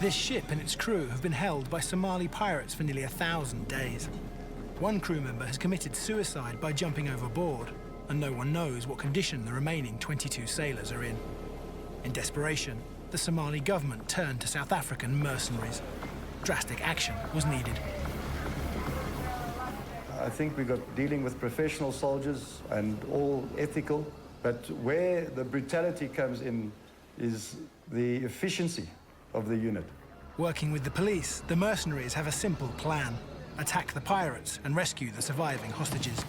This ship and its crew have been held by Somali pirates for nearly 1,000 days. One crew member has committed suicide by jumping overboard, and no one knows what condition the remaining 22 sailors are in. In desperation, the Somali government turned to South African mercenaries. Drastic action was needed. I think we got dealing with professional soldiers and all ethical, but where the brutality comes in is the efficiency of the unit. Working with the police, the mercenaries have a simple plan: attack the pirates and rescue the surviving hostages.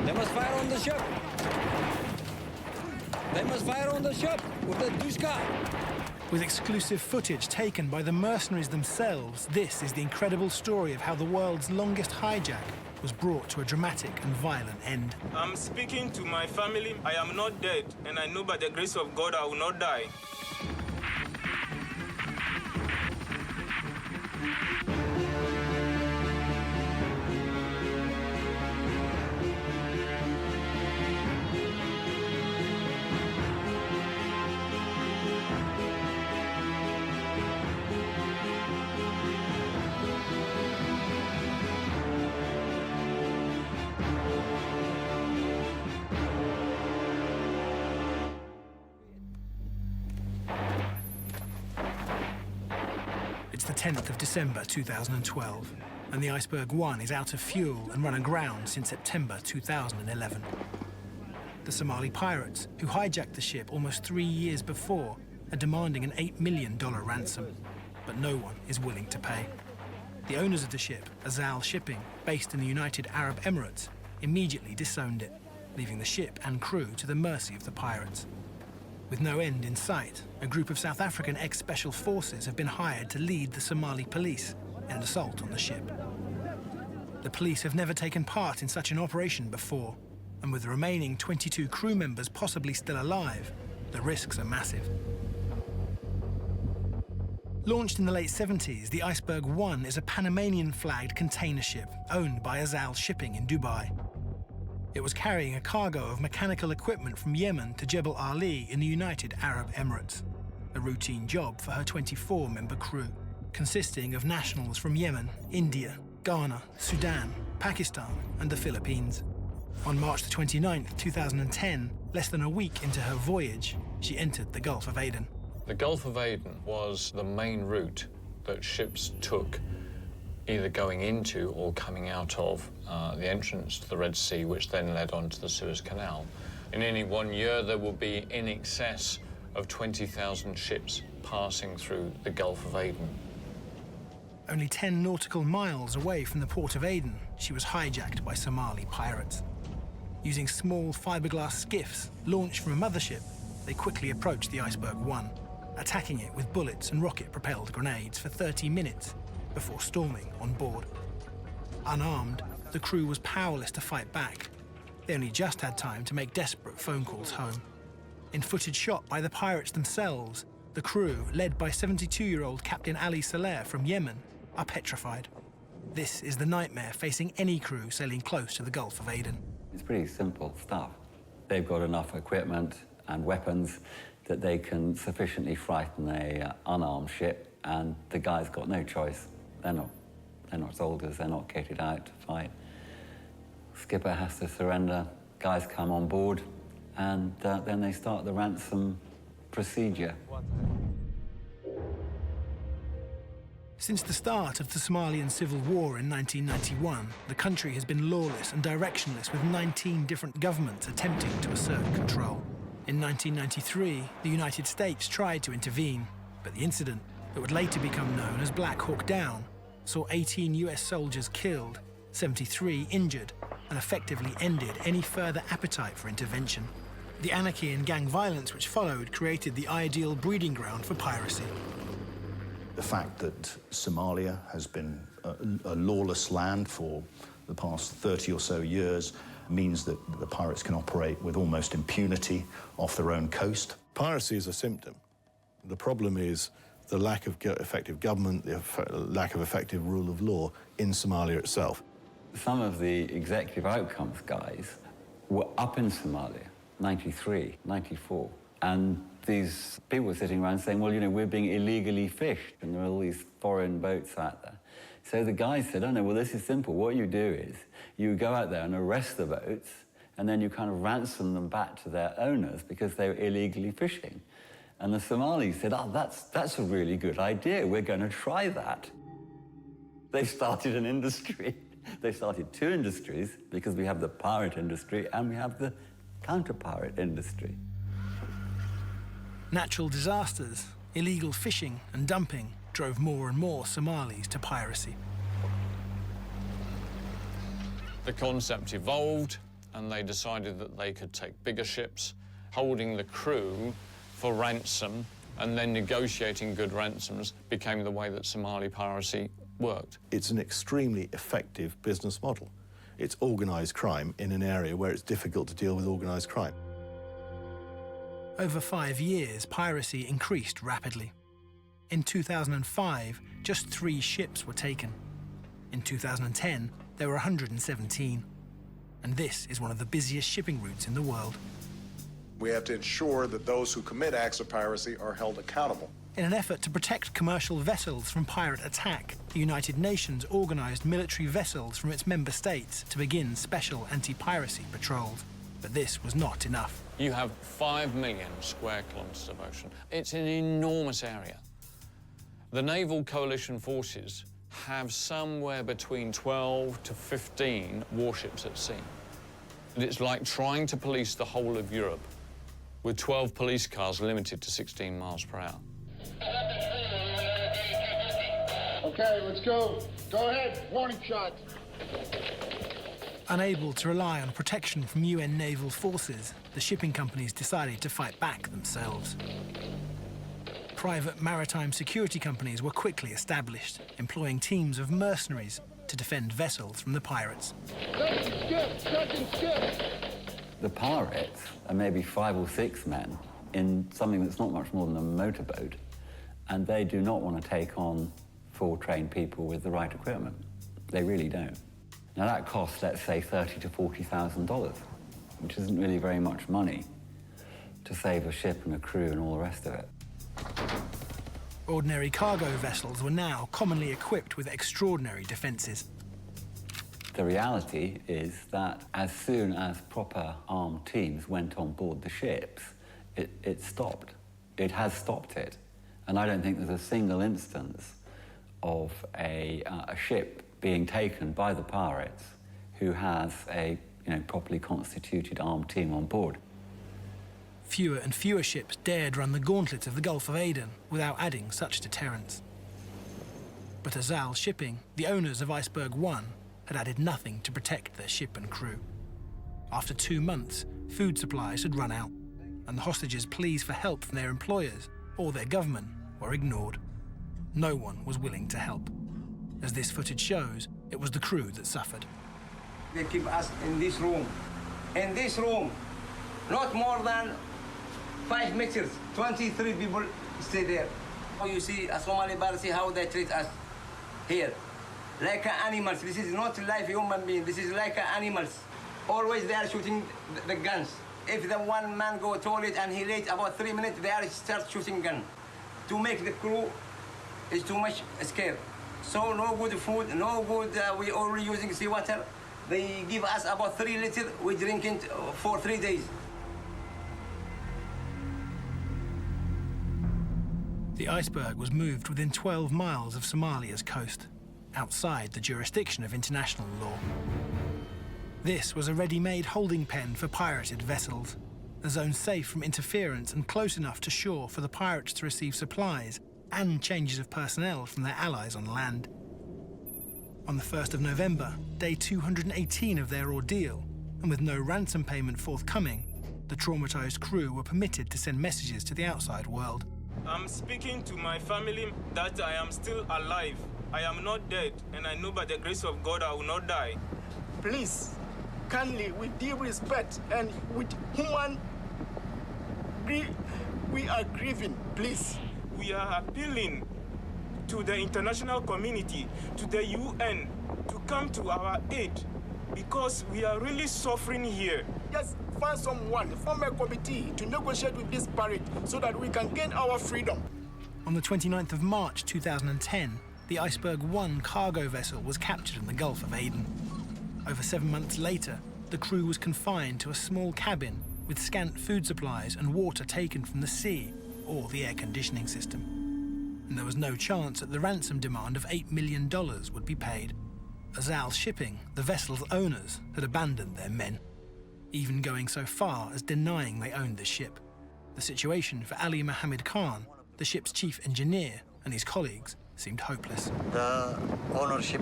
They must fire on the ship! They must fire on the ship with the Duska! With exclusive footage taken by the mercenaries themselves, this is the incredible story of how the world's longest hijack was brought to a dramatic and violent end. I'm speaking to my family. I am not dead, and I know by the grace of God I will not die. It's the 10th of December 2012, and the Iceberg 1 is out of fuel and run aground since September 2011. The Somali pirates, who hijacked the ship almost 3 years before, are demanding an $8 million ransom, but no one is willing to pay. The owners of the ship, Azal Shipping, based in the United Arab Emirates, immediately disowned it, leaving the ship and crew to the mercy of the pirates. With no end in sight, a group of South African ex-special forces have been hired to lead the Somali police in an assault on the ship. The police have never taken part in such an operation before, and with the remaining 22 crew members possibly still alive, the risks are massive. Launched in the late 70s, the Iceberg 1 is a Panamanian-flagged container ship owned by Azal Shipping in Dubai. It was carrying a cargo of mechanical equipment from Yemen to Jebel Ali in the United Arab Emirates, a routine job for her 24-member crew, consisting of nationals from Yemen, India, Ghana, Sudan, Pakistan, and the Philippines. On March the 29th, 2010, less than a week into her voyage, she entered the Gulf of Aden. The Gulf of Aden was the main route that ships took, either going into or coming out of the entrance to the Red Sea, which then led on to the Suez Canal. In any 1 year, there will be in excess of 20,000 ships passing through the Gulf of Aden. Only 10 nautical miles away from the port of Aden, she was hijacked by Somali pirates. Using small fiberglass skiffs launched from a mothership, they quickly approached the Iceberg 1, attacking it with bullets and rocket-propelled grenades for 30 minutes before storming on board. Unarmed, the crew was powerless to fight back. They only just had time to make desperate phone calls home. In footage shot by the pirates themselves, the crew, led by 72-year-old Captain Ali Saleh from Yemen, are petrified. This is the nightmare facing any crew sailing close to the Gulf of Aden. It's pretty simple stuff. They've got enough equipment and weapons that they can sufficiently frighten an unarmed ship, and the guy's got no choice. They're not soldiers, they're not kitted out to fight. Skipper has to surrender, guys come on board, and then they start the ransom procedure. Since the start of the Somalian Civil War in 1991, the country has been lawless and directionless, with 19 different governments attempting to assert control. In 1993, the United States tried to intervene, but the incident, that would later become known as Black Hawk Down, saw 18 US soldiers killed, 73 injured, and effectively ended any further appetite for intervention. The anarchy and gang violence which followed created the ideal breeding ground for piracy. The fact that Somalia has been a lawless land for the past 30 or so years means that the pirates can operate with almost impunity off their own coast. Piracy is a symptom. The problem is the lack of effective government, the lack of effective rule of law in Somalia itself. Some of the executive outcomes guys were up in Somalia, 93, 94, And these people were sitting around saying, well, you know, we're being illegally fished, and there are all these foreign boats out there. So the guys said, oh, no, well, this is simple. What you do is you go out there and arrest the boats, and then you kind of ransom them back to their owners because they were illegally fishing. And the Somalis said, oh, that's a really good idea. We're going to try that. They started an industry. They started two industries because we have the pirate industry and we have the counter-pirate industry. Natural disasters, illegal fishing and dumping drove more and more Somalis to piracy. The concept evolved, and they decided that they could take bigger ships, holding the crew for ransom, and then negotiating good ransoms became the way that Somali piracy worked. It's an extremely effective business model. It's organised crime in an area where it's difficult to deal with organised crime. Over 5 years, piracy increased rapidly. In 2005, just 3 ships were taken. In 2010, there were 117. And this is one of the busiest shipping routes in the world. We have to ensure that those who commit acts of piracy are held accountable. In an effort to protect commercial vessels from pirate attack, the United Nations organised military vessels from its member states to begin special anti-piracy patrols. But this was not enough. You have 5 million square kilometres of ocean. It's an enormous area. The naval coalition forces have somewhere between 12 to 15 warships at sea. And it's like trying to police the whole of Europe with 12 police cars limited to 16 miles per hour. Okay, let's go. Go ahead, warning shot. Unable to rely on protection from UN naval forces, the shipping companies decided to fight back themselves. Private maritime security companies were quickly established, employing teams of mercenaries to defend vessels from the pirates. The pirates are maybe 5 or 6 men in something that's not much more than a motorboat, and they do not want to take on 4 trained people with the right equipment. They really don't. Now that costs, let's say, $30,000 to $40,000, which isn't really very much money to save a ship and a crew and all the rest of it. Ordinary cargo vessels were now commonly equipped with extraordinary defences. The reality is that as soon as proper armed teams went on board the ships, it stopped. It has stopped it. And I don't think there's a single instance of a ship being taken by the pirates who has a properly constituted armed team on board. Fewer and fewer ships dared run the gauntlet of the Gulf of Aden without adding such deterrence. But Azal Shipping, the owners of Iceberg 1, had added nothing to protect their ship and crew. After 2 months, food supplies had run out, and the hostages' pleas for help from their employers or their government were ignored. No one was willing to help. As this footage shows, it was the crew that suffered. They keep us in this room. In this room, not more than 5 meters, 23 people stay there. You see a Somali Barsi, how they treat us here. Like animals. This is not live human being. This is like animals. Always they are shooting the guns. If the one man go toilet and he late about 3 minutes, they are start shooting gun. To make the crew is too much scared. So no good food, no good, we only using seawater. They give us about 3 liters, we drink it for 3 days. The Iceberg was moved within 12 miles of Somalia's coast, outside the jurisdiction of international law. This was a ready-made holding pen for pirated vessels, a zone safe from interference and close enough to shore for the pirates to receive supplies and changes of personnel from their allies on land. On the 1st of November, day 218 of their ordeal, and with no ransom payment forthcoming, the traumatized crew were permitted to send messages to the outside world. I'm speaking to my family that I am still alive. I am not dead, and I know by the grace of God I will not die. Please, kindly, with due respect and with human, we are grieving, please. We are appealing to the international community, to the UN, to come to our aid, because we are really suffering here. Just find someone, form a committee to negotiate with this pirate so that we can gain our freedom. On the 29th of March 2010, the Iceberg 1 cargo vessel was captured in the Gulf of Aden. Over 7 months later, the crew was confined to a small cabin with scant food supplies and water taken from the sea or the air conditioning system. And there was no chance that the ransom demand of $8 million would be paid. Azal Shipping, the vessel's owners, had abandoned their men, even going so far as denying they owned the ship. The situation for Ali Mohammed Khan, the ship's chief engineer, and his colleagues seemed hopeless. The ownership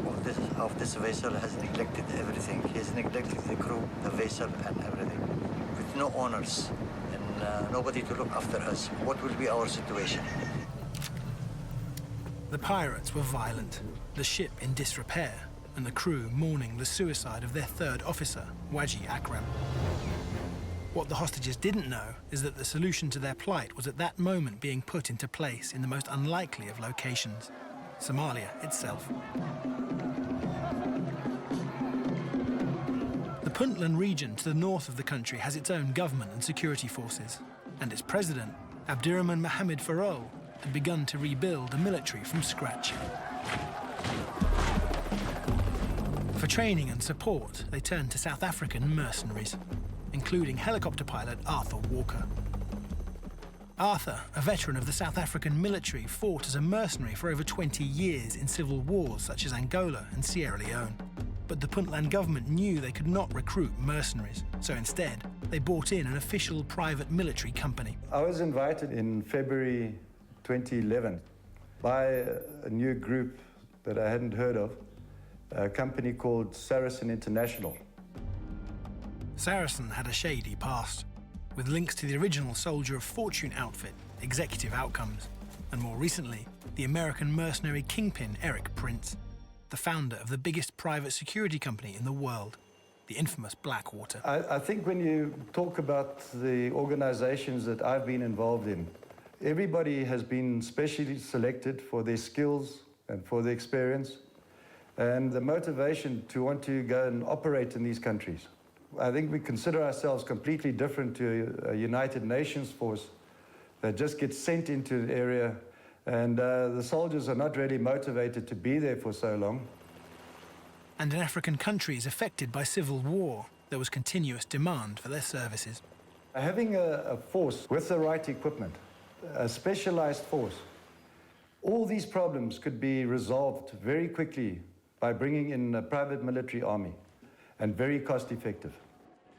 of this vessel has neglected everything. He has neglected the crew, the vessel, and everything. With no owners and nobody to look after us, what will be our situation? The pirates were violent, the ship in disrepair, and the crew mourning the suicide of their third officer, Waji Akram. What the hostages didn't know is that the solution to their plight was at that moment being put into place in the most unlikely of locations, Somalia itself. The Puntland region to the north of the country has its own government and security forces, and its president, Abdirahman Mohamed Farol, had begun to rebuild the military from scratch. For training and support, they turned to South African mercenaries, including helicopter pilot Arthur Walker. Arthur, a veteran of the South African military, fought as a mercenary for over 20 years in civil wars such as Angola and Sierra Leone. But the Puntland government knew they could not recruit mercenaries, so instead, they brought in an official private military company. I was invited in February 2011 by a new group that I hadn't heard of, a company called Saracen International. Saracen had a shady past, with links to the original Soldier of Fortune outfit, Executive Outcomes, and more recently, the American mercenary kingpin Eric Prince, the founder of the biggest private security company in the world, the infamous Blackwater. I think when you talk about the organizations that I've been involved in, everybody has been specially selected for their skills and for their experience and the motivation to want to go and operate in these countries. I think we consider ourselves completely different to a United Nations force that just gets sent into an area, and the soldiers are not really motivated to be there for so long. And in African countries affected by civil war, there was continuous demand for their services. Having a force with the right equipment, a specialized force, all these problems could be resolved very quickly by bringing in a private military army, and very cost-effective.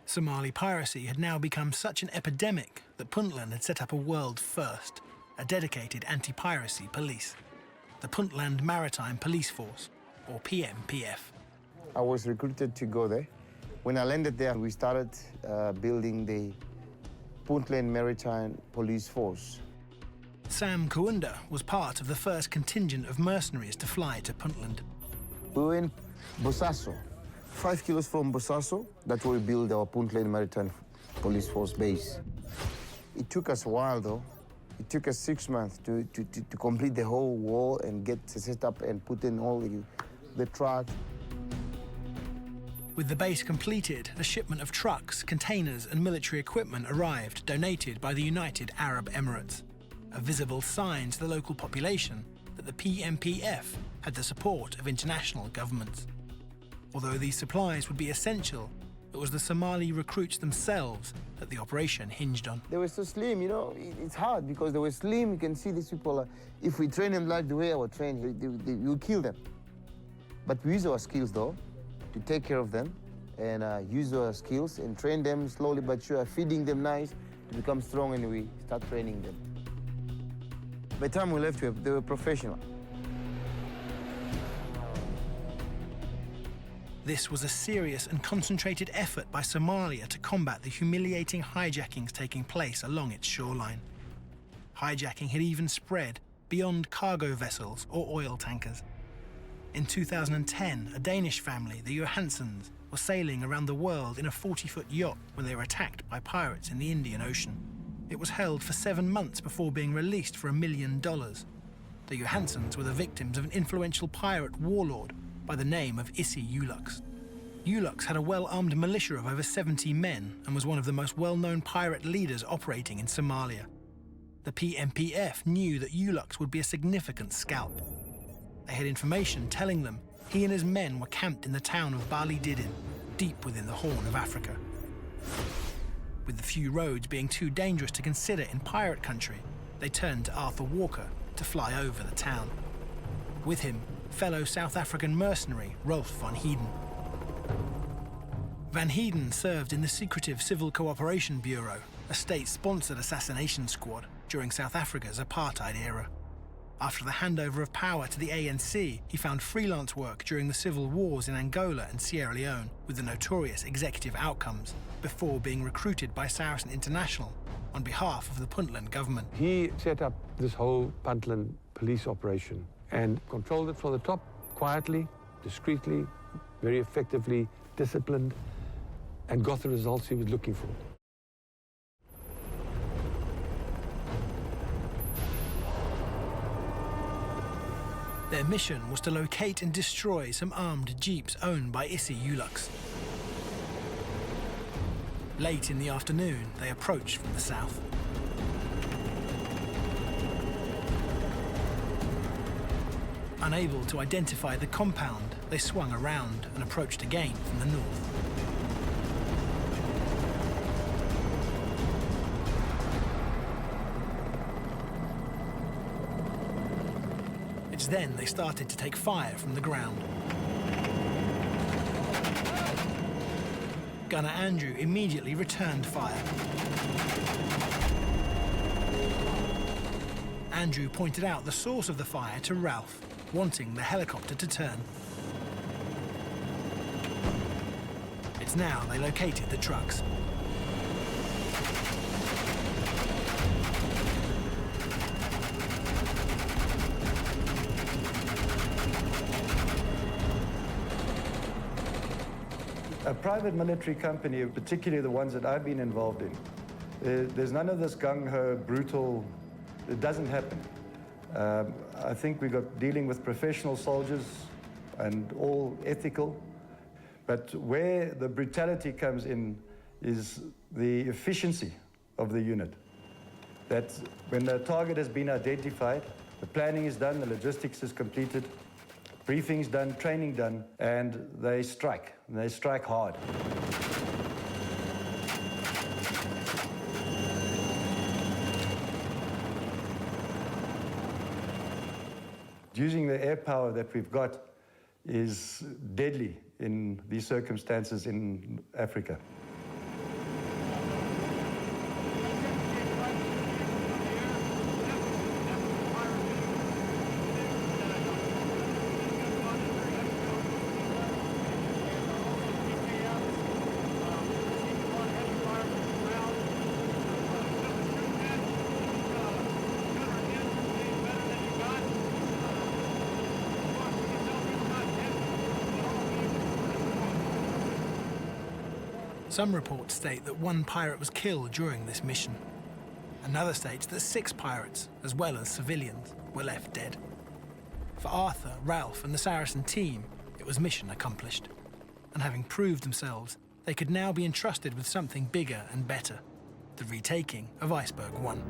Somali piracy had now become such an epidemic that Puntland had set up a world first, a dedicated anti-piracy police, the Puntland Maritime Police Force, or PMPF. I was recruited to go there. When I landed there, we started building the Puntland Maritime Police Force. Sam Kaunda was part of the first contingent of mercenaries to fly to Puntland. We were in Bosaso, 5 kilos from Bosaso. That's where we built our Puntland Maritime Police Force base. It took us a while, though. It took us 6 months to complete the whole wall and get set up and put in all the trucks. With the base completed, a shipment of trucks, containers and military equipment arrived, donated by the United Arab Emirates, a visible sign to the local population that the PMPF had the support of international governments. Although these supplies would be essential, it was the Somali recruits themselves that the operation hinged on. They were so slim, you know, it's hard because they were slim. You can see these people, if we train them like the way I would train, you kill them. But we use our skills, though, to take care of them and use our skills and train them slowly but sure, feeding them nice to become strong, and we start training them. By the time we left, they were professional. This was a serious and concentrated effort by Somalia to combat the humiliating hijackings taking place along its shoreline. Hijacking had even spread beyond cargo vessels or oil tankers. In 2010, a Danish family, the Johanssons, were sailing around the world in a 40-foot yacht when they were attacked by pirates in the Indian Ocean. It was held for 7 months before being released for $1 million. The Johanssons were the victims of an influential pirate warlord by the name of Issi Ulux. Ulux had a well-armed militia of over 70 men and was one of the most well-known pirate leaders operating in Somalia. The PMPF knew that Ulux would be a significant scalp. They had information telling them he and his men were camped in the town of Bali Didin, deep within the Horn of Africa. With the few roads being too dangerous to consider in pirate country, they turned to Arthur Walker to fly over the town. With him, fellow South African mercenary Rolf van Heeden. Van Heeden served in the secretive Civil Cooperation Bureau, a state-sponsored assassination squad during South Africa's apartheid era. After the handover of power to the ANC, he found freelance work during the civil wars in Angola and Sierra Leone with the notorious Executive Outcomes, before being recruited by Saracen International on behalf of the Puntland government. He set up this whole Puntland police operation and controlled it from the top, quietly, discreetly, very effectively, disciplined, and got the results he was looking for. Their mission was to locate and destroy some armed jeeps owned by Issy Ulux. Late in the afternoon, they approached from the south. Unable to identify the compound, they swung around and approached again from the north. It's then they started to take fire from the ground. Gunner Andrew immediately returned fire. Andrew pointed out the source of the fire to Ralph, wanting the helicopter to turn. It's now they located the trucks. A private military company, particularly the ones that I've been involved in, there's none of this gung-ho, brutal, it doesn't happen. I think we got dealing with professional soldiers and all ethical, but where the brutality comes in is the efficiency of the unit. That when the target has been identified, the planning is done, the logistics is completed, briefing's done, training done, and they strike. And they strike hard. Using the air power that we've got is deadly in these circumstances in Africa. Some reports state that one pirate was killed during this mission. Another states that 6 pirates, as well as civilians, were left dead. For Arthur, Ralph and the Saracen team, it was mission accomplished. And having proved themselves, they could now be entrusted with something bigger and better, the retaking of Iceberg 1.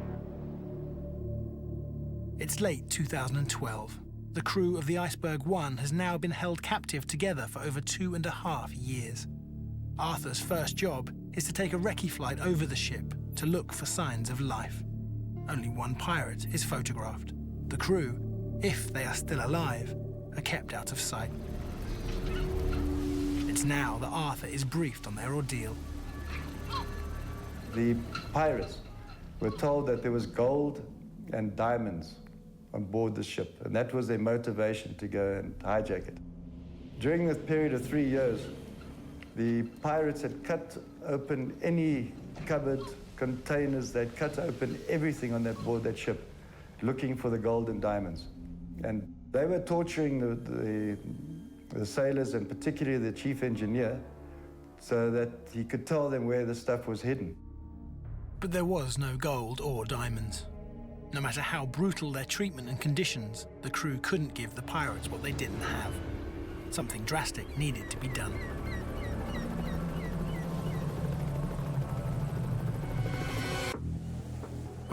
It's late 2012. The crew of the Iceberg 1 has now been held captive together for over 2.5 years. Arthur's first job is to take a recce flight over the ship to look for signs of life. Only one pirate is photographed. The crew, if they are still alive, are kept out of sight. It's now that Arthur is briefed on their ordeal. The pirates were told that there was gold and diamonds on board the ship, and that was their motivation to go and hijack it. During this period of 3 years, the pirates had cut open any cupboard, containers, they'd cut open everything on that board that ship, looking for the gold and diamonds. And they were torturing the sailors, and particularly the chief engineer, so that he could tell them where the stuff was hidden. But there was no gold or diamonds. No matter how brutal their treatment and conditions, the crew couldn't give the pirates what they didn't have. Something drastic needed to be done.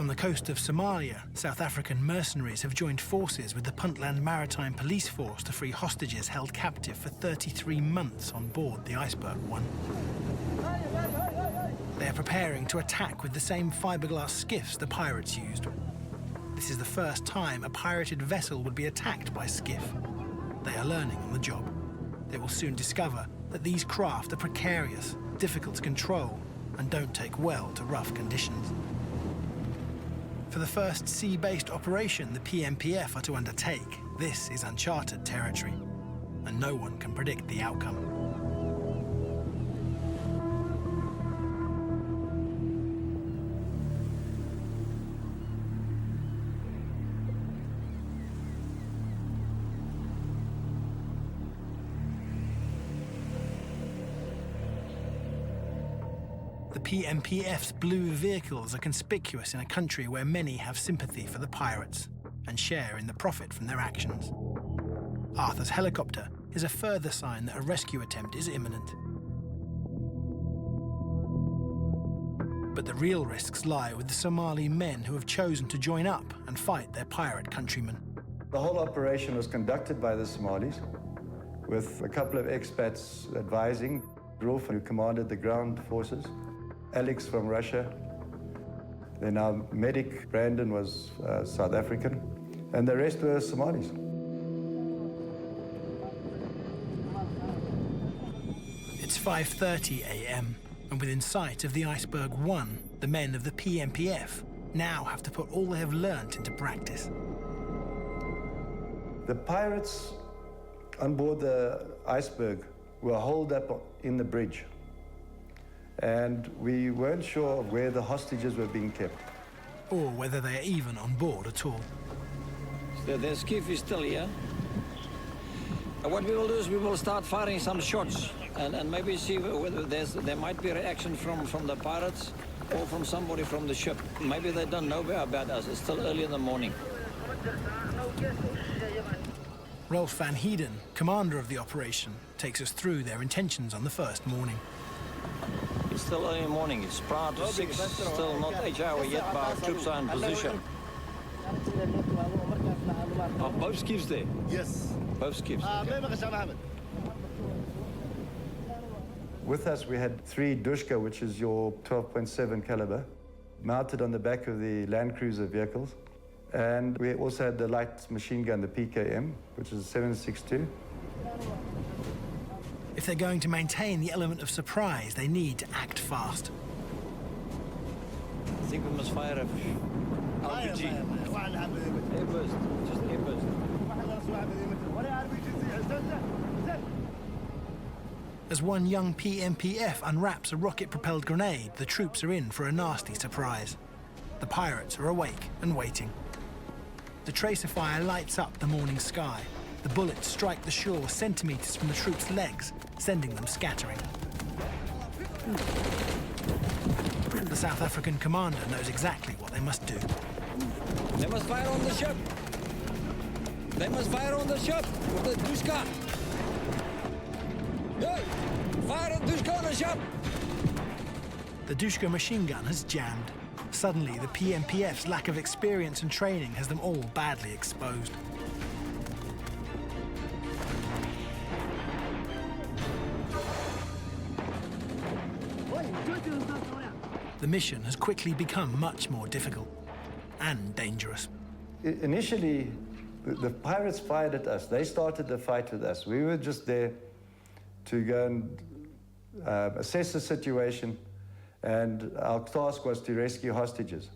On the coast of Somalia, South African mercenaries have joined forces with the Puntland Maritime Police Force to free hostages held captive for 33 months on board the Iceberg 1. They are preparing to attack with the same fiberglass skiffs the pirates used. This is the first time a pirated vessel would be attacked by skiff. They are learning on the job. They will soon discover that these craft are precarious, difficult to control, and don't take well to rough conditions. For the first sea-based operation the PMPF are to undertake, this is uncharted territory, and no one can predict the outcome. The PMPF's blue vehicles are conspicuous in a country where many have sympathy for the pirates and share in the profit from their actions. Arthur's helicopter is a further sign that a rescue attempt is imminent. But the real risks lie with the Somali men who have chosen to join up and fight their pirate countrymen. The whole operation was conducted by the Somalis, with a couple of expats advising. Rolf, who commanded the ground forces, Alex from Russia, then our medic, Brandon, was South African, and the rest were Somalis. It's 5:30 a.m. and within sight of the Iceberg 1, the men of the PMPF now have to put all they have learnt into practice. The pirates on board the Iceberg were holed up in the bridge, and we weren't sure of where the hostages were being kept. Or whether they are even on board at all. So the skiff is still here. What we will do is we will start firing some shots and maybe see whether there might be reaction from the pirates or from somebody from the ship. Maybe they don't know about us. It's still early in the morning. Rolf van Heeden, commander of the operation, takes us through their intentions on the first morning. It's still early in the morning. It's prior to 6, still not 8 hours yet, but our troops are in position. Are both skiffs there? Yes. Both skiffs. With us, we had 3 Dushka, which is your 12.7 caliber, mounted on the back of the Land Cruiser vehicles. And we also had the light machine gun, the PKM, which is a 7.62. If they're going to maintain the element of surprise, they need to act fast. I think we must fire a RPG. Airburst, just airburst. As one young PMPF unwraps a rocket-propelled grenade, the troops are in for a nasty surprise. The pirates are awake and waiting. The tracer fire lights up the morning sky. The bullets strike the shore centimeters from the troops' legs, sending them scattering. The South African commander knows exactly what they must do. They must fire on the ship. They must fire on the ship with the Dushka. Hey, fire on Dushka on the ship. The Dushka machine gun has jammed. Suddenly, the PMPF's lack of experience and training has them all badly exposed. The mission has quickly become much more difficult and dangerous. Initially, the pirates fired at us. They started the fight with us. We were just there to go and assess the situation, and our task was to rescue hostages.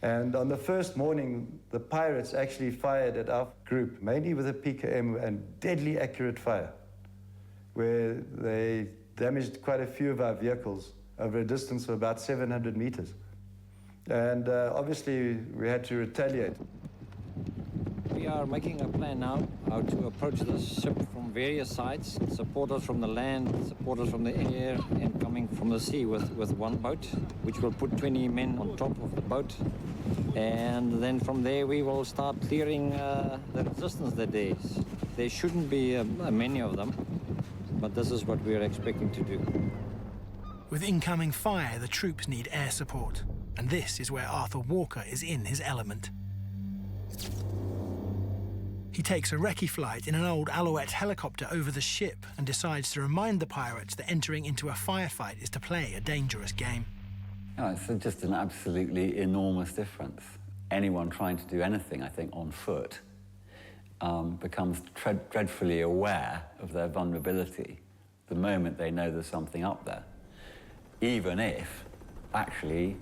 And on the first morning, the pirates actually fired at our group, mainly with a PKM and deadly accurate fire, where they damaged quite a few of our vehicles over a distance of about 700 meters. And obviously, we had to retaliate. We are making a plan now how to approach this ship from various sides, supporters from the land, supporters from the air, and coming from the sea with one boat, which will put 20 men on top of the boat. And then from there, we will start clearing the resistance that there is. There shouldn't be many of them, but this is what we are expecting to do. With incoming fire, the troops need air support. And this is where Arthur Walker is in his element. He takes a recce flight in an old Alouette helicopter over the ship and decides to remind the pirates that entering into a firefight is to play a dangerous game. Oh, it's just an absolutely enormous difference. Anyone trying to do anything, I think, on foot becomes dreadfully aware of their vulnerability the moment they know there's something up there, even if, actually,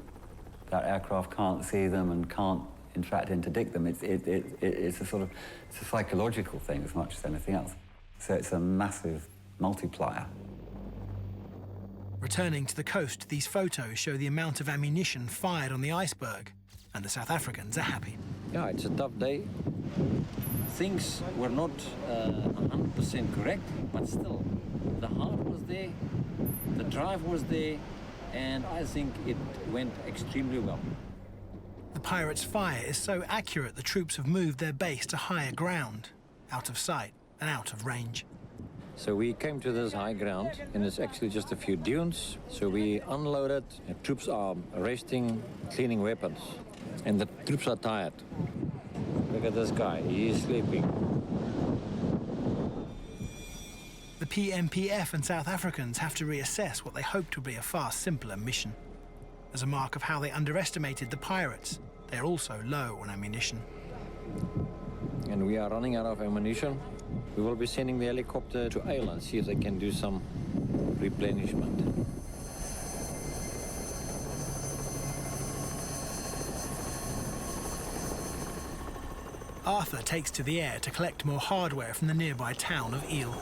that aircraft can't see them and can't, in fact, interdict them. It's a sort of it's a psychological thing as much as anything else. So it's a massive multiplier. Returning to the coast, these photos show the amount of ammunition fired on the Iceberg, and the South Africans are happy. Yeah, it's a tough day. Things were not 100% correct, but still, the heart was there, the drive was there, and I think it went extremely well. The pirates' fire is so accurate the troops have moved their base to higher ground, out of sight and out of range. So we came to this high ground, and it's actually just a few dunes. So we unloaded, the troops are resting, cleaning weapons, and the troops are tired. Look at this guy, he's sleeping. The PMPF and South Africans have to reassess what they hoped would be a far simpler mission. As a mark of how they underestimated the pirates, they're also low on ammunition. And we are running out of ammunition. We will be sending the helicopter to Isle and see if they can do some replenishment. Arthur takes to the air to collect more hardware from the nearby town of Ile.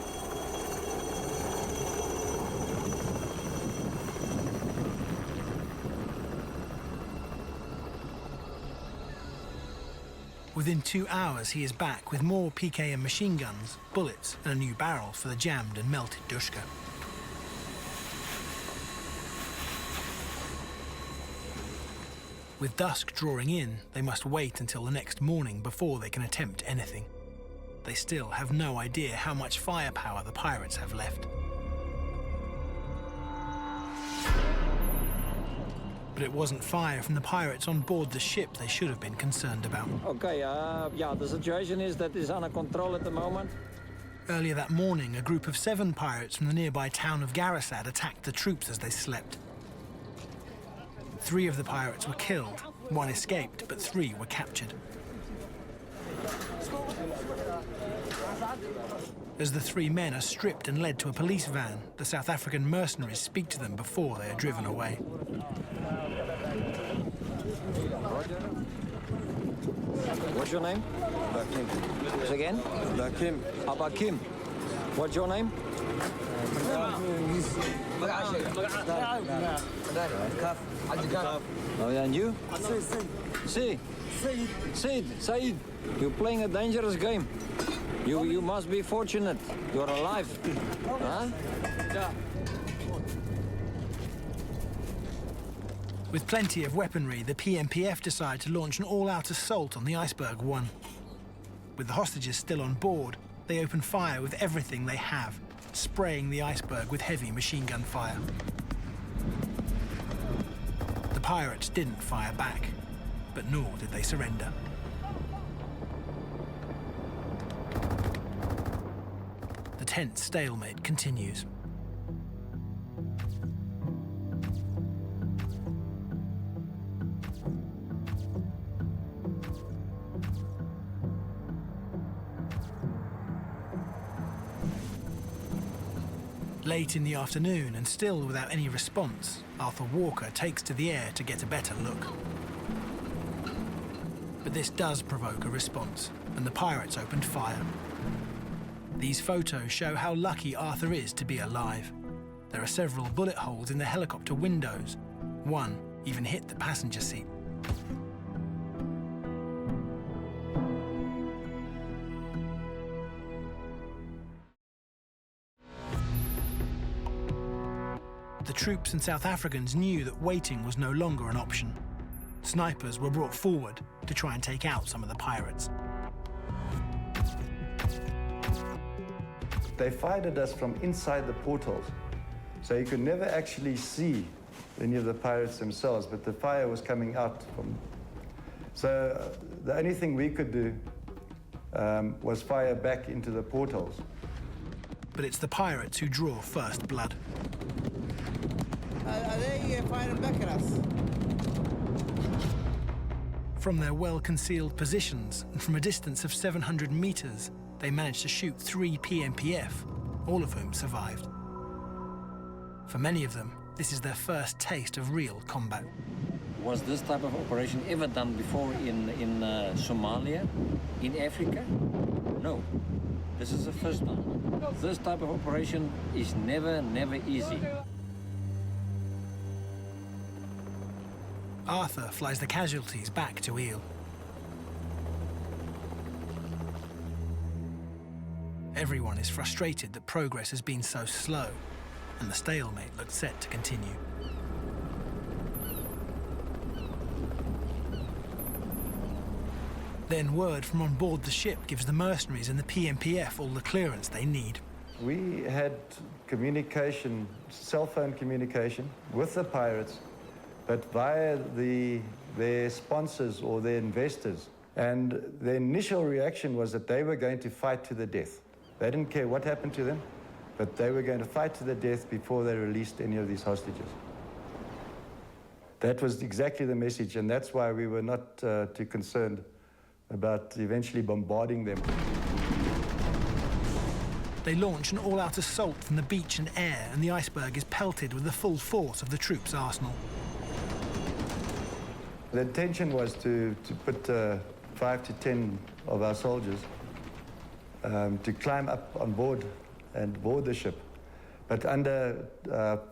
Within 2 hours, he is back with more PKM machine guns, bullets, and a new barrel for the jammed and melted Dushka. With dusk drawing in, they must wait until the next morning before they can attempt anything. They still have no idea how much firepower the pirates have left. But it wasn't fire from the pirates on board the ship they should have been concerned about. Okay, yeah, the situation is that it's under control at the moment. Earlier that morning, a group of 7 pirates from the nearby town of Garissad attacked the troops as they slept. 3 of the pirates were killed, 1 escaped, but 3 were captured. As the 3 men are stripped and led to a police van, the South African mercenaries speak to them before they are driven away. What's your name? Abakim. Again? Abakim. Abakim. What's your name? Oh, yeah, and you? Said. You're playing a dangerous game. You must be fortunate. You're alive. Huh? With plenty of weaponry, the PMPF decide to launch an all-out assault on the Iceberg 1. With the hostages still on board, they open fire with everything they have, spraying the Iceberg with heavy machine gun fire. The pirates didn't fire back, but nor did they surrender. The tense stalemate continues. Late in the afternoon, and still without any response, Arthur Walker takes to the air to get a better look. But this does provoke a response, and the pirates opened fire. These photos show how lucky Arthur is to be alive. There are several bullet holes in the helicopter windows. One even hit the passenger seat. The troops and South Africans knew that waiting was no longer an option. Snipers were brought forward to try and take out some of the pirates. They fired at us from inside the portholes, so you could never actually see any of the pirates themselves, but the fire was coming out from... So the only thing we could do was fire back into the portholes. But it's the pirates who draw first blood. Are they firing back at us? From their well-concealed positions and from a distance of 700 meters, they managed to shoot 3 PMPF, all of whom survived. For many of them, this is their first taste of real combat. Was this type of operation ever done before in Somalia, in Africa? No. This is the first time. This type of operation is never easy. Arthur flies the casualties back to Eel. Everyone is frustrated that progress has been so slow, and the stalemate looks set to continue. Then word from on board the ship gives the mercenaries and the PMPF all the clearance they need. We had communication, cell phone communication, with the pirates, but via their sponsors or their investors. And the initial reaction was that they were going to fight to the death. They didn't care what happened to them, but they were going to fight to the death before they released any of these hostages. That was exactly the message, and that's why we were not too concerned about eventually bombarding them. They launch an all-out assault from the beach and air, and the Iceberg is pelted with the full force of the troops' arsenal. The intention was to put 5 to 10 of our soldiers to climb up on board and board the ship, but under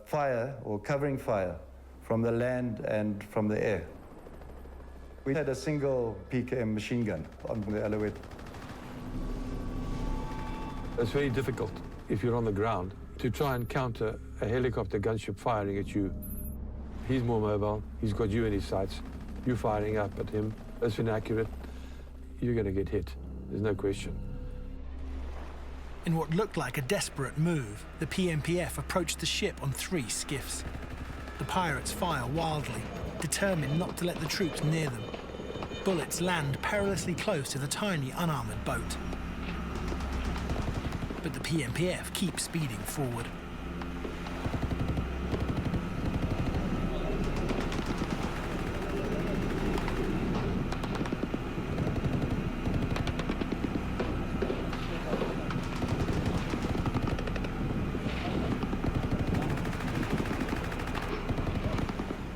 fire or covering fire from the land and from the air. We had a single PKM machine gun on the Alouette. It's very difficult, if you're on the ground, to try and counter a helicopter gunship firing at you. He's more mobile, he's got you in his sights, you're firing up at him. That's inaccurate, you're going to get hit, there's no question. In what looked like a desperate move, the PMPF approached the ship on 3 skiffs. The pirates fire wildly, determined not to let the troops near them. Bullets land perilously close to the tiny, unarmored boat. But the PMPF keeps speeding forward.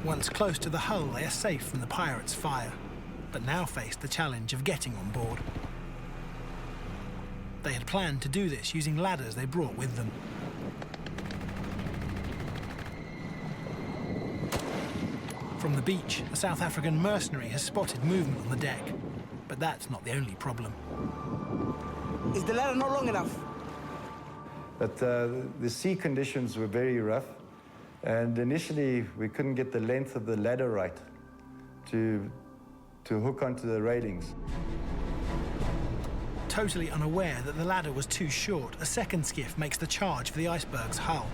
Once close to the hull, they are safe from the pirates' fire, but now face the challenge of getting on board. They had planned to do this using ladders they brought with them. From the beach, a South African mercenary has spotted movement on the deck, but that's not the only problem. Is the ladder not long enough? But the sea conditions were very rough, and initially we couldn't get the length of the ladder right to hook onto the railings. Totally unaware that the ladder was too short, a second skiff makes the charge for the Iceberg's hull.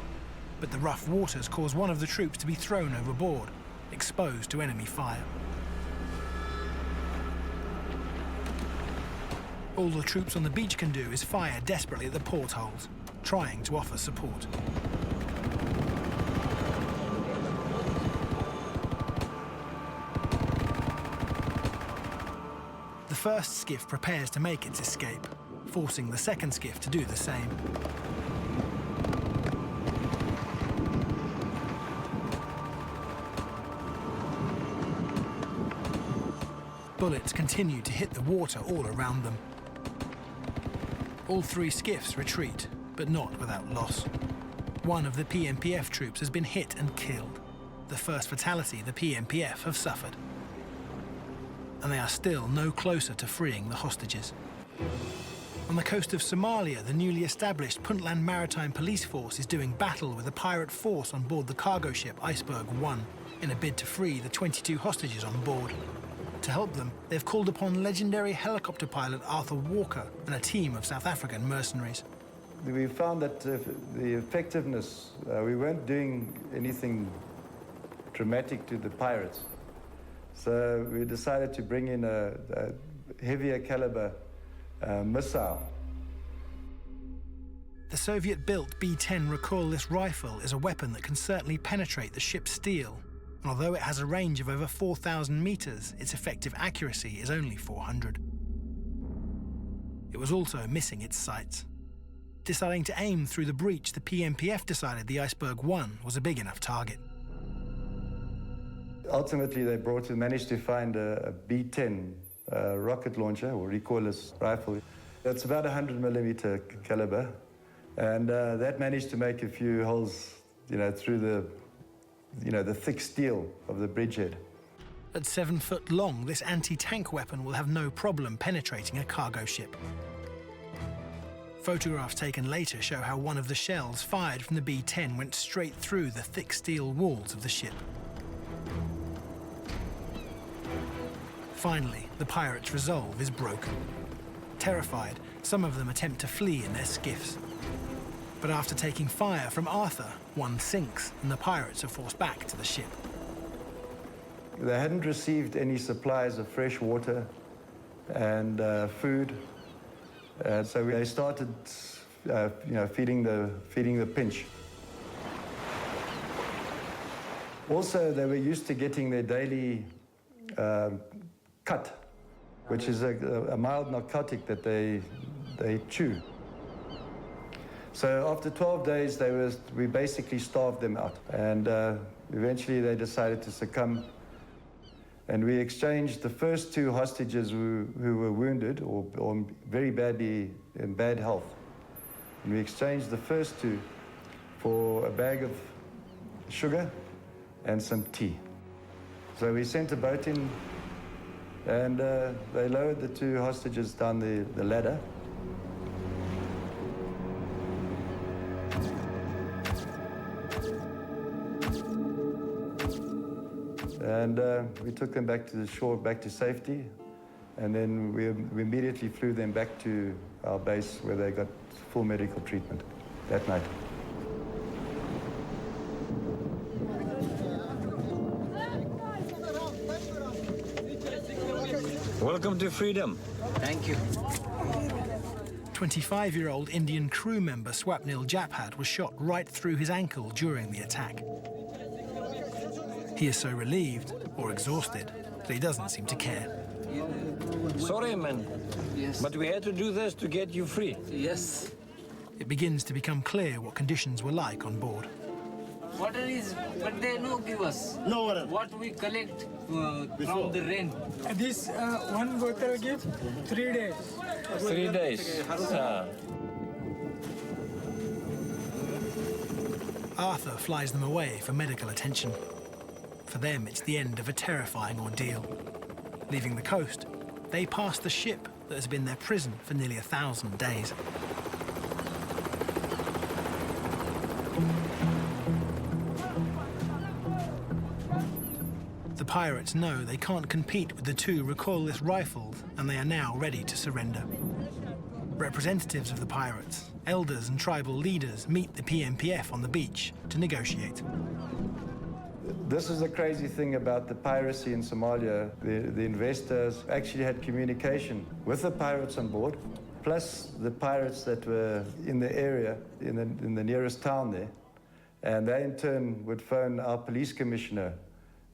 But the rough waters cause one of the troops to be thrown overboard, exposed to enemy fire. All the troops on the beach can do is fire desperately at the portholes, trying to offer support. The first skiff prepares to make its escape, forcing the second skiff to do the same. Bullets continue to hit the water all around them. All 3 skiffs retreat, but not without loss. One of the PMPF troops has been hit and killed, the first fatality the PMPF have suffered. And they are still no closer to freeing the hostages. On the coast of Somalia, the newly established Puntland Maritime Police Force is doing battle with a pirate force on board the cargo ship Iceberg 1 in a bid to free the 22 hostages on board. To help them, they've called upon legendary helicopter pilot Arthur Walker and a team of South African mercenaries. We found that the effectiveness, we weren't doing anything dramatic to the pirates. So we decided to bring in a heavier caliber missile. The Soviet-built B-10 recoilless rifle is a weapon that can certainly penetrate the ship's steel. And although it has a range of over 4,000 meters, its effective accuracy is only 400. It was also missing its sights. Deciding to aim through the breach, the PMPF decided the Iceberg 1 was a big enough target. Ultimately, they managed to find a B-10 rocket launcher, or recoilless rifle. It's about 100 millimeter caliber, and that managed to make a few holes, through the thick steel of the bridgehead. At 7 foot long, this anti-tank weapon will have no problem penetrating a cargo ship. Photographs taken later show how one of the shells fired from the B-10 went straight through the thick steel walls of the ship. Finally, the pirates' resolve is broken. Terrified, some of them attempt to flee in their skiffs. But after taking fire from Arthur, one sinks and the pirates are forced back to the ship. They hadn't received any supplies of fresh water and food, so they started, feeding the pinch. Also, they were used to getting their daily cut, which is a mild narcotic that they chew. So after 12 days, we basically starved them out, and eventually they decided to succumb. And we exchanged the first 2 hostages who were wounded or very badly in bad health. And we exchanged the first 2 for a bag of sugar and some tea. So we sent a boat in, and they lowered the 2 hostages down the ladder. And we took them back to the shore, back to safety, and then we immediately flew them back to our base where they got full medical treatment that night. Welcome to freedom. Thank you. 25-year-old Indian crew member Swapnil Japhad was shot right through his ankle during the attack. He is so relieved, or exhausted, that he doesn't seem to care. Sorry, man. Yes. But we had to do this to get you free. Yes. It begins to become clear what conditions were like on board. Water is, but they no give us. No water. What we collect from the rain. This one bottle give 3 days. 3 days. Arthur flies them away for medical attention. For them, it's the end of a terrifying ordeal. Leaving the coast, they pass the ship that has been their prison for nearly 1,000 days. The pirates know they can't compete with the 2 recoilless rifles, and they are now ready to surrender. Representatives of the pirates, elders and tribal leaders meet the PMPF on the beach to negotiate. This is the crazy thing about the piracy in Somalia. The investors actually had communication with the pirates on board, plus the pirates that were in the area, in the nearest town there. And they in turn would phone our police commissioner.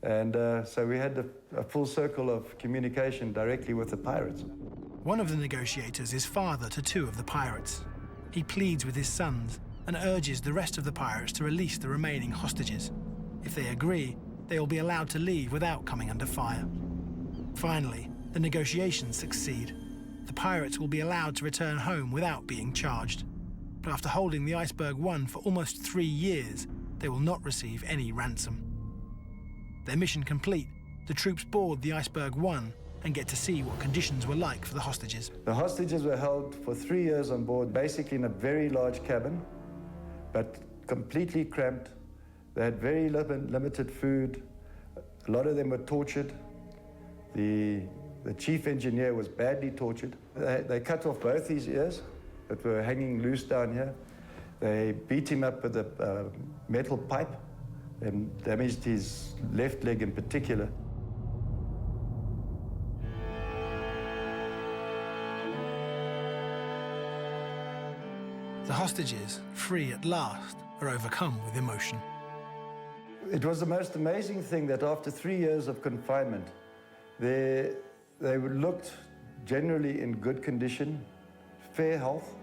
And so we had a full circle of communication directly with the pirates. One of the negotiators is father to 2 of the pirates. He pleads with his sons and urges the rest of the pirates to release the remaining hostages. If they agree, they will be allowed to leave without coming under fire. Finally, the negotiations succeed. The pirates will be allowed to return home without being charged. But after holding the Iceberg 1 for almost 3 years, they will not receive any ransom. Their mission complete, the troops board the Iceberg 1 and get to see what conditions were like for the hostages. The hostages were held for 3 years on board, basically in a very large cabin, but completely cramped. They had very limited food. A lot of them were tortured. The chief engineer was badly tortured. They cut off both his ears that were hanging loose down here. They beat him up with a metal pipe and damaged his left leg in particular. The hostages, free at last, are overcome with emotion. It was the most amazing thing that after 3 years of confinement, they looked generally in good condition, fair health,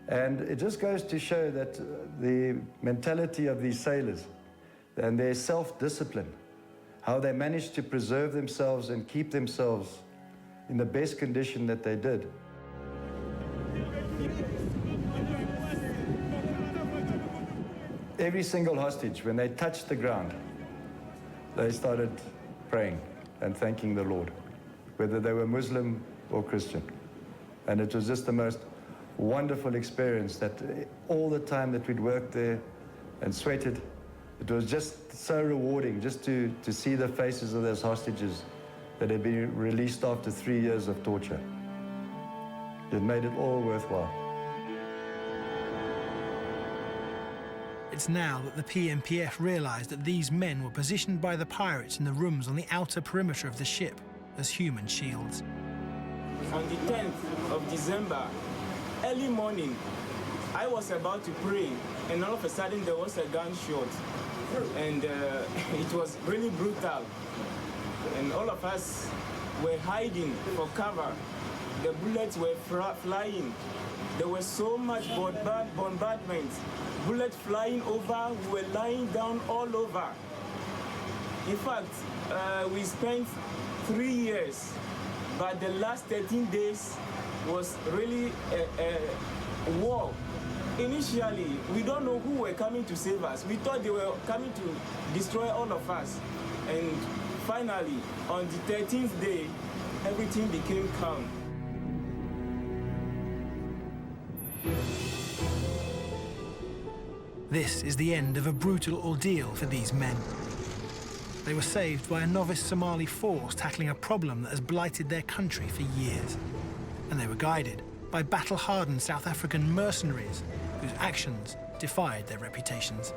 and it just goes to show that the mentality of these sailors and their self-discipline, how they managed to preserve themselves and keep themselves in the best condition that they did. Every single hostage, when they touched the ground, they started praying and thanking the Lord, whether they were Muslim or Christian. And it was just the most wonderful experience that all the time that we'd worked there and sweated, it was just so rewarding just to see the faces of those hostages that had been released after 3 years of torture. It made it all worthwhile. It's now that the PMPF realised that these men were positioned by the pirates in the rooms on the outer perimeter of the ship as human shields. On the 10th of December, early morning, I was about to pray, and all of a sudden there was a gunshot, and it was really brutal. And all of us were hiding for cover. The bullets were flying. There was so much bombardment. Bullets flying over, we were lying down all over. In fact, we spent 3 years, but the last 13 days was really a war. Initially, we don't know who were coming to save us. We thought they were coming to destroy all of us. And finally, on the 13th day, everything became calm. This is the end of a brutal ordeal for these men. They were saved by a novice Somali force tackling a problem that has blighted their country for years. And they were guided by battle-hardened South African mercenaries whose actions defied their reputations.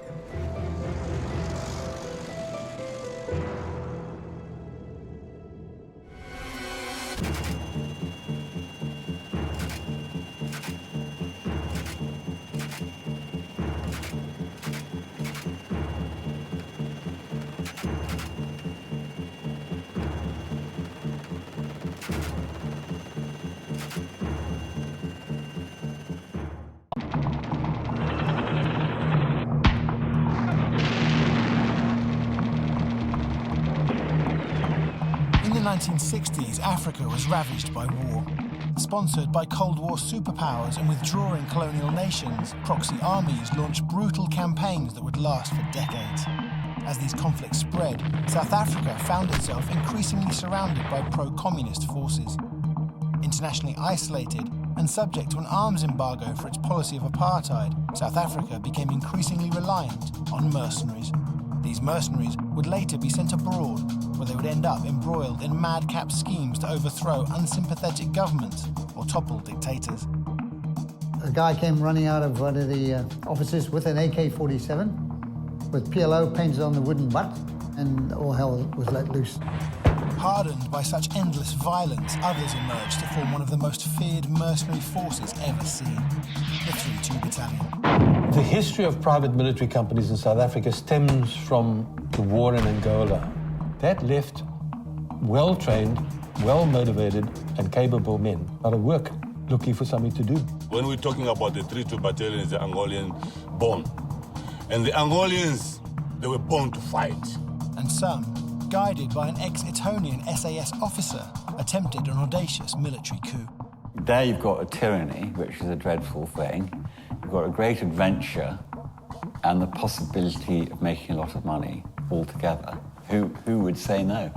In the 1960s, Africa was ravaged by war. Sponsored by Cold War superpowers and withdrawing colonial nations, proxy armies launched brutal campaigns that would last for decades. As these conflicts spread, South Africa found itself increasingly surrounded by pro-communist forces. Internationally isolated and subject to an arms embargo for its policy of apartheid, South Africa became increasingly reliant on mercenaries. These mercenaries would later be sent abroad, where they would end up embroiled in madcap schemes to overthrow unsympathetic governments or topple dictators. A guy came running out of one of the offices with an AK-47 with PLO painted on the wooden butt, and all hell was let loose. Hardened by such endless violence, others emerged to form one of the most feared mercenary forces ever seen, the 3-2 Battalion. The history of private military companies in South Africa stems from the war in Angola. That left well-trained, well-motivated and capable men out of work, looking for something to do. When we're talking about the 3-2 Battalion, it's the Angolian born. And the Angolians, they were born to fight. And some, guided by an ex-Etonian SAS officer, attempted an audacious military coup. There you've got a tyranny, which is a dreadful thing. You've got a great adventure and the possibility of making a lot of money all together. Who would say no?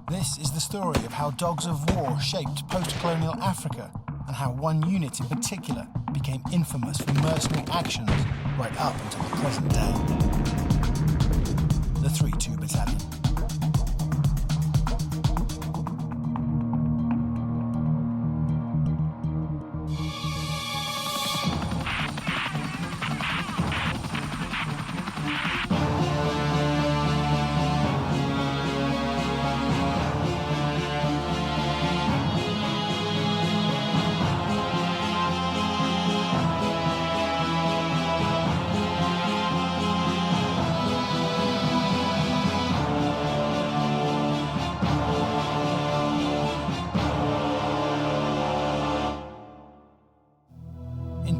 This is the story of how dogs of war shaped post-colonial Africa and how one unit in particular became infamous for mercenary actions right up until the present day. The 3-2 Battalion.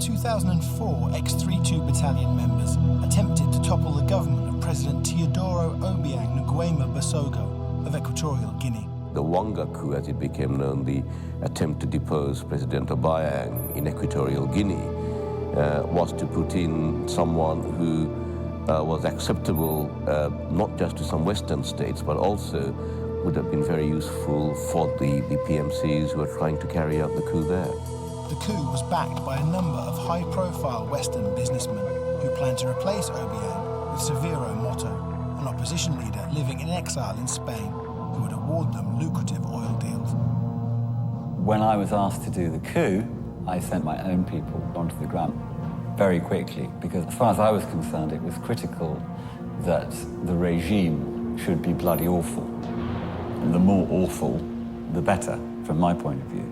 2004, ex-32 Battalion members attempted to topple the government of President Teodoro Obiang Nguema Basogo of Equatorial Guinea. The Wonga Coup, as it became known, the attempt to depose President Obiang in Equatorial Guinea, was to put in someone who was acceptable not just to some Western states, but also would have been very useful for the PMCs who were trying to carry out the coup there. The coup was backed by a number of high-profile Western businessmen who planned to replace Obiang with Severo Moto, an opposition leader living in exile in Spain, who would award them lucrative oil deals. When I was asked to do the coup, I sent my own people onto the ground very quickly, because as far as I was concerned, it was critical that the regime should be bloody awful. And the more awful, the better, from my point of view,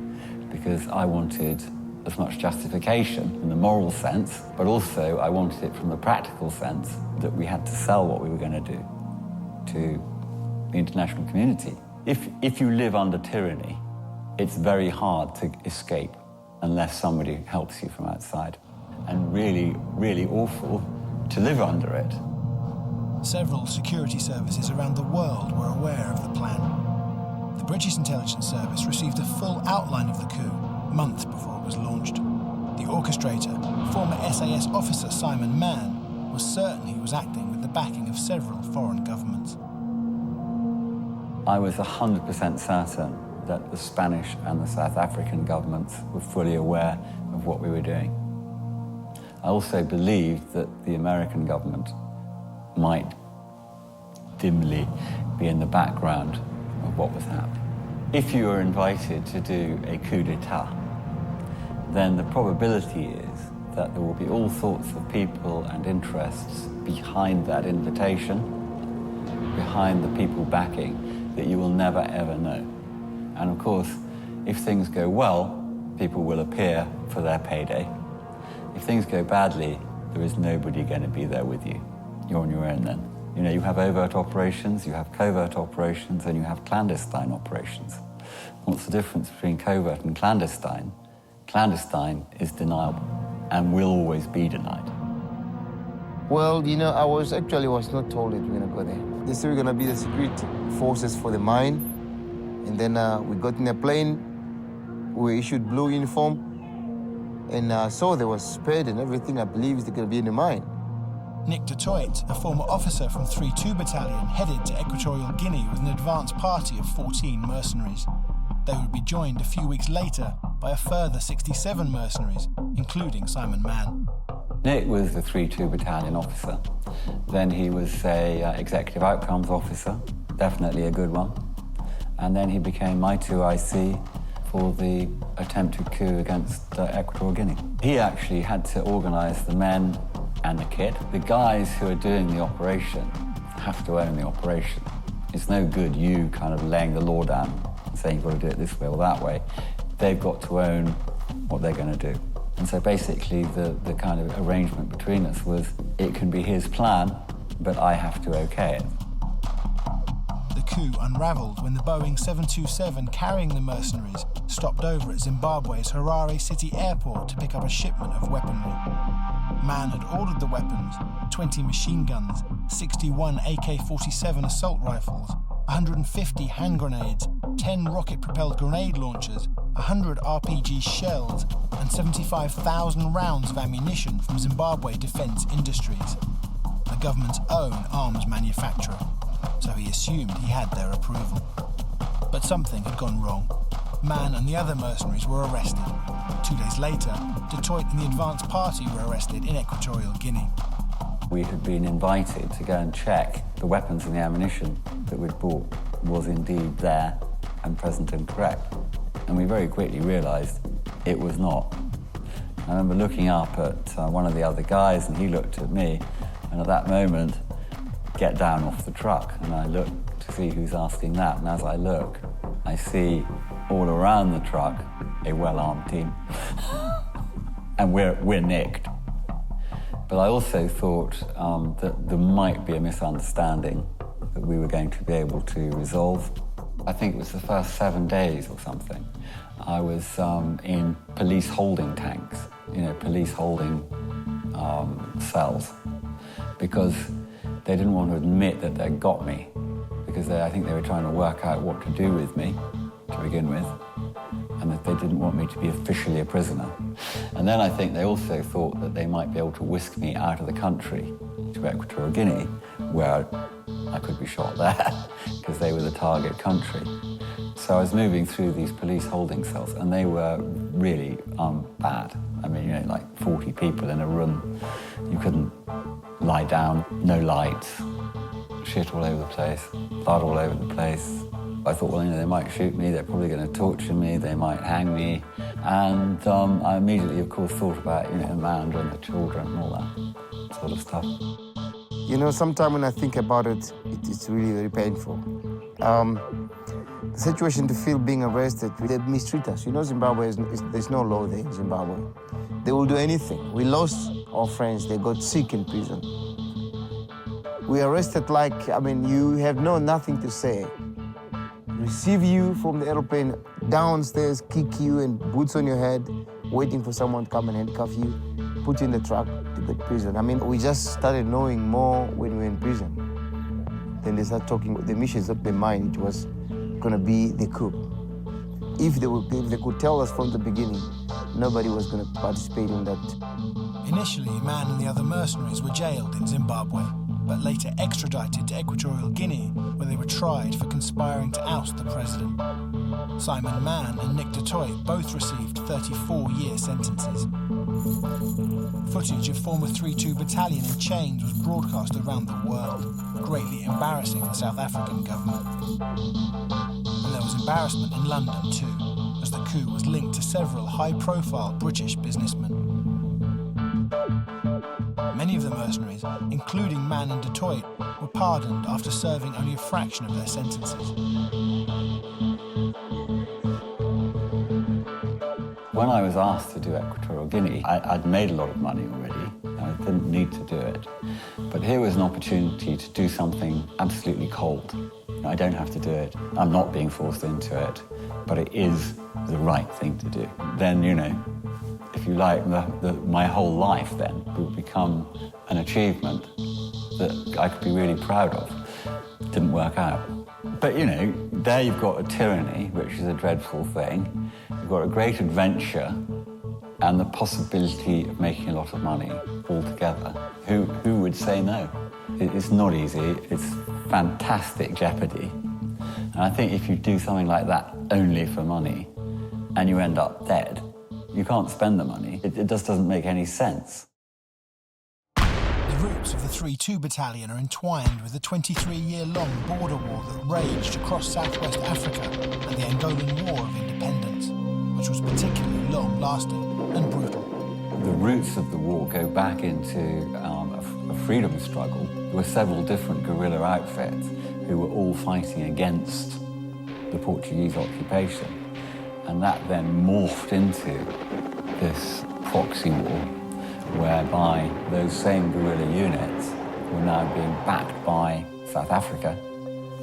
because I wanted as much justification in the moral sense, but also I wanted it from the practical sense that we had to sell what we were going to do to the international community. If you live under tyranny, it's very hard to escape unless somebody helps you from outside. And really, really awful to live under it. Several security services around the world were aware of the plan. The British intelligence service received a full outline of the coup months before it was launched. The orchestrator, former SAS officer Simon Mann, was certain he was acting with the backing of several foreign governments. I was 100% certain that the Spanish and the South African governments were fully aware of what we were doing. I also believed that the American government might dimly be in the background of what was happening. If you are invited to do a coup d'etat, then the probability is that there will be all sorts of people and interests behind that invitation, behind the people backing, that you will never ever know. And of course, if things go well, people will appear for their payday. If things go badly, there is nobody going to be there with you. You're on your own then. You know, you have overt operations, you have covert operations, and you have clandestine operations. What's the difference between covert and clandestine? Clandestine is deniable and will always be denied. Well, you know, I was not told that we're going to go there. They said we're going to be the security forces for the mine. And then we got in a plane, we issued blue uniform, and saw there was spade and everything I believe is going to be in the mine. Nick Dutoit, a former officer from 3-2 Battalion, headed to Equatorial Guinea with an advance party of 14 mercenaries. They would be joined a few weeks later by a further 67 mercenaries, including Simon Mann. Nick was the 3-2 Battalion officer. Then he was a executive outcomes officer, definitely a good one. And then he became my 2IC for the attempted coup against Equatorial Guinea. He actually had to organise the men and the kit. The guys who are doing the operation have to own the operation. It's no good you kind of laying the law down and saying you've got to do it this way or that way. They've got to own what they're going to do. And so basically the kind of arrangement between us was it can be his plan, but I have to okay it. The coup unravelled when the Boeing 727 carrying the mercenaries stopped over at Zimbabwe's Harare City airport to pick up a shipment of weaponry. Mann had ordered the weapons, 20 machine guns, 61 AK-47 assault rifles, 150 hand grenades, 10 rocket-propelled grenade launchers, 100 RPG shells, and 75,000 rounds of ammunition from Zimbabwe Defence Industries, the government's own arms manufacturer, so he assumed he had their approval. But something had gone wrong. Mann and the other mercenaries were arrested. 2 days later, Dutoit and the advance party were arrested in Equatorial Guinea. We had been invited to go and check the weapons and the ammunition that we'd bought was indeed there and present and correct. And we very quickly realised it was not. I remember looking up at one of the other guys, and he looked at me, and at that moment, get down off the truck. And I look to see who's asking that, and as I look, I see all around the truck a well-armed team. And we're nicked. But I also thought that there might be a misunderstanding that we were going to be able to resolve. I think it was the first 7 days or something. I was in police holding tanks police holding cells, because they didn't want to admit that they'd got me, because I think they were trying to work out what to do with me to begin with, and that they didn't want me to be officially a prisoner. And then I think they also thought that they might be able to whisk me out of the country to Equatorial Guinea, where I could be shot there, because they were the target country. So I was moving through these police holding cells, and they were really bad. I mean, like 40 people in a room. You couldn't lie down, no lights, shit all over the place, blood all over the place. I thought, well, they might shoot me, they're probably going to torture me, they might hang me. And I immediately, of course, thought about, Amanda and the children and all that sort of stuff. Sometimes when I think about it, it's really very painful. The situation to feel being arrested, they mistreat us. Zimbabwe, there's no law there in Zimbabwe. They will do anything. We lost our friends, they got sick in prison. We arrested you have nothing to say. Receive you from the airplane, downstairs, kick you and boots on your head, waiting for someone to come and handcuff you, put you in the truck to the prison. We just started knowing more when we were in prison. Then they started talking, the missions of their mind, it was going to be the coup. If they could tell us from the beginning, nobody was going to participate in that. Initially, Mann and the other mercenaries were jailed in Zimbabwe, but later extradited to Equatorial Guinea, where they were tried for conspiring to oust the president. Simon Mann and Nick du Toit both received 34-year sentences. Footage of former 3-2 Battalion in chains was broadcast around the world, greatly embarrassing the South African government. And there was embarrassment in London too, as the coup was linked to several high-profile British businessmen. Many of the mercenaries, including Mann and du Toit, were pardoned after serving only a fraction of their sentences. When I was asked to do Equatorial Guinea, I'd made a lot of money already. I didn't need to do it. But here was an opportunity to do something absolutely cold. I don't have to do it. I'm not being forced into it, but it is the right thing to do. Then, if you like, my whole life then would become an achievement that I could be really proud of. It didn't work out. But, there you've got a tyranny, which is a dreadful thing. You've got a great adventure and the possibility of making a lot of money all together. Who would say no? It's not easy. It's fantastic jeopardy. And I think if you do something like that only for money and you end up dead, you can't spend the money. It just doesn't make any sense. The roots of the 3-2 Battalion are entwined with the 23-year-long border war that raged across southwest Africa and the Angolan War of Independence, which was particularly long-lasting and brutal. The roots of the war go back into a freedom struggle. There were several different guerrilla outfits who were all fighting against the Portuguese occupation. And that then morphed into this proxy war, whereby those same guerrilla units were now being backed by South Africa,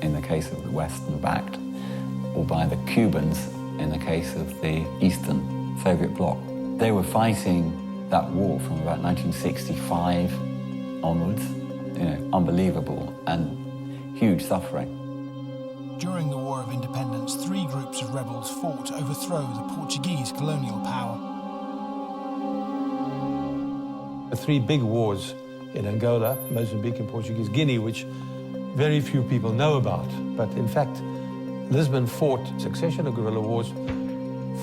in the case of the Western backed, or by the Cubans, in the case of the Eastern Soviet bloc. They were fighting that war from about 1965 onwards, unbelievable and huge suffering. During the War of Independence, 3 groups of rebels fought to overthrow the Portuguese colonial power. The 3 big wars in Angola, Mozambique and Portuguese Guinea, which very few people know about. But in fact, Lisbon fought a succession of guerrilla wars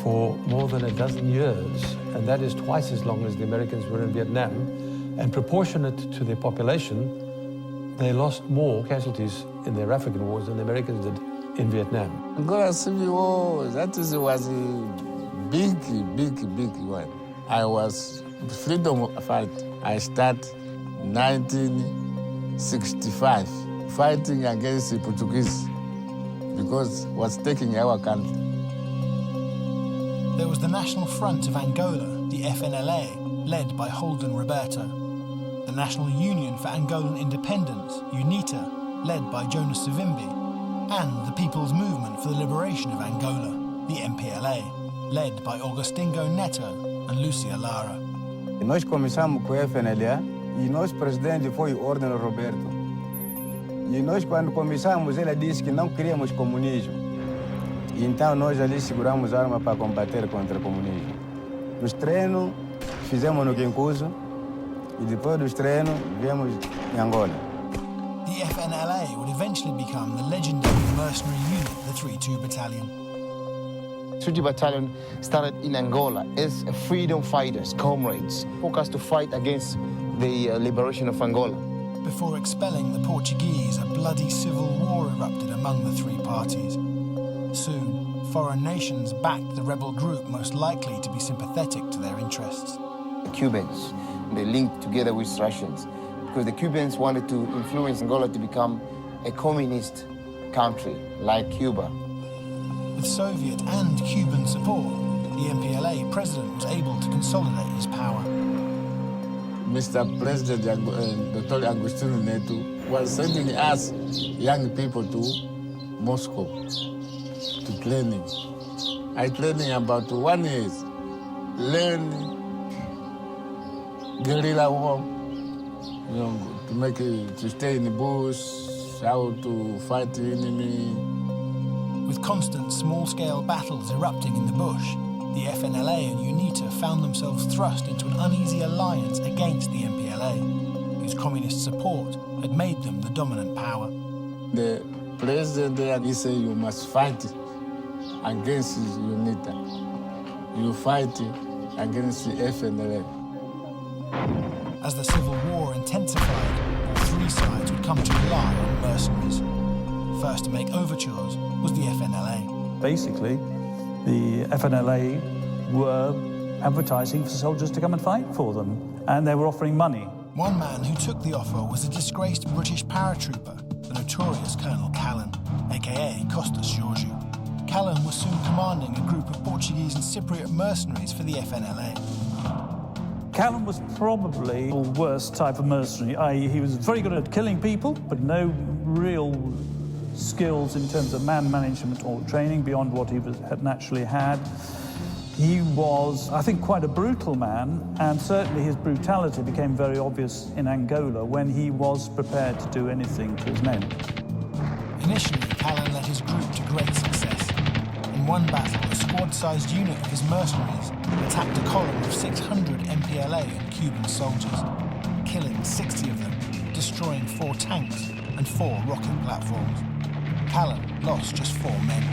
for more than a dozen years, and that is twice as long as the Americans were in Vietnam. And proportionate to their population, they lost more casualties in their African wars than the Americans did in Vietnam. Angola Civil War, was a big one. I was freedom fight. I started 1965 fighting against the Portuguese because was taking our country. There was the National Front of Angola, the FNLA, led by Holden Roberto. The National Union for Angolan Independence, UNITA, led by Jonas Savimbi. And the People's Movement for the Liberation of Angola, the MPLA, led by Augustingo Neto and Lucia Lara. Nós começamos com o FNLA e nosso presidente foi o Ordem Roberto. E nós, quando começamos, ele disse que não queríamos comunismo. E então nós ali seguramos arma para combater contra o comunismo. Os treinos fizemos no Quincuso e depois dos treinos viemos em Angola. The FNLA would eventually become the legendary mercenary unit, the 3-2 Battalion. 3-2 Battalion started in Angola as freedom fighters, comrades, focused to fight against the liberation of Angola. Before expelling the Portuguese, a bloody civil war erupted among the three parties. Soon, foreign nations backed the rebel group most likely to be sympathetic to their interests. The Cubans, they linked together with Russians because the Cubans wanted to influence Angola to become a communist country like Cuba. With Soviet and Cuban support, the MPLA president was able to consolidate his power. Mr. President Dr. Agostinho Neto was sending us young people to Moscow to training. I training about 1 year, learn guerrilla war, to make it, to stay in the bush, how to fight the enemy. With constant small-scale battles erupting in the bush, the FNLA and UNITA found themselves thrust into an uneasy alliance against the MPLA, whose communist support had made them the dominant power. The president there, he said, you must fight against UNITA. You fight against the FNLA. As the civil war intensified, all three sides would come to rely on mercenaries. First to make overtures was the FNLA. Basically, the FNLA were advertising for soldiers to come and fight for them, and they were offering money. One man who took the offer was a disgraced British paratrooper, the notorious Colonel Callan, aka Costas Georgiou. Callan was soon commanding a group of Portuguese and Cypriot mercenaries for the FNLA. Callan was probably the worst type of mercenary, i.e. he was very good at killing people, but no real skills in terms of man management or training beyond what he had naturally had. He was, I think, quite a brutal man, and certainly his brutality became very obvious in Angola when he was prepared to do anything to his men. Initially, Callan led his group to great success. In one battle, a squad-sized unit of his mercenaries attacked a column of 600 MPLA and Cuban soldiers, killing 60 of them, destroying 4 tanks and 4 rocket platforms. Callan lost just 4 men.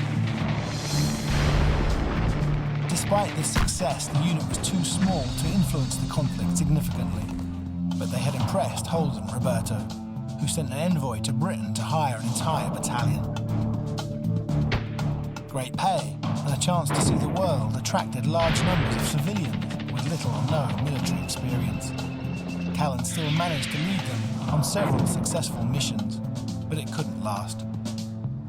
Despite this success, the unit was too small to influence the conflict significantly. But they had impressed Holden Roberto, who sent an envoy to Britain to hire an entire battalion. Great pay and a chance to see the world attracted large numbers of civilians with little or no military experience. Callan still managed to lead them on several successful missions, but it couldn't last.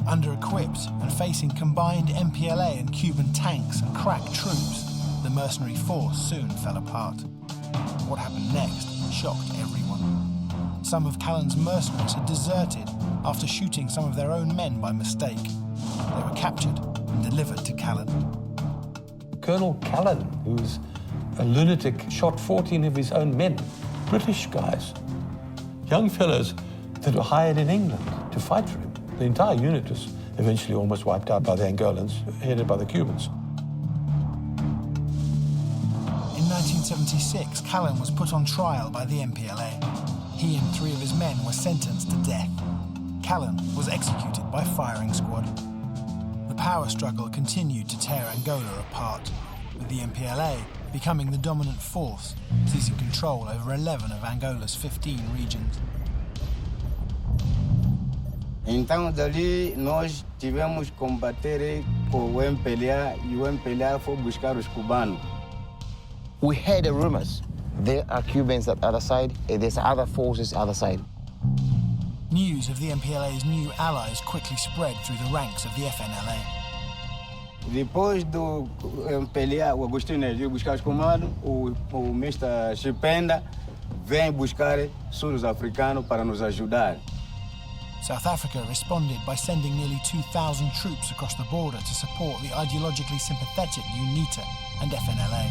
Under-equipped and facing combined MPLA and Cuban tanks and crack troops, the mercenary force soon fell apart. What happened next shocked everyone. Some of Callan's mercenaries had deserted after shooting some of their own men by mistake. They were captured and delivered to Callan. Colonel Callan, who's a lunatic, shot 14 of his own men, British guys, young fellows that were hired in England to fight for him. The entire unit was eventually almost wiped out by the Angolans, headed by the Cubans. In 1976, Callan was put on trial by the MPLA. He and 3 of his men were sentenced to death. Callan was executed by firing squad. The power struggle continued to tear Angola apart, with the MPLA becoming the dominant force, seizing control over 11 of Angola's 15 regions. Então, dali, nós tivemos que combater com o MPLA e o MPLA foi buscar os cubanos. We heard the rumors. There are Cubans at the other side, and there's other forces other side. News of the MPLA's new allies quickly spread through the ranks of the FNLA. Depois do MPLA, o Agostinho veio buscar os comandos, o Mr. Chipenda vem buscar sul africanos para nos ajudar. South Africa responded by sending nearly 2,000 troops across the border to support the ideologically sympathetic UNITA and FNLA.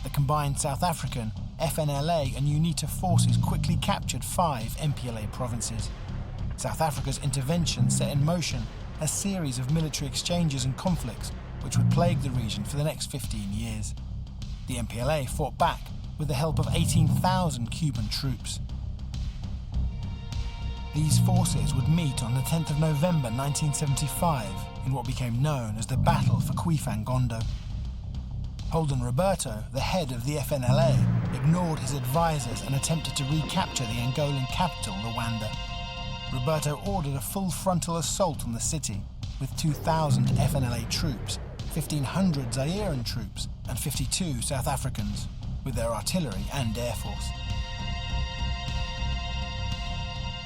the combined South African, FNLA and UNITA forces quickly captured 5 MPLA provinces. South Africa's intervention set in motion a series of military exchanges and conflicts which would plague the region for the next 15 years. The MPLA fought back with the help of 18,000 Cuban troops. These forces would meet on the 10th of November 1975 in what became known as the Battle for Quifangondo. Holden Roberto, the head of the FNLA, ignored his advisors and attempted to recapture the Angolan capital, Luanda. Roberto ordered a full frontal assault on the city with 2,000 FNLA troops, 1,500 Zairean troops and 52 South Africans, with their artillery and air force.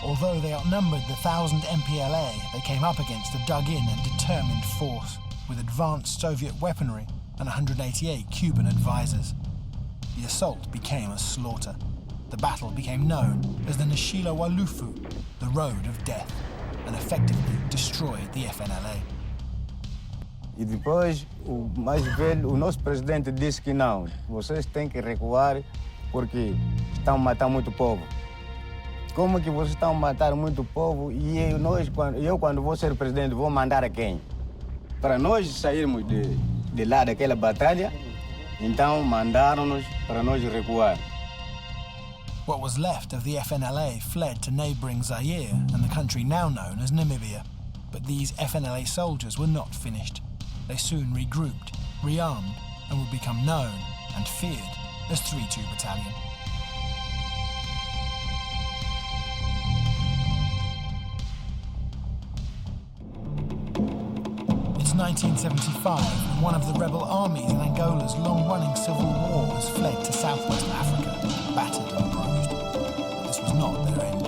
Although they outnumbered the 1,000 MPLA, they came up against a dug-in and determined force, with advanced Soviet weaponry and 188 Cuban advisors. The assault became a slaughter. The battle became known as the Nshila Walufu, the Road of Death, and effectively destroyed the FNLA. E depois, o mais velho, o nosso presidente disse que não, vocês têm que recuar porque estão matando muito povo. Como que vocês estão matando muito povo e eu, quando vou ser presidente, vou mandar a quem? Para nós sairmos de lá daquela batalha, então mandaram-nos para nós recuar. What was left of the FNLA fled to neighbouring Zaire and the country now known as Namibia. But these FNLA soldiers were not finished. They soon regrouped, rearmed, and would become known and feared as 3-2 Battalion. It's 1975, and one of the rebel armies in Angola's long-running civil war has fled to southwest Africa, battered and bruised. But this was not their end.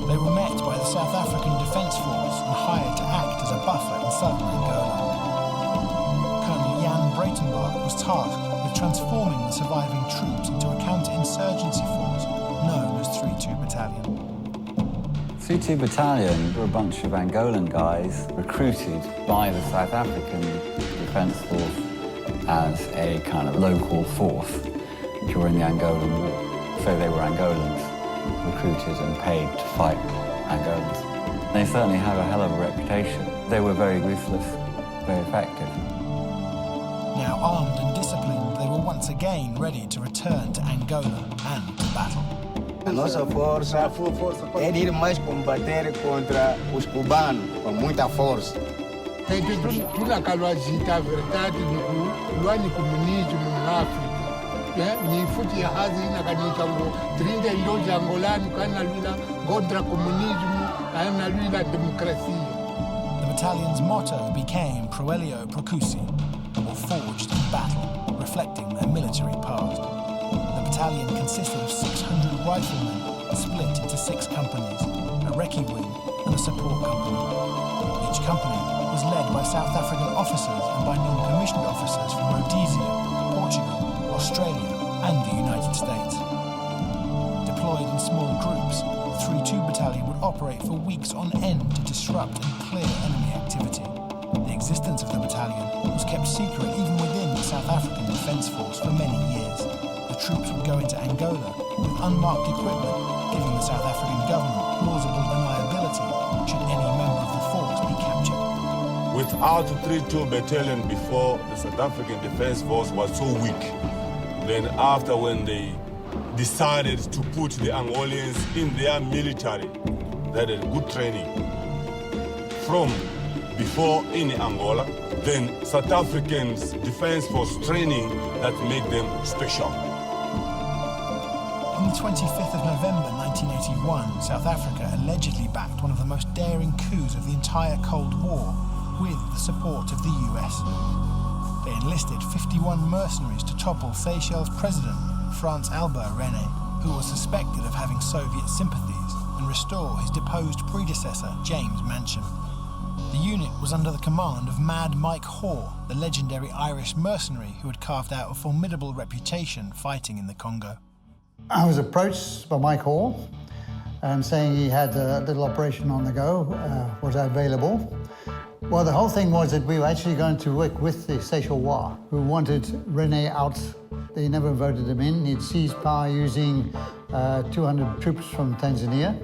They were met by the South African Defence Force and hired to act as a buffer in southern Angola. Colonel Jan Breitenberg was tasked with transforming the surviving troops into a counter-insurgency force known as 3-2 Battalion. 3-2 Battalion were a bunch of Angolan guys recruited by the South African Defence Force as a kind of local force during the Angolan War. So they were Angolans recruited and paid to fight Angolans. They certainly have a hell of a reputation. They were very ruthless, very effective. Now armed and disciplined, they were once again ready to return to Angola and to battle. A nossa força é de ir mais combater contra os cubanos com muita força. Tunakalwajita a verdade do comunismo na África. Ni futi ya hazi na kanita ngo 32 angolano kana lula contra comunismo kana lula democracia. The battalion's motto became Proelio Procusi, or forged in battle, reflecting their military past. The battalion consisted of 600 riflemen split into 6 companies, a recce wing and a support company. Each company was led by South African officers and by non-commissioned officers from Rhodesia, Portugal, Australia and the United States. Deployed in small groups, the 3-2 Battalion would operate for weeks on end to disrupt and clear enemy activity. The existence of the battalion was kept secret even within the South African Defence Force for many years. The troops would go into Angola with unmarked equipment, giving the South African government plausible deniability should any member of the force be captured. Without the 3-2 Battalion before, the South African Defence Force was so weak. Then after, when they decided to put the Angolans in their military, they had good training from before in Angola, then South Africans Defence Force training that made them special. On the 25th of November 1981, South Africa allegedly backed one of the most daring coups of the entire Cold War with the support of the US. They enlisted 51 mercenaries to topple Seychelles President Frans Albert Rene, who was suspected of having Soviet sympathies, and restore his deposed predecessor, James Mansham. The unit was under the command of Mad Mike Hoare, the legendary Irish mercenary who had carved out a formidable reputation fighting in the Congo. I was approached by Mike Hoare and saying he had a little operation on the go, was available. Well, the whole thing was that we were actually going to work with the Seychelles, who wanted Rene out They never voted him in. He'd seized power using 200 troops from Tanzania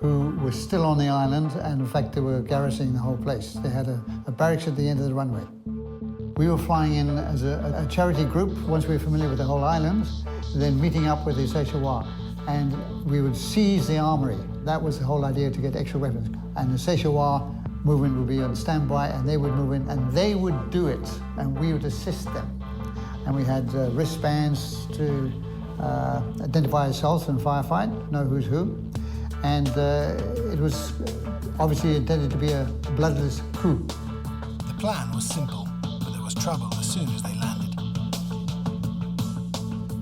who were still on the island, and in fact they were garrisoning the whole place. They had a barracks at the end of the runway. We were flying in as a charity group, once we were familiar with the whole island, then meeting up with the Seychelles, and we would seize the armory. That was the whole idea, to get extra weapons. And the Seychelles movement would be on standby, and they would move in, and they would do it, and we would assist them. And we had wristbands to identify ourselves and firefight, know who's who. And it was obviously intended to be a bloodless coup. The plan was simple, but there was trouble as soon as they landed.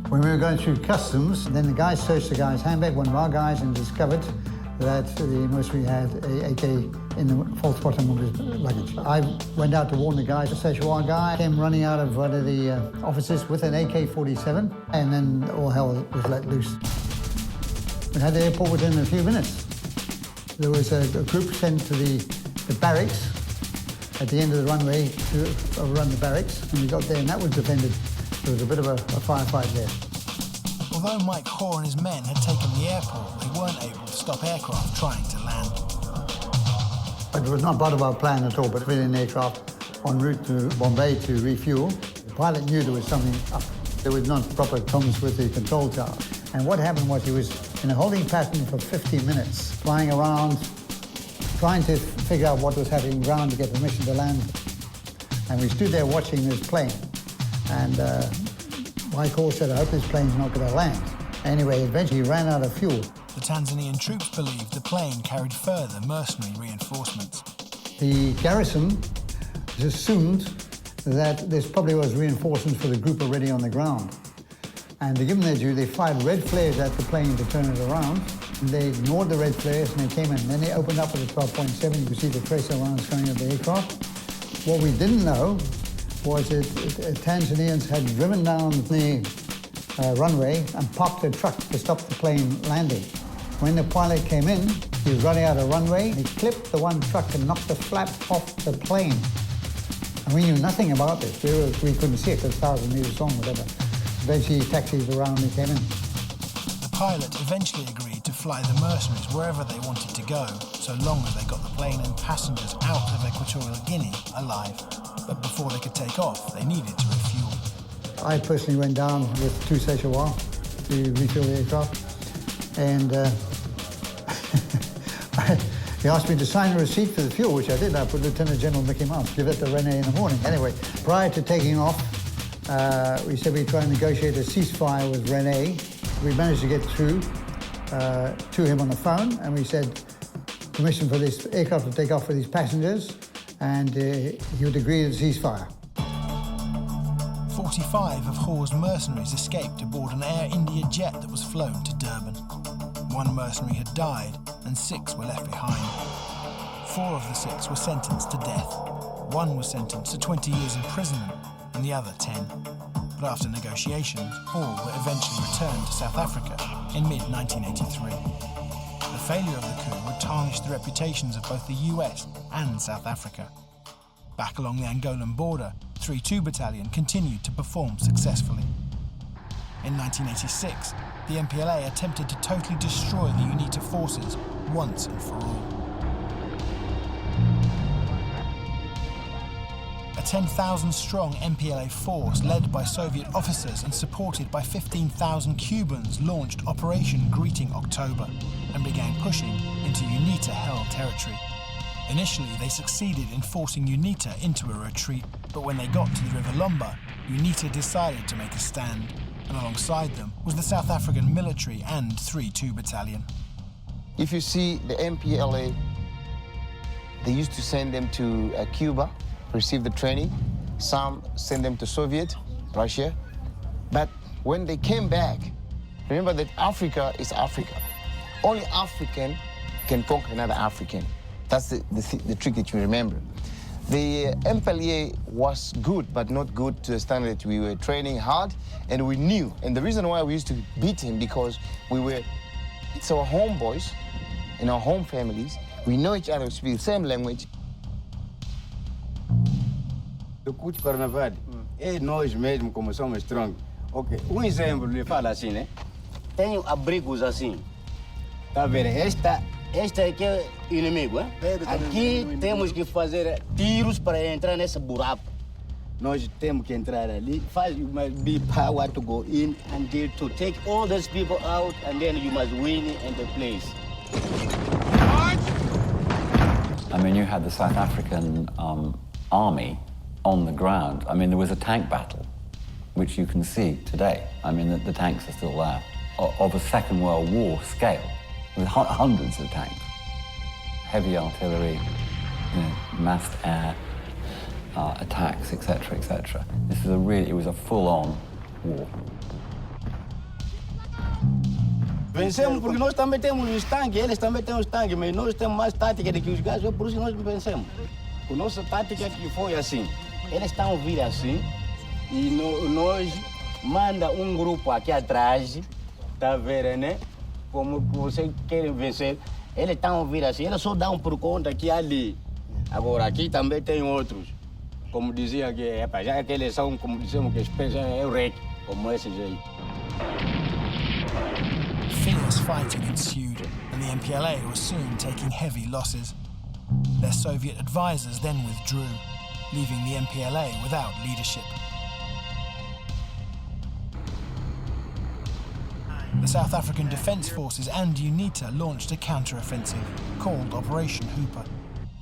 When we were going through customs, then the guys searched the guy's handbag, one of our guys, and discovered that the mercenary had a AK in the false bottom of his luggage. I went out to warn the guys. The Seychelles guy came running out of one of the offices with an AK-47, and then all hell was let loose. We had the airport within a few minutes. There was a group sent to the barracks at the end of the runway to overrun the barracks, and we got there, and that was defended. There was a bit of a firefight there. Although Mike Hoare and his men had taken the airport, they weren't able to stop aircraft trying to land. But it was not part of our plan at all, but within an aircraft en route to Bombay to refuel. The pilot knew there was something up. There was not proper comms with the control tower. And what happened was he was in a holding pattern for 50 minutes, flying around, trying to figure out what was happening ground to get permission to land. And we stood there watching this plane. And Mike Hoare said, I hope this plane's not going to land. Anyway, eventually he ran out of fuel. The Tanzanian troops believed the plane carried further mercenary reinforcements. The garrison assumed that this probably was reinforcements for the group already on the ground. And to give them their due, they fired red flares at the plane to turn it around. And they ignored the red flares and they came in. Then they opened up with a 12.7. You could see the tracer lines coming at the aircraft. What we didn't know was that Tanzanians had driven down the runway and parked a truck to stop the plane landing. When the pilot came in, he was running out of runway. He clipped the one truck and knocked the flap off the plane. And we knew nothing about this. We couldn't see it because 1,000 meters long, whatever. Eventually, taxis around, he came in. The pilot eventually agreed to fly the mercenaries wherever they wanted to go, so long as they got the plane and passengers out of Equatorial Guinea alive. But before they could take off, they needed to refuel. I personally went down with 2 Seychelles to refuel the aircraft, and he asked me to sign a receipt for the fuel, which I did. I put Lieutenant General Mickey Mouse, give it to Rene in the morning. Anyway, prior to taking off, we said we'd try and negotiate a ceasefire with Rene. We managed to get through to him on the phone, and we said permission for this aircraft to take off with these passengers, and he would agree to the ceasefire. 45 of Hoare's mercenaries escaped aboard an Air India jet that was flown to Durban. 1 mercenary had died, and 6 were left behind. 4 of the 6 were sentenced to death. 1 was sentenced to 20 years imprisonment, and the other 10. But after negotiations, all were eventually returned to South Africa in mid-1983. The failure of the coup would tarnish the reputations of both the US and South Africa. Back along the Angolan border, 3-2 Battalion continued to perform successfully. In 1986, the MPLA attempted to totally destroy the UNITA forces once and for all. A 10,000-strong MPLA force led by Soviet officers and supported by 15,000 Cubans launched Operation Greeting October and began pushing into UNITA-held territory. Initially, they succeeded in forcing UNITA into a retreat, but when they got to the River Lomba, UNITA decided to make a stand, and alongside them was the South African military and 3-2 Battalion. If you see the MPLA, they used to send them to Cuba, receive the training. Some send them to Soviet, Russia. But when they came back, remember that Africa is Africa. Only African can conquer another African. That's the trick that you remember. The MPLA was good, but not good to the standard that we were training hard, and we knew. And the reason why we used to beat him, because it's our homeboys, in our home families. We know each other, we speak the same language. Do curte carnaval, é nós mesmo como somos strong. Ok, exemplo, lhe fala assim, né? Tenho abrigos assim. Tá vendo? Esta aqui é o inimigo, hein? Aqui temos que fazer tiros para entrar nesse buraco. Nós temos que entrar ali. You must be power to go in until to take all those people out, and then you must win in the place. I mean, you had the South African army on the ground. I mean, there was a tank battle, which you can see today. I mean, the tanks are still there, of a Second World War scale, with hundreds of tanks, heavy artillery, massed air attacks, etc., etc. This is it was a full-on war. Vencemos porque nós também temos os tanques, eles também têm os tanques, mas nós temos mais tática do que os gajos, por isso nós vencemos. A nossa tática que foi assim, eles estão a vir assim, e nós manda um grupo aqui atrás, tá vendo, né? Como vocês querem vencer, eles estão a vir assim, eles só dão por conta que ali. Agora aqui também tem outros, como dizia que, já que eles são, como dizemos, que espécie é o REC, como esse jeito. Fierce fighting ensued, and the MPLA was soon taking heavy losses. Their Soviet advisors then withdrew, leaving the MPLA without leadership. The South African Defence Forces and UNITA launched a counter-offensive called Operation Hooper.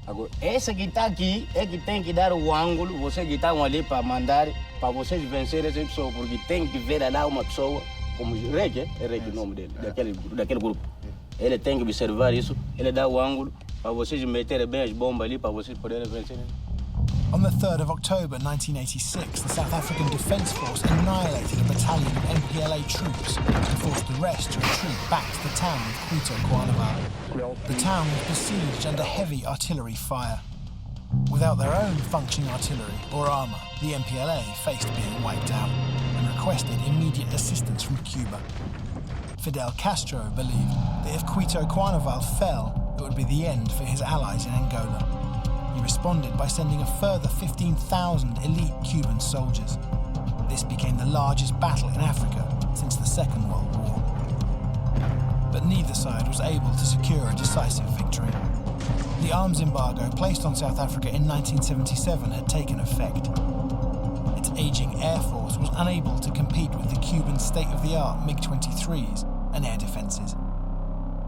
Agora, esse que está aqui é que tem que dar o ângulo, vocês que estão ali para mandar, para vocês vencerem essa pessoa, porque tem que ver lá uma pessoa, como Reg, é Reg o nome dele, daquele grupo. Ele tem que observar isso, ele dá o ângulo, para vocês meterem bem as bombas ali, para vocês poderem vencer. On the 3rd of October 1986, the South African Defence Force annihilated a battalion of MPLA troops and forced the rest to retreat back to the town of Equatorial. The town was besieged under heavy artillery fire. Without their own functioning artillery or armour, the MPLA faced being wiped out and requested immediate assistance from Cuba. Fidel Castro believed that if Quito Cuarneval fell, it would be the end for his allies in Angola. He responded by sending a further 15,000 elite Cuban soldiers. This became the largest battle in Africa since the Second World War. But neither side was able to secure a decisive victory. The arms embargo placed on South Africa in 1977 had taken effect. Its aging air force was unable to compete with the Cuban state-of-the-art MiG-23s and air defences.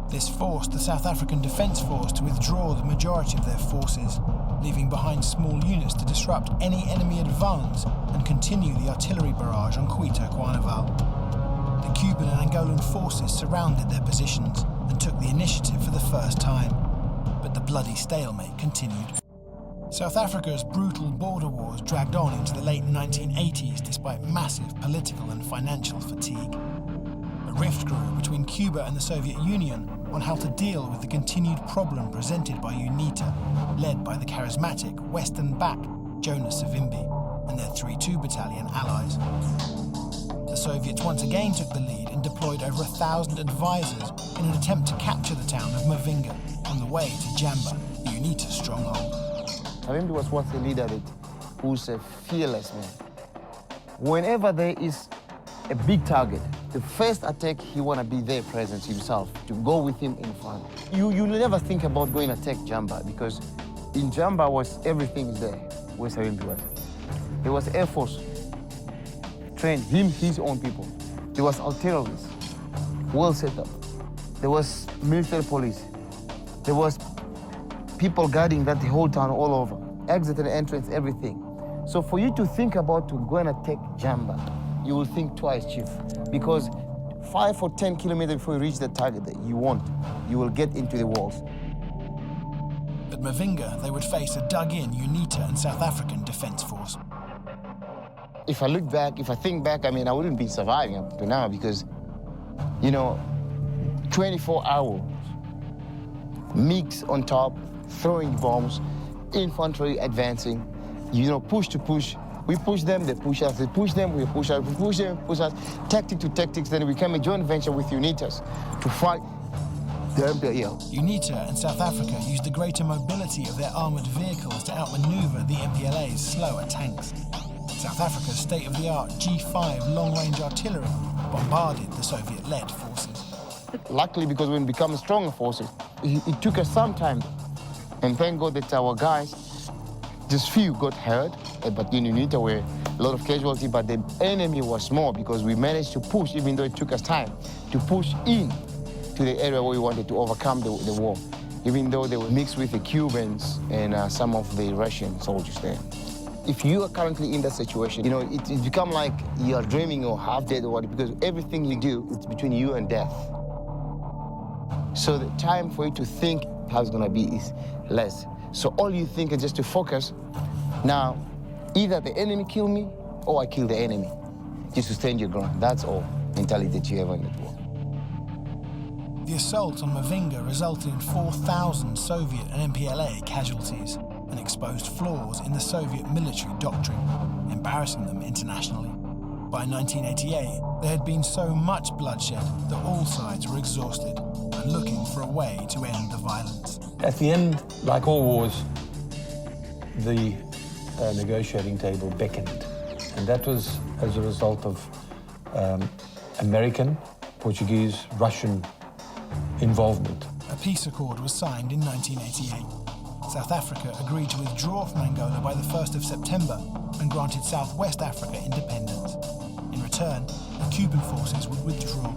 This forced the South African Defence Force to withdraw the majority of their forces, leaving behind small units to disrupt any enemy advance and continue the artillery barrage on Quito Cuarneval. The Cuban and Angolan forces surrounded their positions and took the initiative for the first time, but the bloody stalemate continued. South Africa's brutal border wars dragged on into the late 1980s despite massive political and financial fatigue. A rift grew between Cuba and the Soviet Union on how to deal with the continued problem presented by UNITA, led by the charismatic Western-backed Jonas Savimbi and their 3-2 Battalion allies. The Soviets once again took the lead and deployed over 1,000 advisors in an attempt to capture the town of Mavinga on the way to Jamba, the UNITA stronghold. Savimbi was once a leader who's a fearless man. Whenever there is a big target, the first attack, he want to be there present himself, to go with him in front. You never think about going to attack Jamba, because in Jamba was everything there, where Savimbi was. There was Air Force, trained his own people. There was artilleries, well set up. There was military police. There was people guarding that whole town all over, exit and entrance, everything. So for you to think about to go and attack Jamba, you will think twice, Chief, because 5 or 10 kilometers before you reach the target that you want, you will get into the walls. At Mavinga, they would face a dug-in UNITA and South African Defence Force. If I look back, if I think back, I mean, I wouldn't be surviving up to now because, 24 hours, MiGs on top, throwing bombs, infantry advancing, push to push. We push them, they push us, they push them, we push us, we push them, push us, tactic to tactics, then we become a joint venture with UNITAs to fight the MPLA. UNITA and South Africa used the greater mobility of their armoured vehicles to outmaneuver the MPLA's slower tanks. South Africa's state-of-the-art G5 long-range artillery bombarded the Soviet-led forces. Luckily, because when we become stronger forces, it took us some time. And thank God that our guys, just few got hurt, but in UNITA were a lot of casualty, but the enemy was small because we managed to push, even though it took us time, to push in to the area where we wanted to overcome the war, even though they were mixed with the Cubans and some of the Russian soldiers there. If you are currently in that situation, you know, it become like you are dreaming or half dead or what, because everything you do, it's between you and death. So the time for you to think how it's gonna be is less. So all you think is just to focus. Now, either the enemy kill me or I kill the enemy. Just to stand your ground. That's all mentality that you have in that war. The assault on Mavinga resulted in 4,000 Soviet and MPLA casualties and exposed flaws in the Soviet military doctrine, embarrassing them internationally. By 1988, there had been so much bloodshed that all sides were exhausted and looking for a way to end the violence. At the end, like all wars, the negotiating table beckoned. And that was as a result of American, Portuguese, Russian involvement. A peace accord was signed in 1988. South Africa agreed to withdraw from Angola by the 1st of September and granted Southwest Africa independence. In return, the Cuban forces would withdraw.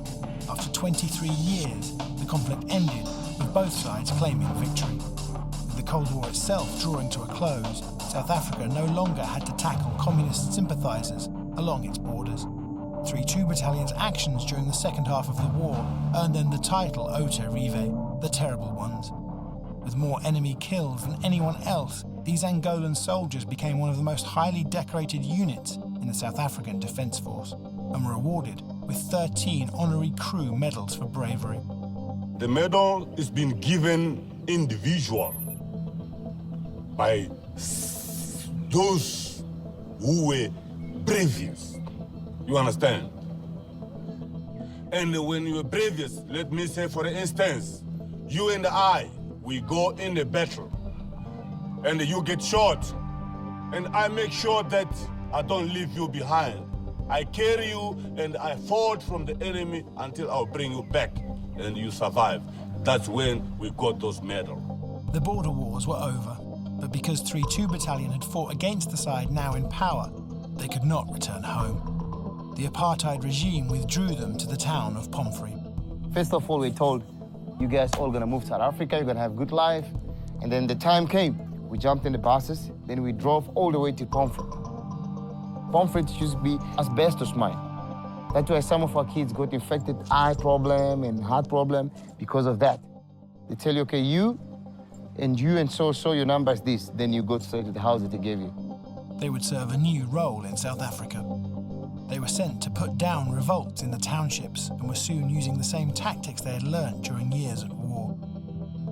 After 23 years, the conflict ended, with both sides claiming victory. With the Cold War itself drawing to a close, South Africa no longer had to tackle communist sympathizers along its borders. 3-2 Battalion's actions during the second half of the war earned them the title Ota Rive, the Terrible Ones. With more enemy kills than anyone else, these Angolan soldiers became one of the most highly decorated units in the South African Defence Force and were awarded with 13 honorary crew medals for bravery. The medal is being given individual by those who were bravest. You understand? And when you are bravest, let me say, for instance, you and I, we go in the battle, and you get shot, and I make sure that I don't leave you behind. I carry you, and I fought from the enemy until I'll bring you back, and you survive. That's when we got those medals. The border wars were over, but because 3-2 Battalion had fought against the side now in power, they could not return home. The apartheid regime withdrew them to the town of Pomfrey. First of all, we told, you guys all gonna move to South Africa, you're gonna have a good life. And then the time came, we jumped in the buses, then we drove all the way to Pomfrey. Pomfrey used to be asbestos mine. That's why some of our kids got infected, eye problem and heart problem because of that. They tell you, okay, you and so your number is this, then you go straight to the house that they gave you. They would serve a new role in South Africa. They were sent to put down revolts in the townships and were soon using the same tactics they had learned during years at war.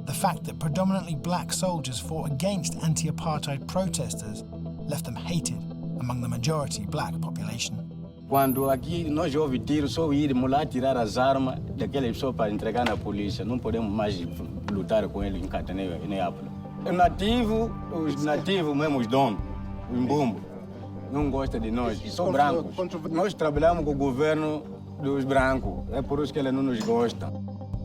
The fact that predominantly black soldiers fought against anti-apartheid protesters left them hated among the majority black population. Quando aqui nós ouve tiro, só irmos lá tirar as armas daquela pessoa para entregar na polícia. Não podemos mais lutar com ele em Cataneu e Neápolis. Os nativos mesmo, os donos, o imbumbo, não gostam de nós, são brancos. Nós trabalhamos com o governo dos brancos, é por isso que eles não nos gostam.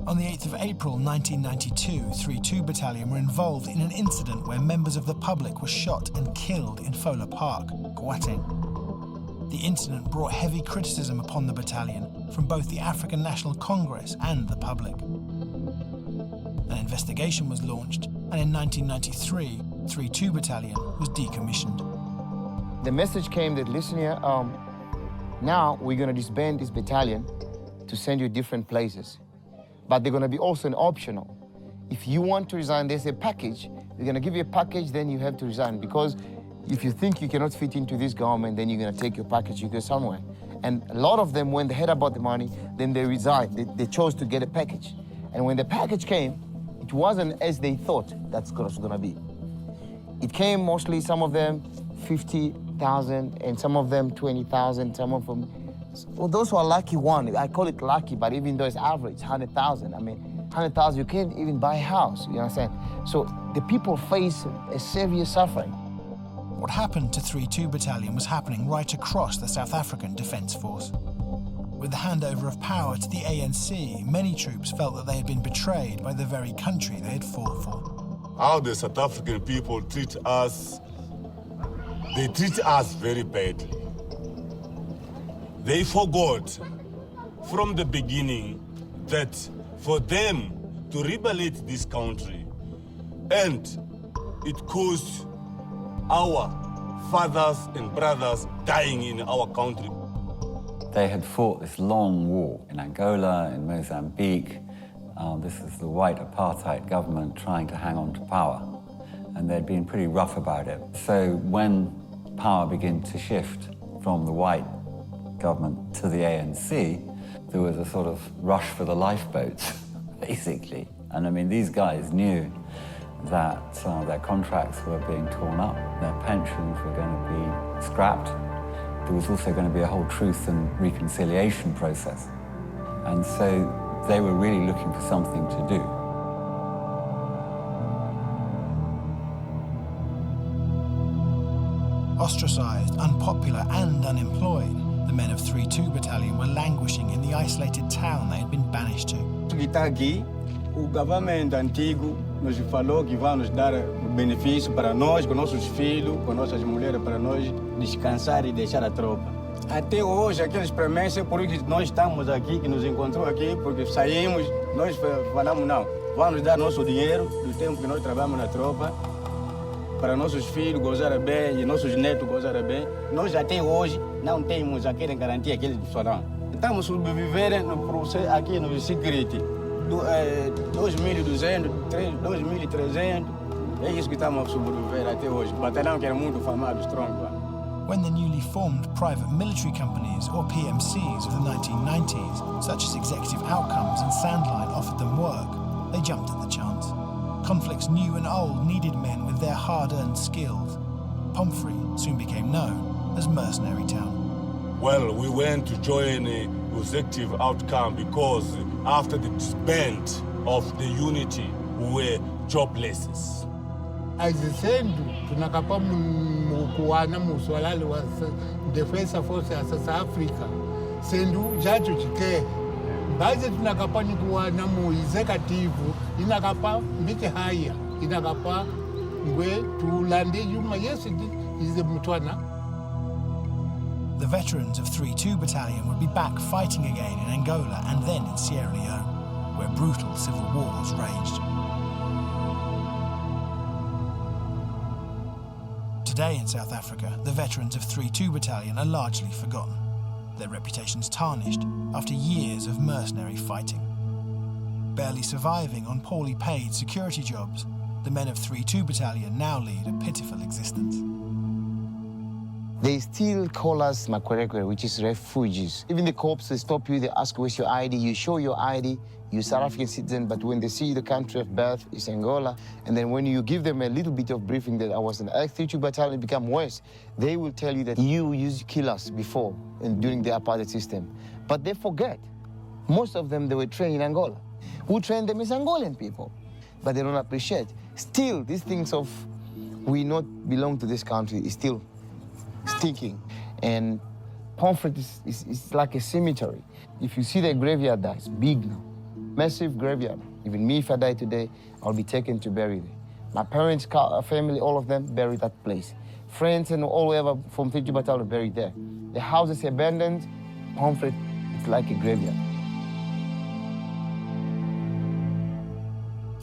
On the 8th of April 1992, 3-2 Battalion were involved in an incident where members of the public were shot and killed in Fola Park, Gauteng. The incident brought heavy criticism upon the battalion from both the African National Congress and the public. An investigation was launched, and in 1993, 3-2 Battalion was decommissioned. The message came that, listen here, now we're gonna disband this battalion to send you different places. But they're gonna be also an optional. If you want to resign, there's a package. They're gonna give you a package, then you have to resign. Because if you think you cannot fit into this government, then you're gonna take your package, you go somewhere. And a lot of them, when they heard about the money, then they resigned. They chose to get a package. And when the package came, it wasn't as they thought that's what it was gonna be. It came mostly, some of them 50,000, and some of them 20,000, some of them, well, those who are lucky one, I call it lucky, but even though it's average, 100,000. I mean, 100,000, you can't even buy a house, you understand? So the people face a severe suffering. What happened to 3-2 Battalion was happening right across the South African Defence Force. With the handover of power to the ANC, many troops felt that they had been betrayed by the very country they had fought for. How the South African people treat us, they treat us very badly. They forgot from the beginning that for them to rebellate this country, and it caused our fathers and brothers dying in our country. They had fought this long war in Angola, in Mozambique. This is the white apartheid government trying to hang on to power, and they'd been pretty rough about it. So when power began to shift from the white government to the ANC, there was a sort of rush for the lifeboats, basically. And I mean, these guys knew that their contracts were being torn up, their pensions were going to be scrapped. There was also going to be a whole truth and reconciliation process. And so they were really looking for something to do. Ostracised, unpopular and unemployed, the men of 3-2 Battalion were languishing in the isolated town they had been banished to. O government antigo nos falou que vai nos dar benefício para nós, com nossos filhos, com nossas mulheres, para nós descansar e deixar a tropa. Até hoje, aqueles promessas, por isso nós estamos aqui, que nos encontrou aqui, porque saímos, nós falamos, não, vamos dar nosso dinheiro do tempo que nós trabalhamos na tropa, para nossos filhos gozarem bem e nossos netos gozarem bem. Nós até hoje não temos aquela garantia que eles farão. Estamos sobrevivendo no processo aqui no security. 2.200, 2.300, é isso que estamos a sobreviver até hoje. O batalhão que era muito famoso, stronghold. When the newly formed private military companies, or PMCs, of the 1990s, such as Executive Outcomes and Sandline, offered them work, they jumped at the chance. Conflicts new and old needed men with their hard-earned skills. Pomfrey soon became known as Mercenary Town. Well, we went to join Executive Outcome because after the disband of the unity, we were jobless. Azisendu tunakapa mukuwana muswalali wa Defense Force ya South Africa. Sendu jacho chike. Baze tunakapa ni kuwana mu executive inakapa mbike haya. Inakapa ngwe tulande yuma yesidi ize mutwana. The veterans of 3-2 Battalion would be back fighting again in Angola and then in Sierra Leone, where brutal civil wars raged. Today in South Africa, the veterans of 3-2 Battalion are largely forgotten, their reputations tarnished after years of mercenary fighting. Barely surviving on poorly paid security jobs, the men of 3-2 Battalion now lead a pitiful existence. They still call us Makwerekwe, which is refugees. Even the cops, they stop you, they ask where's your ID, you show your ID, you're South African citizen, but when they see the country of birth is Angola, and then when you give them a little bit of briefing that I was in the 3-2 Battalion, it become worse, they will tell you that you used to kill us before and during the apartheid system. But they forget. Most of them, they were trained in Angola. Who trained them is Angolan people. But they don't appreciate. Still, these things of we not belong to this country is still stinking. And Pomfret is like a cemetery. If you see the graveyard there, it's big now. Massive graveyard. Even me, if I die today, I'll be taken to bury there. My parents, family, all of them buried that place. Friends and all over from 3-2 Battalion buried there. The house is abandoned. Pomfret, it's like a graveyard.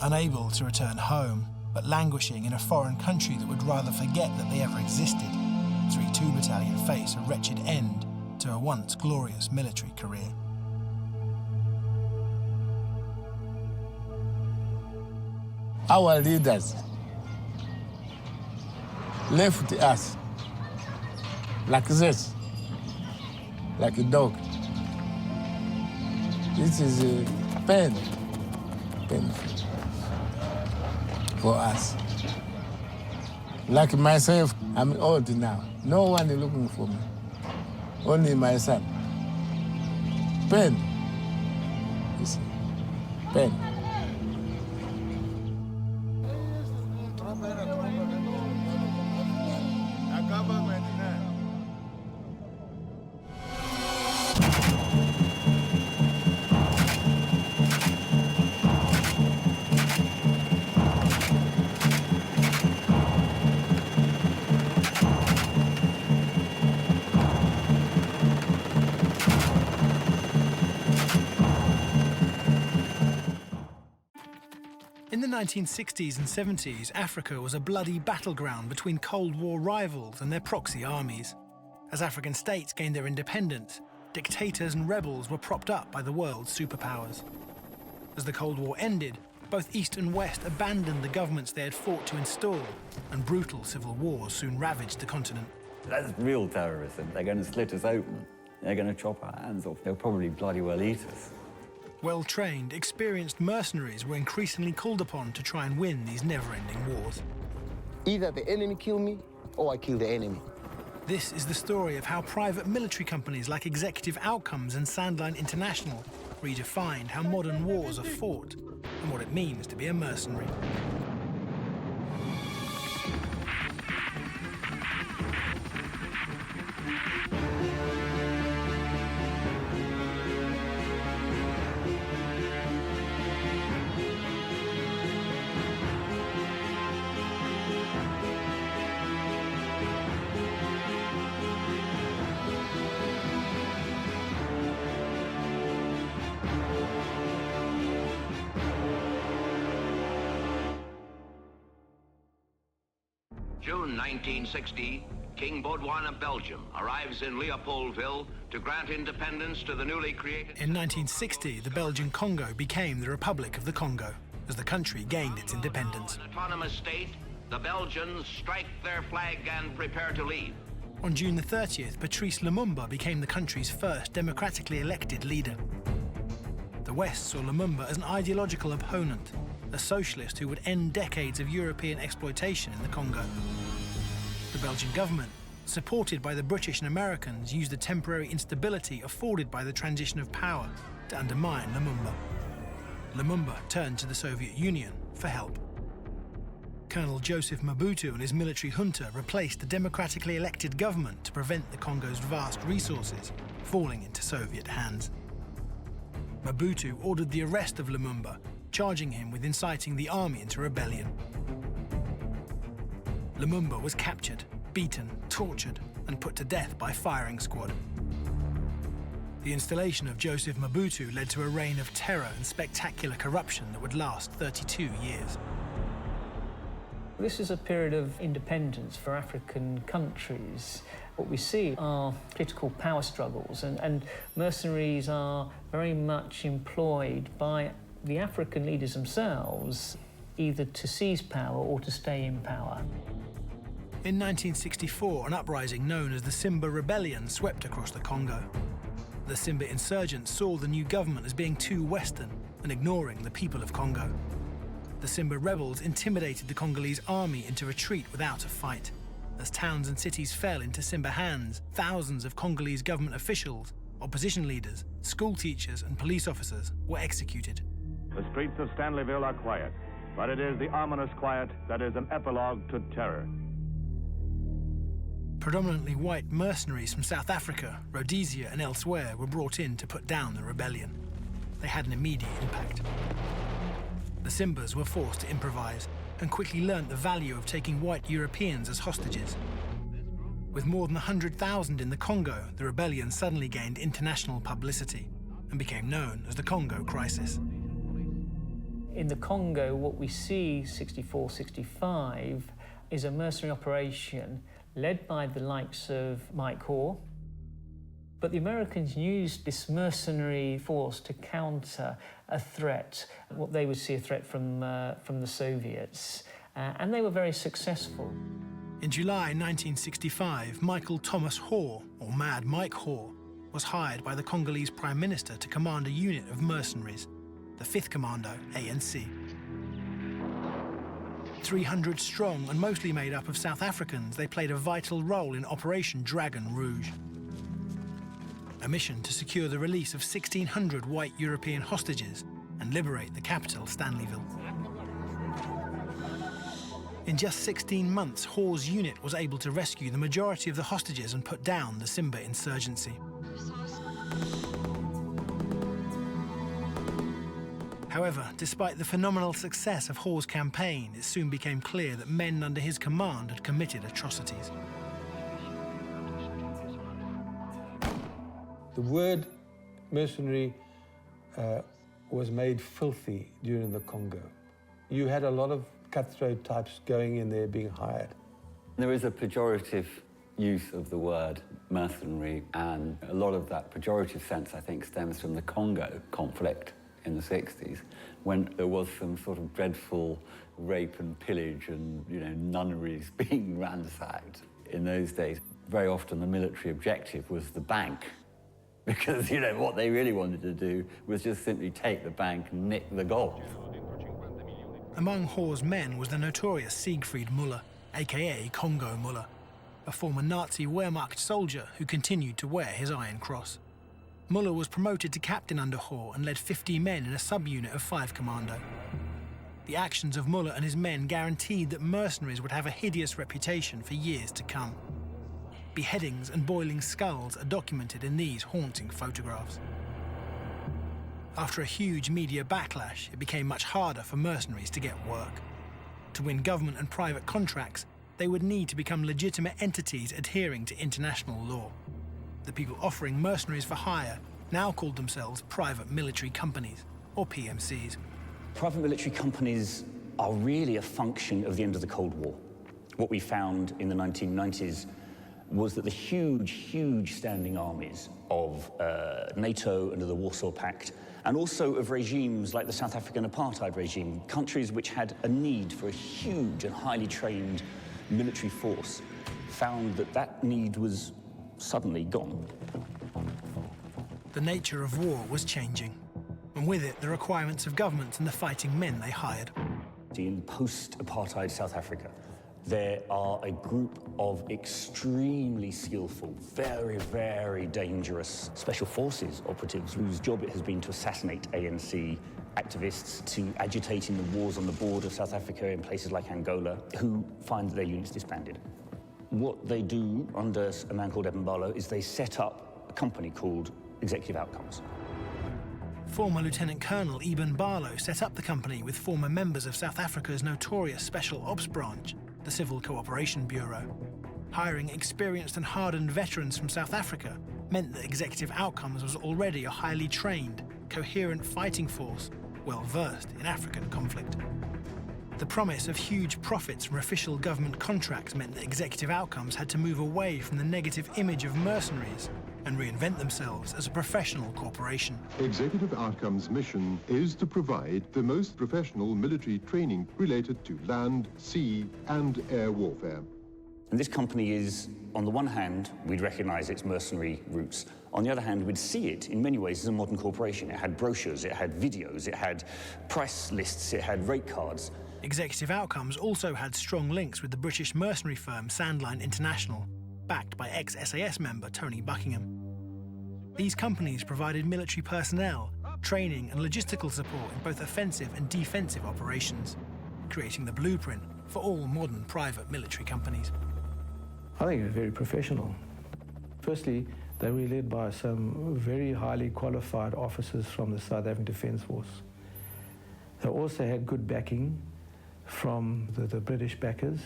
Unable to return home, but languishing in a foreign country that would rather forget that they ever existed, 3-2 Battalion face a wretched end to a once glorious military career. Our leaders left us like this, like a dog. This is a painful for us. Like myself, I'm old now. No one is looking for me, only my son. Pain, you see, pain. In the 1960s and 70s, Africa was a bloody battleground between Cold War rivals and their proxy armies. As African states gained their independence, dictators and rebels were propped up by the world's superpowers. As the Cold War ended, both East and West abandoned the governments they had fought to install, and brutal civil wars soon ravaged the continent. That's real terrorism. They're going to slit us open. They're going to chop our hands off. They'll probably bloody well eat us. Well-trained, experienced mercenaries were increasingly called upon to try and win these never-ending wars. Either the enemy kill me, or I kill the enemy. This is the story of how private military companies like Executive Outcomes and Sandline International redefined how modern wars are fought and what it means to be a mercenary. June 1960, King Baudouin of Belgium arrives in Leopoldville to grant independence to the newly created... In 1960, the Belgian Congo became the Republic of the Congo, as the country gained its independence. An autonomous state, the Belgians strike their flag and prepare to leave. On June the 30th, Patrice Lumumba became the country's first democratically elected leader. The West saw Lumumba as an ideological opponent, a socialist who would end decades of European exploitation in the Congo. The Belgian government, supported by the British and Americans, used the temporary instability afforded by the transition of power to undermine Lumumba. Lumumba turned to the Soviet Union for help. Colonel Joseph Mobutu and his military junta replaced the democratically elected government to prevent the Congo's vast resources falling into Soviet hands. Mobutu ordered the arrest of Lumumba, charging him with inciting the army into rebellion. Lumumba was captured, beaten, tortured, and put to death by firing squad. The installation of Joseph Mobutu led to a reign of terror and spectacular corruption that would last 32 years. This is a period of independence for African countries. What we see are political power struggles, and mercenaries are very much employed by the African leaders themselves, either to seize power or to stay in power. In 1964, an uprising known as the Simba Rebellion swept across the Congo. The Simba insurgents saw the new government as being too Western and ignoring the people of Congo. The Simba rebels intimidated the Congolese army into retreat without a fight. As towns and cities fell into Simba hands, thousands of Congolese government officials, opposition leaders, school teachers and police officers were executed. The streets of Stanleyville are quiet, but it is the ominous quiet that is an epilogue to terror. Predominantly white mercenaries from South Africa, Rhodesia and elsewhere were brought in to put down the rebellion. They had an immediate impact. The Simbas were forced to improvise and quickly learnt the value of taking white Europeans as hostages. With more than 100,000 in the Congo, the rebellion suddenly gained international publicity and became known as the Congo Crisis. In the Congo, what we see, 64-65, is a mercenary operation led by the likes of Mike Hoare. But the Americans used this mercenary force to counter a threat, what they would see a threat from the Soviets, and they were very successful. In July 1965, Michael Thomas Hoare, or Mad Mike Hoare, was hired by the Congolese Prime Minister to command a unit of mercenaries, the 5th Commando, ANC. 300 strong and mostly made up of South Africans, they played a vital role in Operation Dragon Rouge, a mission to secure the release of 1,600 white European hostages and liberate the capital, Stanleyville. In just 16 months, Hoare's unit was able to rescue the majority of the hostages and put down the Simba insurgency. However, despite the phenomenal success of Hoare's campaign, it soon became clear that men under his command had committed atrocities. The word mercenary was made filthy during the Congo. you had a lot of cutthroat types going in there being hired. There is a pejorative use of the word mercenary, and a lot of that pejorative sense, I think, stems from the Congo conflict in the 60s, when there was some sort of dreadful rape and pillage and, nunneries being ransacked. In those days, very often the military objective was the bank, because, what they really wanted to do was just simply take the bank and nick the gold. Among Hoare's men was the notorious Siegfried Muller, aka Congo Muller, a former Nazi Wehrmacht soldier who continued to wear his Iron Cross. Muller was promoted to captain under Hoare and led 50 men in a subunit of 5 Commando. The actions of Muller and his men guaranteed that mercenaries would have a hideous reputation for years to come. Beheadings and boiling skulls are documented in these haunting photographs. After a huge media backlash, it became much harder for mercenaries to get work. To win government and private contracts, they would need to become legitimate entities adhering to international law. The people offering mercenaries for hire now called themselves private military companies, or PMCs. Private military companies are really a function of the end of the Cold War. What we found in the 1990s was that the huge standing armies of NATO under the Warsaw Pact, and also of regimes like the South African apartheid regime, countries which had a need for a huge and highly trained military force, found that that need was suddenly gone. The nature of war was changing, and with it the requirements of governments and the fighting men they hired. In post-apartheid South Africa, there are a group of extremely skillful, very dangerous special forces operatives whose job it has been to assassinate ANC activists, to agitate in the wars on the border of South Africa in places like Angola, who find their units disbanded. What they do under a man called Eben Barlow is they set up a company called Executive Outcomes. Former Lieutenant Colonel Eben Barlow set up the company with former members of South Africa's notorious Special Ops Branch, the Civil Cooperation Bureau. Hiring experienced and hardened veterans from South Africa meant that Executive Outcomes was already a highly trained, coherent fighting force, well versed in African conflict. The promise of huge profits from official government contracts meant that Executive Outcomes had to move away from the negative image of mercenaries and reinvent themselves as a professional corporation. Executive Outcomes' mission is to provide the most professional military training related to land, sea, and air warfare. And this company is, on the one hand, we'd recognize its mercenary roots. On the other hand, we'd see it in many ways as a modern corporation. It had brochures, it had videos, it had price lists, it had rate cards. Executive Outcomes also had strong links with the British mercenary firm Sandline International, backed by ex-SAS member Tony Buckingham. These companies provided military personnel, training and logistical support in both offensive and defensive operations, creating the blueprint for all modern private military companies. I think they're very professional. Firstly, they were led by some very highly qualified officers from the South African Defence Force. They also had good backing from the British backers.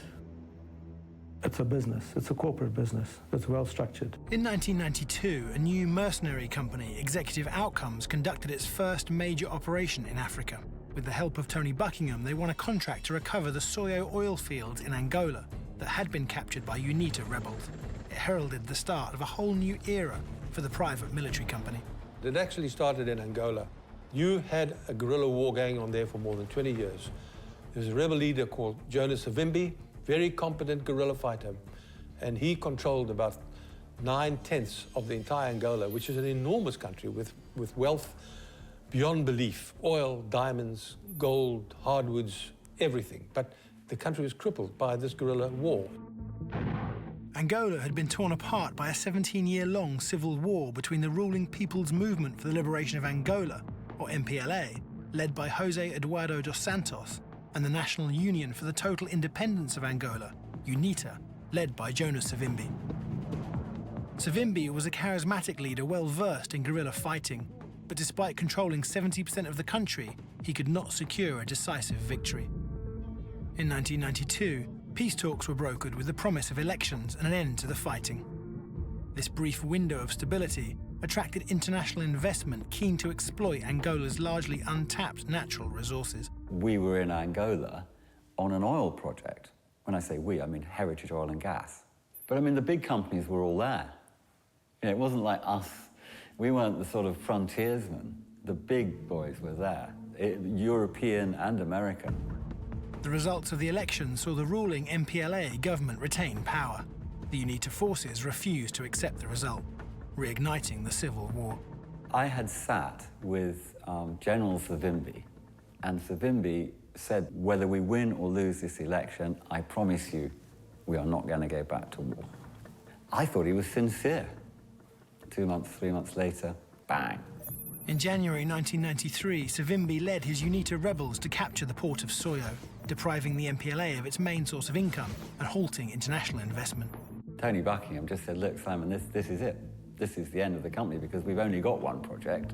It's a business, it's a corporate business, it's well structured. In 1992, a new mercenary company, Executive Outcomes, conducted its first major operation in Africa. With the help of Tony Buckingham, they won a contract to recover the Soyo oil fields in Angola that had been captured by UNITA rebels. It heralded the start of a whole new era for the private military company. It actually started in Angola. You had a guerrilla war going on there for more than 20 years. There was a rebel leader called Jonas Savimbi, very competent guerrilla fighter, and he controlled about 9/10 of the entire Angola, which is an enormous country with wealth beyond belief. Oil, diamonds, gold, hardwoods, everything. But the country was crippled by this guerrilla war. Angola had been torn apart by a 17-year-long civil war between the ruling People's Movement for the Liberation of Angola, or MPLA, led by José Eduardo dos Santos, and the National Union for the Total Independence of Angola, UNITA, led by Jonas Savimbi. Savimbi was a charismatic leader well versed in guerrilla fighting, but despite controlling 70% of the country, he could not secure a decisive victory. In 1992, peace talks were brokered with the promise of elections and an end to the fighting. This brief window of stability attracted international investment keen to exploit Angola's largely untapped natural resources. We were in Angola on an oil project. When I say we, I mean Heritage Oil and Gas. But I mean, the big companies were all there. You know, it wasn't like us. We weren't the sort of frontiersmen. The big boys were there, European and American. The results of the election saw the ruling MPLA government retain power. The UNITA forces refused to accept the result, reigniting the civil war. I had sat with General Savimbi, and Savimbi said, whether we win or lose this election, I promise you, we are not going to go back to war. I thought he was sincere. 2 months, 3 months later, bang. In January 1993, Savimbi led his UNITA rebels to capture the port of Soyo, depriving the MPLA of its main source of income and halting international investment. Tony Buckingham just said, look, Simon, this is it. This is the end of the company because we've only got one project.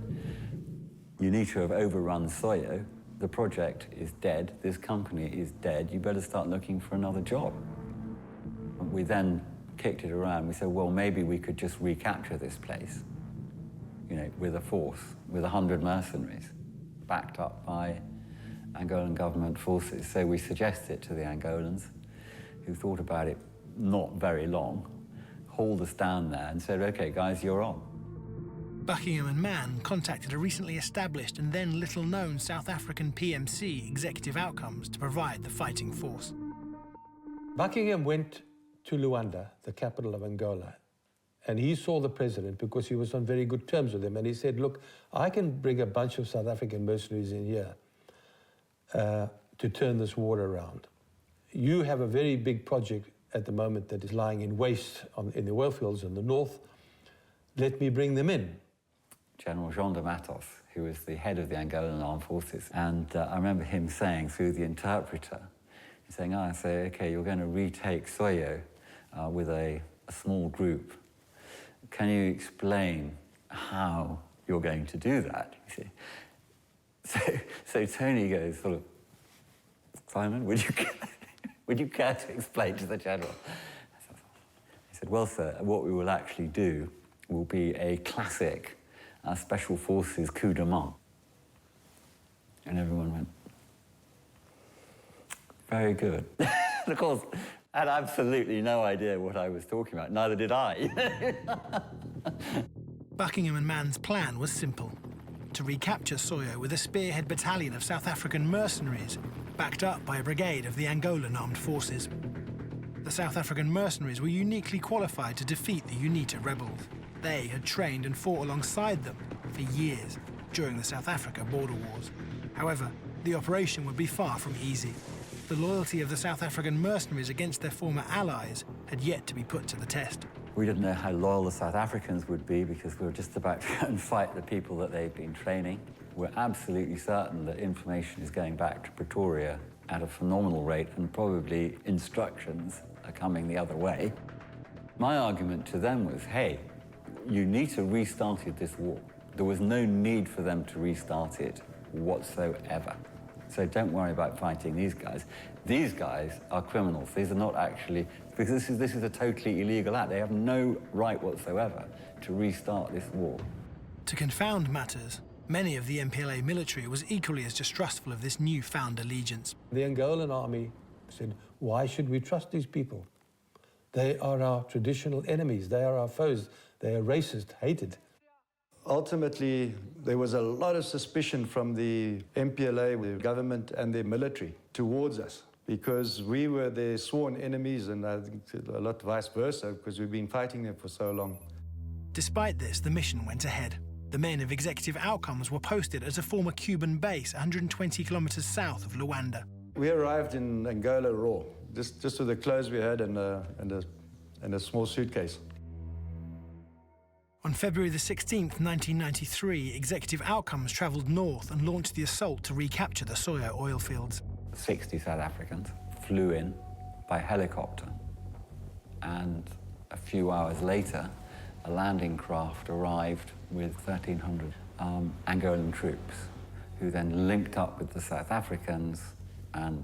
UNITA have overrun Soyo. The project is dead. This company is dead. You better start looking for another job. We then kicked it around. We said, well, maybe we could just recapture this place, you know, with a force, with 100 mercenaries, backed up by Angolan government forces. So we suggested it to the Angolans, who thought about it not very long, hauled us down there and said, okay, guys, you're on. Buckingham and Mann contacted a recently established and then little-known South African PMC, Executive Outcomes, to provide the fighting force. Buckingham went to Luanda, the capital of Angola, and he saw the president because he was on very good terms with him, and he said, look, I can bring a bunch of South African mercenaries in here to turn this war around. You have a very big project at the moment that is lying in waste in the oil fields in the north. Let me bring them in. General Jean de Matos, who was the head of the Angolan Armed Forces, and I remember him saying through the interpreter, he's saying, I say, okay, you're going to retake Soyo with a small group. Can you explain how you're going to do that, you see? So Tony goes sort of, Simon, would you care to explain to the general? He said, well, sir, what we will actually do will be a classic Special Forces coup de main. And everyone went, very good. And of course, I had absolutely no idea what I was talking about, neither did I. Buckingham and Mann's plan was simple: to recapture Soyo with a spearhead battalion of South African mercenaries, backed up by a brigade of the Angolan Armed Forces. The South African mercenaries were uniquely qualified to defeat the UNITA rebels. They had trained and fought alongside them for years during the South Africa border wars. However, the operation would be far from easy. The loyalty of the South African mercenaries against their former allies had yet to be put to the test. We didn't know how loyal the South Africans would be because we were just about to go and fight the people that they'd been training. We're absolutely certain that information is going back to Pretoria at a phenomenal rate, and probably instructions are coming the other way. My argument to them was, hey, UNITA restarted this war. There was no need for them to restart it whatsoever. So don't worry about fighting these guys. These guys are criminals. These are not actually, because this is a totally illegal act. They have no right whatsoever to restart this war. To confound matters, many of the MPLA military was equally as distrustful of this newfound allegiance. The Angolan army said, why should we trust these people? They are our traditional enemies. They are our foes. They are racist, hated. Ultimately, there was a lot of suspicion from the MPLA, the government and their military towards us, because we were their sworn enemies, and I think a lot vice versa, because we've been fighting them for so long. Despite this, the mission went ahead. The men of Executive Outcomes were posted at a former Cuban base 120 kilometers south of Luanda. We arrived in Angola raw, just with the clothes we had and a small suitcase. On February the 16th, 1993, Executive Outcomes travelled north and launched the assault to recapture the Soyo oil fields. 60 South Africans flew in by helicopter, and a few hours later, a landing craft arrived with 1,300 Angolan troops, who then linked up with the South Africans, and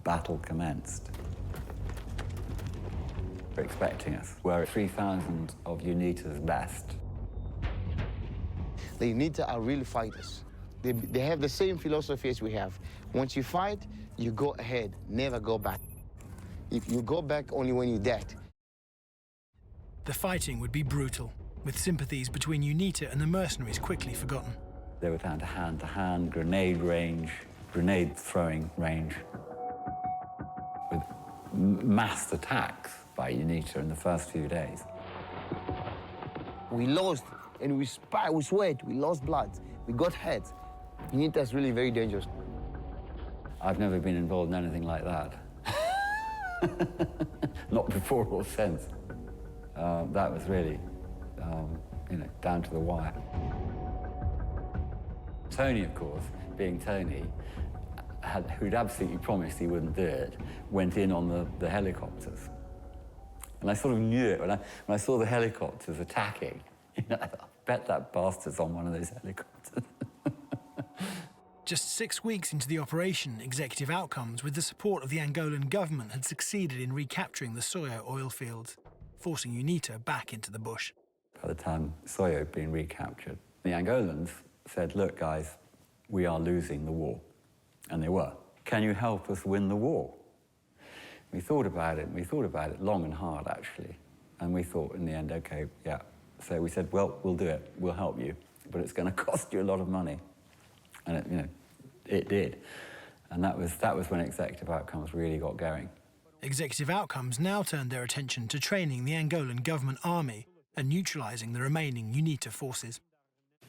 battle commenced. Were expecting us. We're 3,000 of UNITA's best. The UNITA are really fighters. They have the same philosophy as we have. Once you fight, you go ahead, never go back. If you go back, only when you're dead. The fighting would be brutal, with sympathies between UNITA and the mercenaries quickly forgotten. They were down to hand, grenade range, grenade throwing range, with massed attacks by UNITA in the first few days. We lost, and we sweat, we lost blood, we got hurt. UNITA is really very dangerous. I've never been involved in anything like that. Not before or since. That was really, down to the wire. Tony, of course, being Tony, who'd absolutely promised he wouldn't do it, went in on the helicopters. And I sort of knew it when I saw the helicopters attacking. I bet that bastard's on one of those helicopters. Just 6 weeks into the operation, Executive Outcomes, with the support of the Angolan government, had succeeded in recapturing the Soyo oil fields, forcing UNITA back into the bush. By the time Soyo had been recaptured, the Angolans said, look, guys, we are losing the war. And they were. Can you help us win the war? We thought about it, and we thought about it long and hard, actually. And we thought, in the end, OK, yeah. So we said, well, we'll do it. We'll help you. But it's going to cost you a lot of money. And it did. And that was when Executive Outcomes really got going. Executive Outcomes now turned their attention to training the Angolan government army and neutralising the remaining UNITA forces.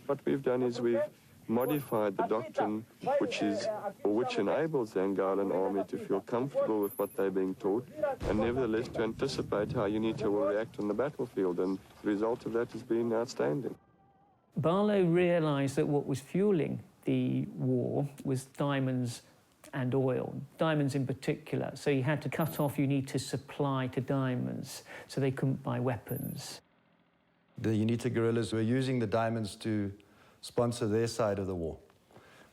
What we've done is we've modified the doctrine which enables the Angolan army to feel comfortable with what they're being taught, and nevertheless to anticipate how UNITA will react on the battlefield, and the result of that has been outstanding. Barlow realised that what was fueling the war was diamonds and oil, diamonds in particular. So he had to cut off UNITA's supply to diamonds, so they couldn't buy weapons. The UNITA guerrillas were using the diamonds to sponsor their side of the war,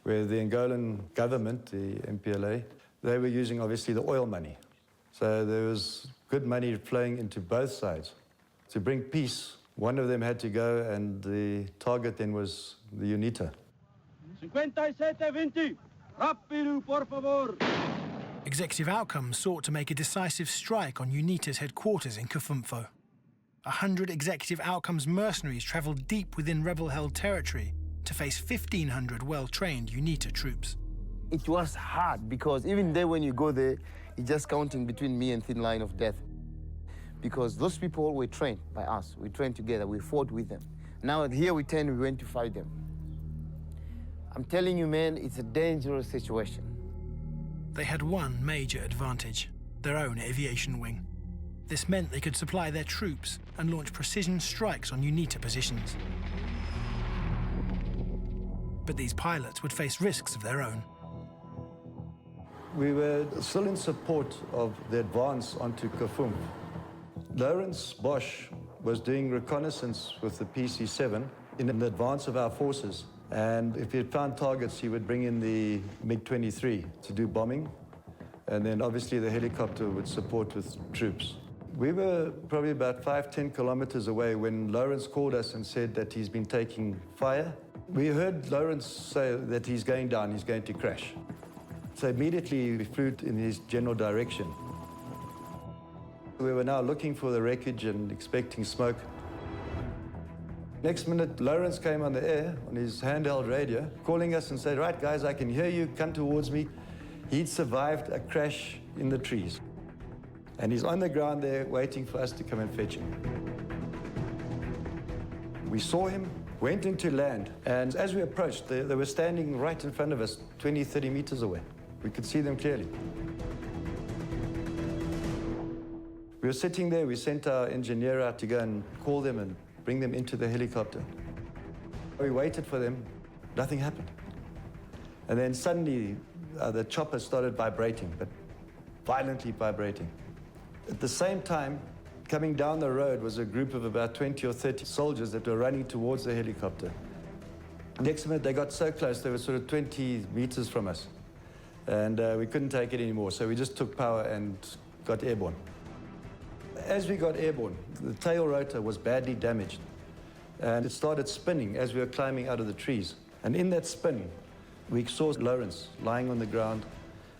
where the Angolan government, the MPLA, they were using obviously the oil money. So there was good money flowing into both sides. To bring peace, one of them had to go, and the target then was the UNITA. 57-20, rápido, por favor. Executive Outcomes sought to make a decisive strike on UNITA's headquarters in Kafumfo. 100 Executive Outcomes mercenaries travelled deep within rebel-held territory to face 1,500 well-trained UNITA troops. It was hard, because even there when you go there, it's just counting between me and thin line of death. Because those people were trained by us. We trained together, we fought with them. Now here we went to fight them. I'm telling you, man, it's a dangerous situation. They had one major advantage: their own aviation wing. This meant they could supply their troops and launch precision strikes on UNITA positions. But these pilots would face risks of their own. We were still in support of the advance onto Kafum. Lawrence Bosch was doing reconnaissance with the PC-7 in advance of our forces. And if he had found targets, he would bring in the MiG-23 to do bombing. And then obviously the helicopter would support with troops. We were probably about 5-10 kilometers away when Lawrence called us and said that he's been taking fire. We heard Lawrence say that he's going down, he's going to crash. So immediately we flew in his general direction. We were now looking for the wreckage and expecting smoke. Next minute, Lawrence came on the air on his handheld radio, calling us and said, right, guys, I can hear you, come towards me. He'd survived a crash in the trees. And he's on the ground there waiting for us to come and fetch him. We saw him, went into land, and as we approached, they were standing right in front of us, 20, 30 meters away. We could see them clearly. We were sitting there, we sent our engineer out to go and call them and bring them into the helicopter. We waited for them, nothing happened. And then suddenly the chopper started vibrating, but violently vibrating. At the same time, coming down the road was a group of about 20 or 30 soldiers that were running towards the helicopter. Next minute, they got so close, they were sort of 20 meters from us. And we couldn't take it anymore, so we just took power and got airborne. As we got airborne, the tail rotor was badly damaged, and it started spinning as we were climbing out of the trees. And in that spin, We saw Lawrence lying on the ground,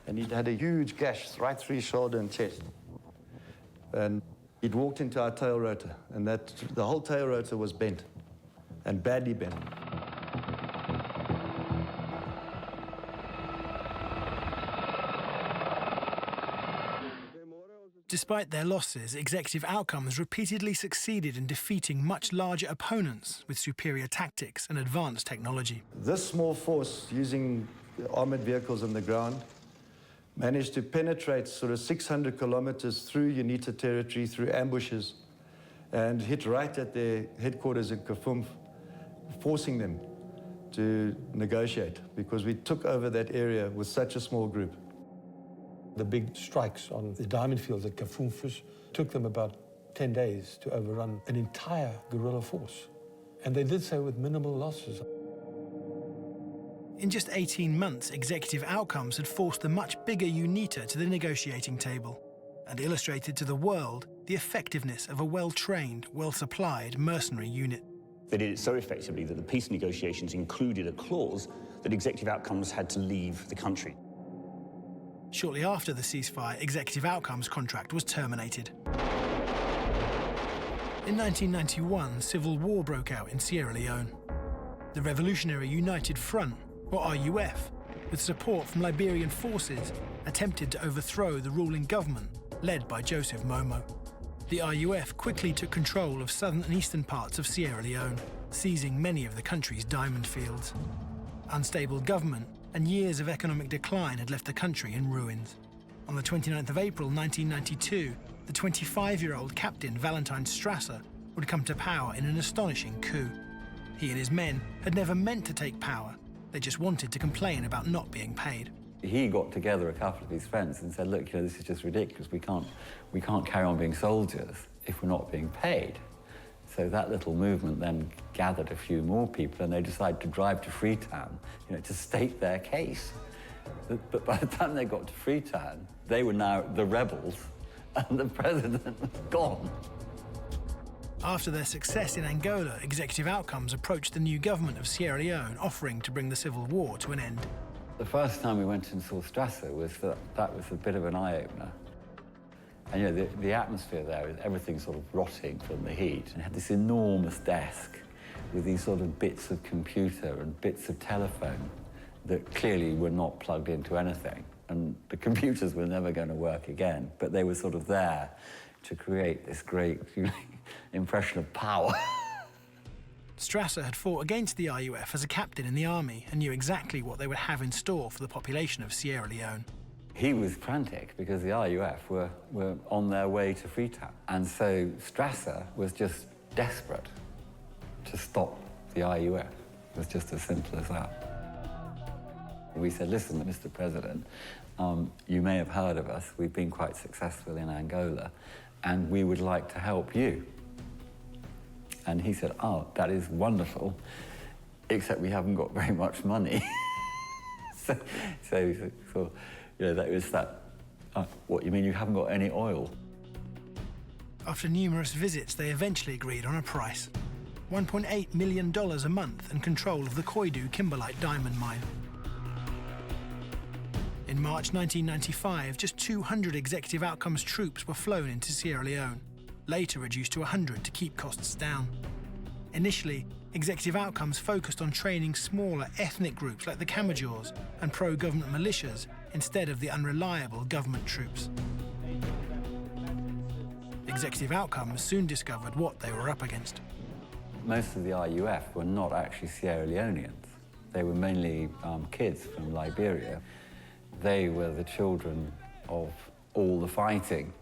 and he had a huge gash right through his shoulder and chest. And he'd walked into our tail rotor, and the whole tail rotor was bent, and badly bent. Despite their losses, Executive Outcomes repeatedly succeeded in defeating much larger opponents with superior tactics and advanced technology. This small force, using armored vehicles on the ground, managed to penetrate sort of 600 kilometers through UNITA territory, through ambushes, and hit right at their headquarters in Kafumf, forcing them to negotiate, because we took over that area with such a small group. The big strikes on the diamond fields at Kafumfus took them about 10 days to overrun an entire guerrilla force. And they did so with minimal losses. In just 18 months, Executive Outcomes had forced the much bigger UNITA to the negotiating table and illustrated to the world the effectiveness of a well-trained, well-supplied mercenary unit. They did it so effectively that the peace negotiations included a clause that Executive Outcomes had to leave the country. Shortly after the ceasefire, Executive Outcomes' contract was terminated. In 1991, civil war broke out in Sierra Leone. The Revolutionary United Front, or RUF, with support from Liberian forces, attempted to overthrow the ruling government led by Joseph Momo. The RUF quickly took control of southern and eastern parts of Sierra Leone, seizing many of the country's diamond fields. Unstable government and years of economic decline had left the country in ruins. On the 29th of April 1992, the 25-year-old Captain Valentine Strasser would come to power in an astonishing coup. He and his men had never meant to take power. They just wanted to complain about not being paid. He got together a couple of his friends and said, look, this is just ridiculous. We can't carry on being soldiers if we're not being paid. So that little movement then gathered a few more people, and they decided to drive to Freetown, to state their case. But by the time they got to Freetown, they were now the rebels, and the president was gone. After their success in Angola, Executive Outcomes approached the new government of Sierra Leone, offering to bring the civil war to an end. The first time we went and saw Strasser that was a bit of an eye-opener. And the atmosphere there, everything sort of rotting from the heat. And it had this enormous desk with these sort of bits of computer and bits of telephone that clearly were not plugged into anything. And the computers were never going to work again, but they were sort of there to create this great impression of power. Strasser had fought against the RUF as a captain in the army and knew exactly what they would have in store for the population of Sierra Leone. He was frantic because the RUF were on their way to Freetown. And so Strasser was just desperate to stop the RUF. It was just as simple as that. We said, listen, Mr. President, you may have heard of us. We've been quite successful in Angola, and we would like to help you. And he said, oh, that is wonderful, except we haven't got very much money. so that was that, what, you mean you haven't got any oil? After numerous visits, they eventually agreed on a price. $1.8 million a month and control of the Koidu kimberlite diamond mine. In March 1995, just 200 Executive Outcomes troops were flown into Sierra Leone, later reduced to 100 to keep costs down. Initially, Executive Outcomes focused on training smaller ethnic groups like the Kamajors and pro-government militias instead of the unreliable government troops. Executive Outcomes soon discovered what they were up against. Most of the RUF were not actually Sierra Leoneans. They were mainly kids from Liberia. They were the children of all the fighting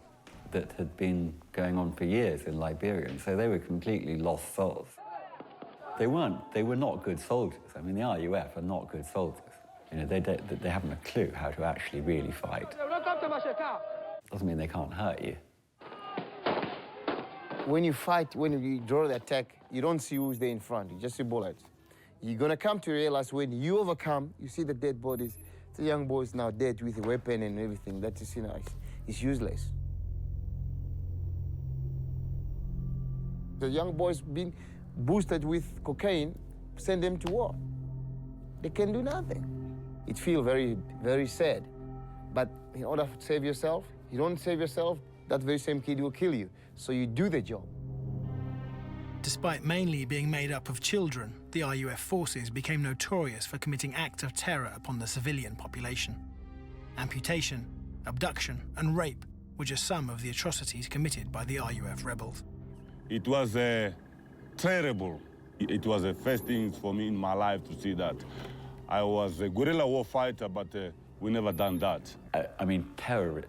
that had been going on for years in Liberia, and so they were completely lost souls. They were not good soldiers. I mean, the RUF are not good soldiers. They haven't a clue how to actually really fight. Doesn't mean they can't hurt you. When you fight, when you draw the attack, you don't see who's there in front, you just see bullets. You're gonna come to realize when you overcome, you see the dead bodies. The young boy is now dead with a weapon and everything. That is, it's useless. The young boys being boosted with cocaine, send them to war. They can do nothing. it feels very, very sad. But in order to save yourself, you don't save yourself, that very same kid will kill you. So you do the job. Despite mainly being made up of children, the RUF forces became notorious for committing acts of terror upon the civilian population. Amputation, abduction, and rape were just some of the atrocities committed by the RUF rebels. It was terrible. It was the first thing for me in my life to see that. I was a guerrilla war fighter, but we never done that. I mean, terror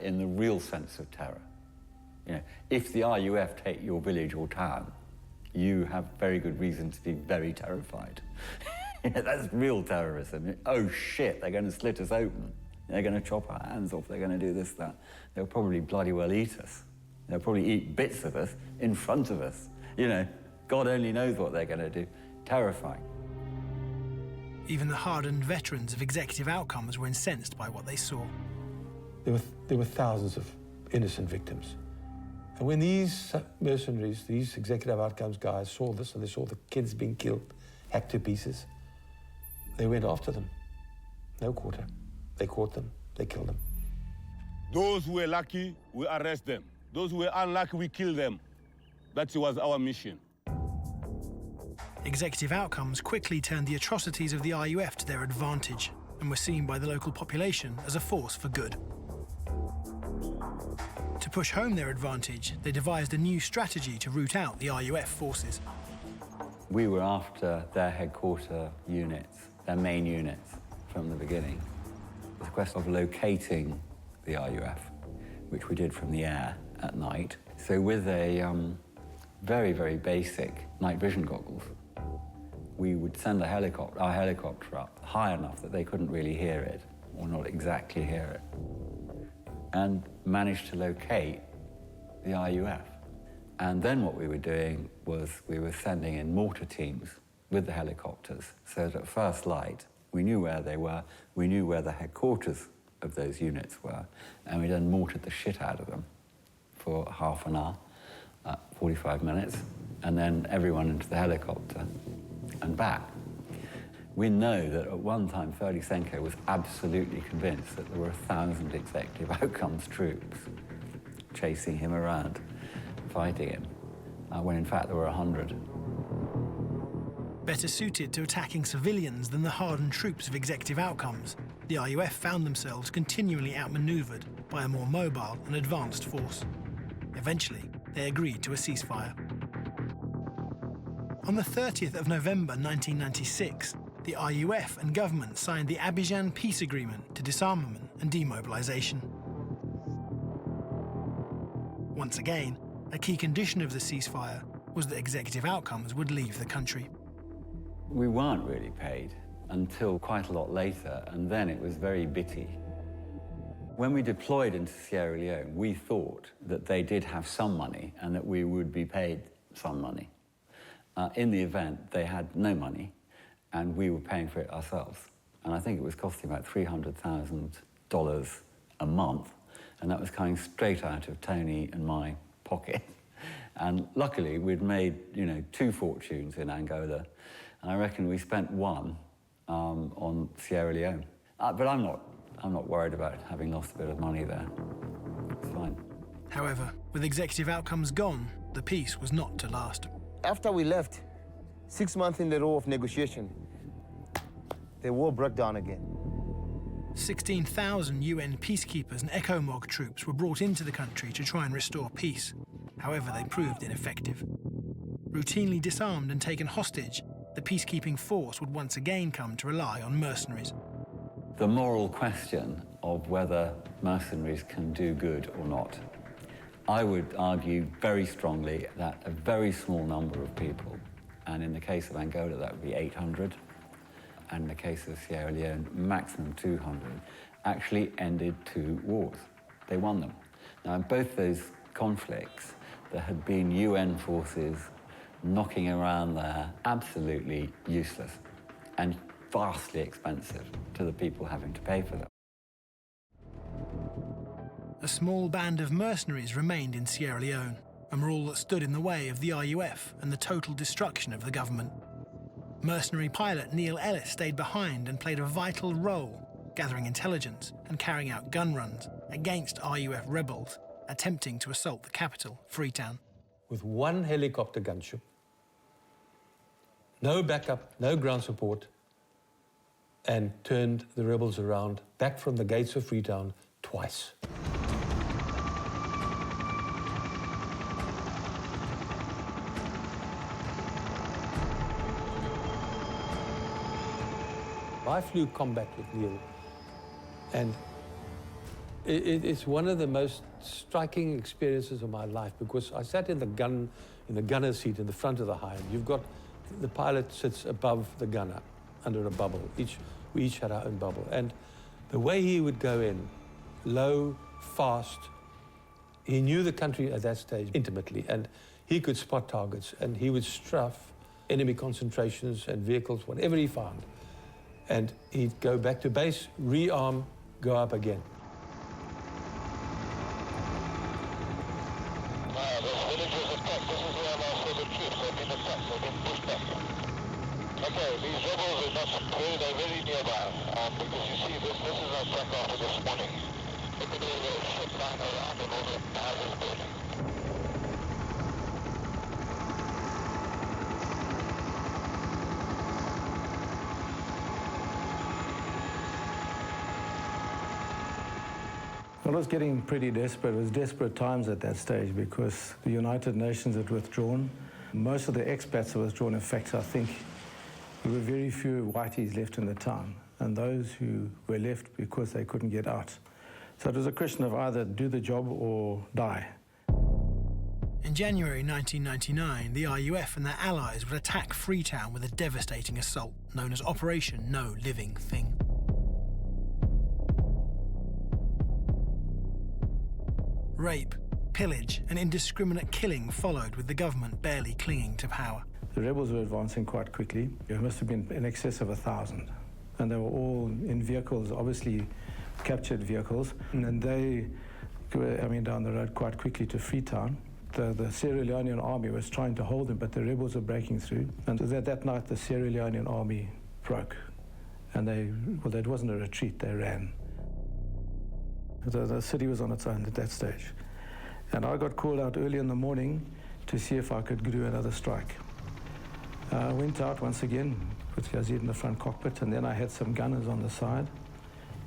in the real sense of terror. You know, if the RUF take your village or town, you have very good reason to be very terrified. That's real terrorism. Oh shit, they're going to slit us open. They're going to chop our hands off. They're going to do this, that. They'll probably bloody well eat us. They'll probably eat bits of us in front of us. You know, God only knows what they're going to do. Terrifying. Even the hardened veterans of executive outcomes were incensed by what they saw. There were thousands of innocent victims. And when these mercenaries, these executive outcomes guys saw this, and they saw the kids being killed, hacked to pieces, they went after them. No quarter. They caught them, they killed them. Those who were lucky, we arrest them. Those who were unlucky, we kill them. That was our mission. Executive outcomes quickly turned the atrocities of the RUF to their advantage and were seen by the local population as a force for good. To push home their advantage, they devised a new strategy to root out the RUF forces. We were after their headquarter units, their main units, from the beginning. It was a question of locating the RUF, which we did from the air at night. So with a very, very basic night vision goggles, we would send our helicopter up high enough that they couldn't really hear it, or not exactly hear it, and managed to locate the RUF. And then what we were doing was we were sending in mortar teams with the helicopters, so that at first light, we knew where they were, we knew where the headquarters of those units were, and we then mortared the shit out of them for half an hour, 45 minutes, and then everyone into the helicopter and back. We know that at one time, Ferdy was absolutely convinced that there were 1,000 executive outcomes troops chasing him around, fighting him, when in fact there were 100. Better suited to attacking civilians than the hardened troops of executive outcomes, the RUF found themselves continually outmaneuvered by a more mobile and advanced force. Eventually, they agreed to a ceasefire. On the 30th of November 1996, the RUF and government signed the Abidjan Peace Agreement to disarmament and demobilization. Once again, a key condition of the ceasefire was that executive outcomes would leave the country. We weren't really paid until quite a lot later, and then it was very bitty. When we deployed into Sierra Leone, we thought that they did have some money and that we would be paid some money. In the event, they had no money, and we were paying for it ourselves. And I think it was costing about $300,000 a month, and that was coming straight out of Tony and my pocket. And luckily, we'd made, 2 fortunes in Angola, and I reckon we spent one on Sierra Leone. But I'm not worried about having lost a bit of money there. It's fine. However, with executive outcomes gone, the peace was not to last. After we left, 6 months in the row of negotiation, the war broke down again. 16,000 UN peacekeepers and ECOMOG troops were brought into the country to try and restore peace. However, they proved ineffective. Routinely disarmed and taken hostage, the peacekeeping force would once again come to rely on mercenaries. The moral question of whether mercenaries can do good or not, I would argue very strongly that a very small number of people, and in the case of Angola that would be 800, and in the case of Sierra Leone, maximum 200, actually ended 2 wars. They won them. Now, in both those conflicts, there had been UN forces knocking around there, absolutely useless and vastly expensive to the people having to pay for them. A small band of mercenaries remained in Sierra Leone and were all that stood in the way of the RUF and the total destruction of the government. Mercenary pilot Neil Ellis stayed behind and played a vital role, gathering intelligence and carrying out gun runs against RUF rebels attempting to assault the capital, Freetown. With one helicopter gunship, no backup, no ground support, and turned the rebels around back from the gates of Freetown twice. I flew combat with Neil, and it's one of the most striking experiences of my life, because I sat in the gunner's seat in the front of the hive. You've got the pilot sits above the gunner under a bubble. We each had our own bubble, and the way he would go in, low, fast. He knew the country at that stage intimately, and he could spot targets, and he would strafe enemy concentrations and vehicles, whatever he found. And he'd go back to base, rearm, go up again. Okay, these rebels are not clear, they're very nearby. Because you see, this is our track after this morning. Look at all the shit lying around and all the houses burning. Well, it was getting pretty desperate. It was desperate times at that stage because the United Nations had withdrawn. Most of the expats had withdrawn. In fact, I think there were very few whiteys left in the town, and those who were left because they couldn't get out. So it was a question of either do the job or die. In January 1999, the RUF and their allies would attack Freetown with a devastating assault known as Operation No Living Thing. Rape, pillage, and indiscriminate killing followed, with the government barely clinging to power. The rebels were advancing quite quickly. There must have been in excess of 1,000. And they were all in vehicles, obviously captured vehicles. And they were down the road quite quickly to Freetown. The Sierra Leonean army was trying to hold them, but the rebels were breaking through. And that night, the Sierra Leonean army broke. And it wasn't a retreat, they ran. The city was on its own at that stage. And I got called out early in the morning to see if I could do another strike. I went out once again with Yazid in the front cockpit, and then I had some gunners on the side.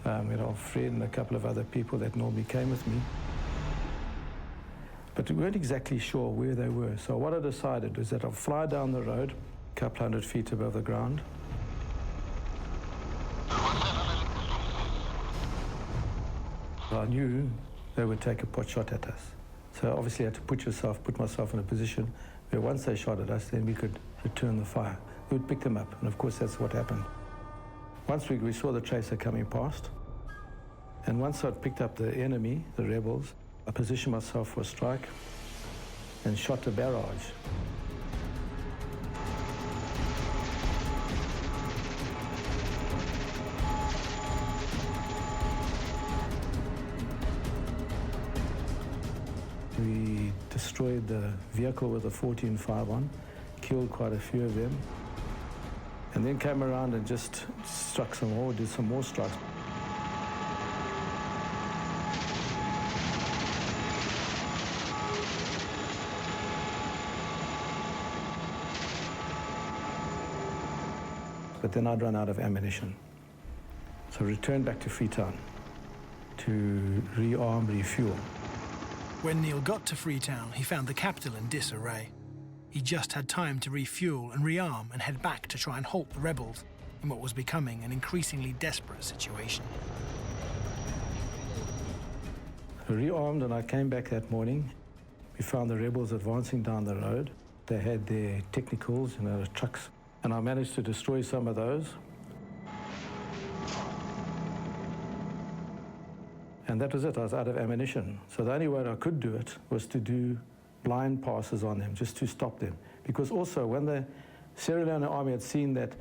Fred and a couple of other people that normally came with me. But we weren't exactly sure where they were. So what I decided was that I'll fly down the road, a couple hundred feet above the ground. I knew they would take a pot shot at us. So obviously I had to put myself in a position where once they shot at us, then we could return the fire. We would pick them up, and of course that's what happened. Once we saw the tracer coming past, and once I'd picked up the enemy, the rebels, I positioned myself for a strike and shot a barrage. We destroyed the vehicle with a 14-5 killed quite a few of them, and then came around and just struck some more, did some more strikes. But then I'd run out of ammunition. So I returned back to Freetown to rearm, refuel. When Neil got to Freetown, he found the capital in disarray. He just had time to refuel and rearm and head back to try and halt the rebels in what was becoming an increasingly desperate situation. I rearmed and I came back that morning. We found the rebels advancing down the road. They had their technicals, the trucks, and I managed to destroy some of those. And that was it, I was out of ammunition. So the only way I could do it was to do blind passes on them, just to stop them. Because also, when the Sierra Leone army had seen that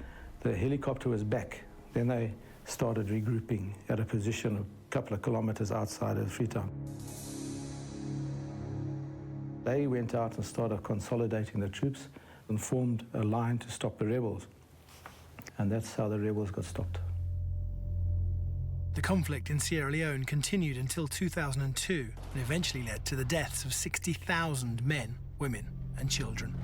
the helicopter was back, then they started regrouping at a position a couple of kilometers outside of Freetown. They went out and started consolidating the troops and formed a line to stop the rebels. and that's how the rebels got stopped. The conflict in Sierra Leone continued until 2002 and eventually led to the deaths of 60,000 men, women and children.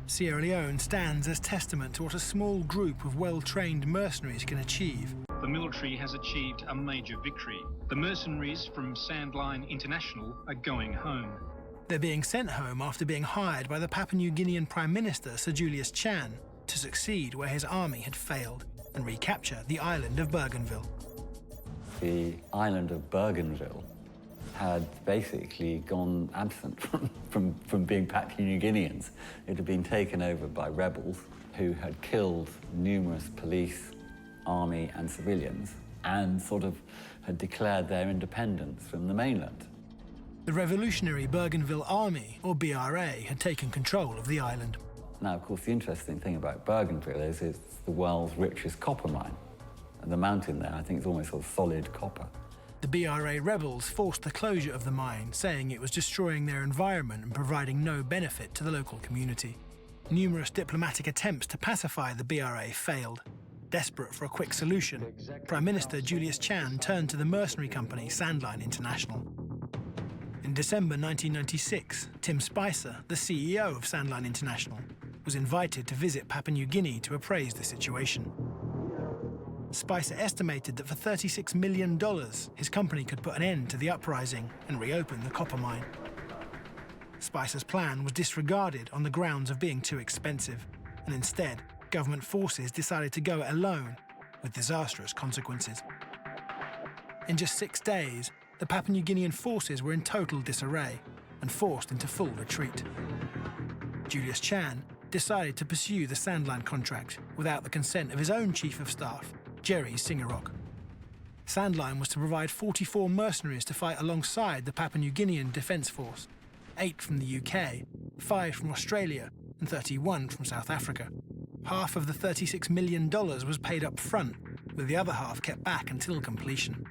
Sierra Leone stands as testament to what a small group of well-trained mercenaries can achieve. The military has achieved a major victory. The mercenaries from Sandline International are going home. They're being sent home after being hired by the Papua New Guinean Prime Minister Sir Julius Chan to succeed where his army had failed and recapture the island of Bougainville. The island of Bougainville had basically gone absent from being Papua New Guineans. It had been taken over by rebels who had killed numerous police, army and civilians and sort of had declared their independence from the mainland. The Revolutionary Bougainville Army, or BRA, had taken control of the island. Now, of course, the interesting thing about Bougainville is it's the world's richest copper mine. And the mountain there, I think, is almost sort of solid copper. The BRA rebels forced the closure of the mine, saying it was destroying their environment and providing no benefit to the local community. Numerous diplomatic attempts to pacify the BRA failed. Desperate for a quick solution, Prime Minister Julius Chan turned to the mercenary company Sandline International. In December 1996, Tim Spicer, the CEO of Sandline International, was invited to visit Papua New Guinea to appraise the situation. Spicer estimated that for $36 million, his company could put an end to the uprising and reopen the copper mine. Spicer's plan was disregarded on the grounds of being too expensive, and instead, government forces decided to go it alone, with disastrous consequences. In just 6 days, the Papua New Guinean forces were in total disarray and forced into full retreat. Julius Chan decided to pursue the Sandline contract without the consent of his own chief of staff, Jerry Singarok. Sandline was to provide 44 mercenaries to fight alongside the Papua New Guinean Defence Force, 8 from the UK, 5 from Australia and 31 from South Africa. Half of the $36 million was paid up front, with the other half kept back until completion.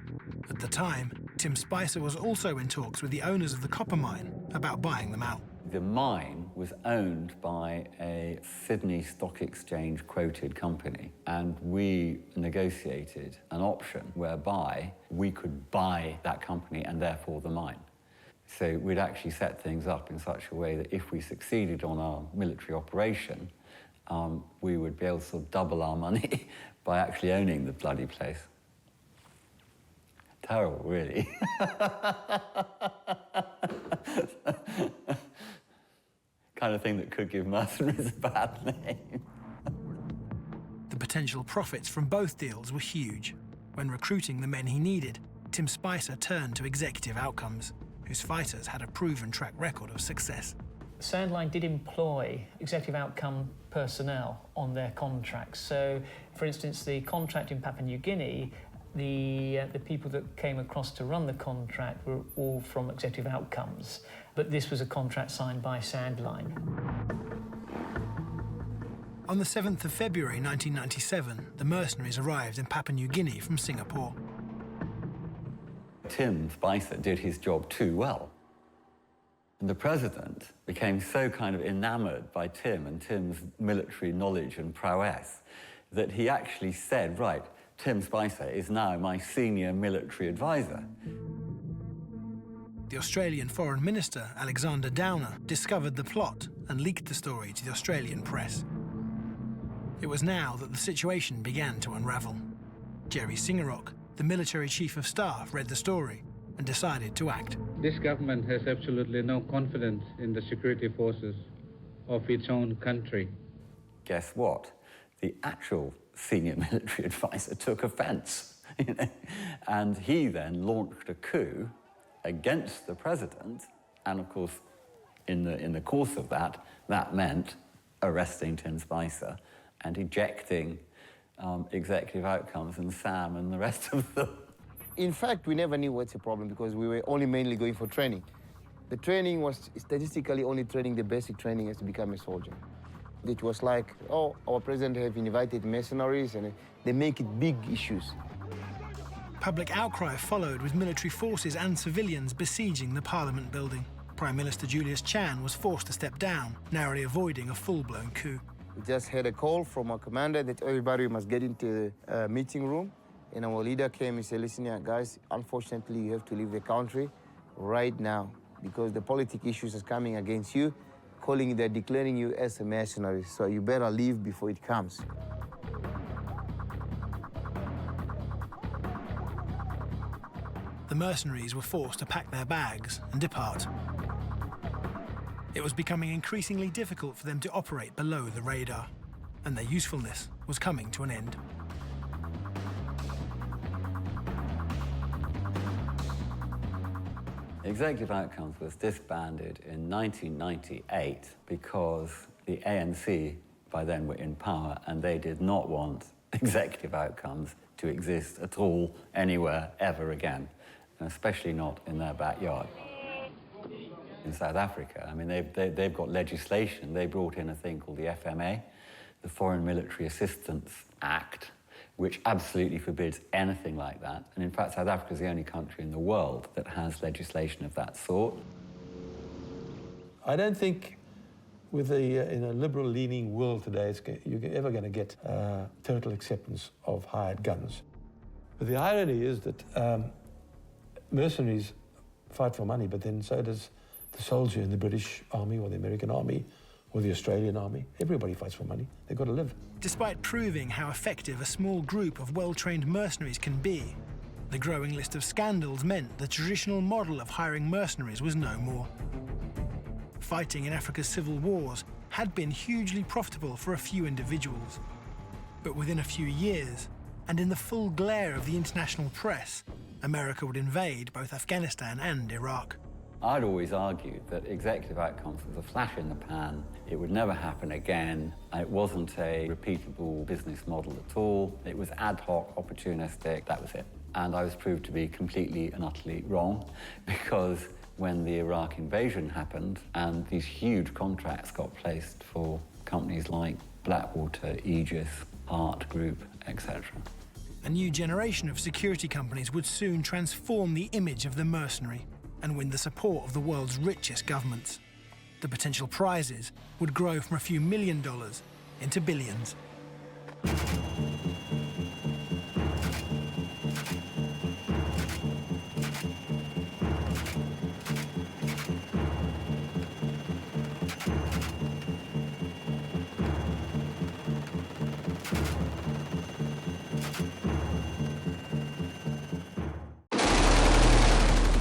At the time, Tim Spicer was also in talks with the owners of the copper mine about buying them out. The mine was owned by a Sydney Stock Exchange quoted company, and we negotiated an option whereby we could buy that company and therefore the mine. So we'd actually set things up in such a way that if we succeeded on our military operation, we would be able to sort of double our money by actually owning the bloody place. Terrible, really. Kind of thing that could give mercenaries a bad name. The potential profits from both deals were huge. When recruiting the men he needed, Tim Spicer turned to executive outcomes, whose fighters had a proven track record of success. Sandline did employ executive outcome personnel on their contracts. So, for instance, the contract in Papua New Guinea, the people that came across to run the contract were all from executive outcomes. But this was a contract signed by Sandline. On the 7th of February 1997, the mercenaries arrived in Papua New Guinea from Singapore. Tim Spicer did his job too well. And the president became so kind of enamored by Tim and Tim's military knowledge and prowess that he actually said, right, Tim Spicer is now my senior military advisor. The Australian Foreign Minister, Alexander Downer, discovered the plot and leaked the story to the Australian press. It was now that the situation began to unravel. Jerry Singarok, the military chief of staff, read the story and decided to act. This government has absolutely no confidence in the security forces of its own country. Guess what? The actual senior military advisor took offence, and he then launched a coup against the president, and of course, in the course of that, that meant arresting Tim Spicer and ejecting executive outcomes and Sam and the rest of them. In fact, we never knew what's the problem because we were only mainly going for training. The training was statistically only training the basic training as to become a soldier. It was like, oh, our president have invited mercenaries and they make it big issues. Public outcry followed with military forces and civilians besieging the Parliament building. Prime Minister Julius Chan was forced to step down, narrowly avoiding a full-blown coup. We just had a call from our commander that everybody must get into the meeting room. And our leader came and said, listen here, guys, unfortunately, you have to leave the country right now because the political issues is coming against you, they're declaring you as a mercenary. So you better leave before it comes. The mercenaries were forced to pack their bags and depart. It was becoming increasingly difficult for them to operate below the radar, and their usefulness was coming to an end. Executive Outcomes was disbanded in 1998 because the ANC by then were in power and they did not want Executive Outcomes to exist at all, anywhere, ever again, and especially not in their backyard. In South Africa, I mean, they've got legislation. They brought in a thing called the FMA, the Foreign Military Assistance Act, which absolutely forbids anything like that. And in fact, South Africa is the only country in the world that has legislation of that sort. I don't think with in a liberal-leaning world today, you're ever going to get total acceptance of hired guns. But the irony is that mercenaries fight for money, but then so does the soldier in the British Army or the American Army or the Australian Army. Everybody fights for money. They've got to live. Despite proving how effective a small group of well-trained mercenaries can be, the growing list of scandals meant the traditional model of hiring mercenaries was no more. Fighting in Africa's civil wars had been hugely profitable for a few individuals. But within a few years, and in the full glare of the international press, America would invade both Afghanistan and Iraq. I'd always argued that Executive Outcomes was a flash in the pan. It would never happen again. It wasn't a repeatable business model at all. It was ad hoc, opportunistic, that was it. And I was proved to be completely and utterly wrong because when the Iraq invasion happened and these huge contracts got placed for companies like Blackwater, Aegis, Art Group, etc. A new generation of security companies would soon transform the image of the mercenary and win the support of the world's richest governments. The potential prizes would grow from a few $1 million into billions.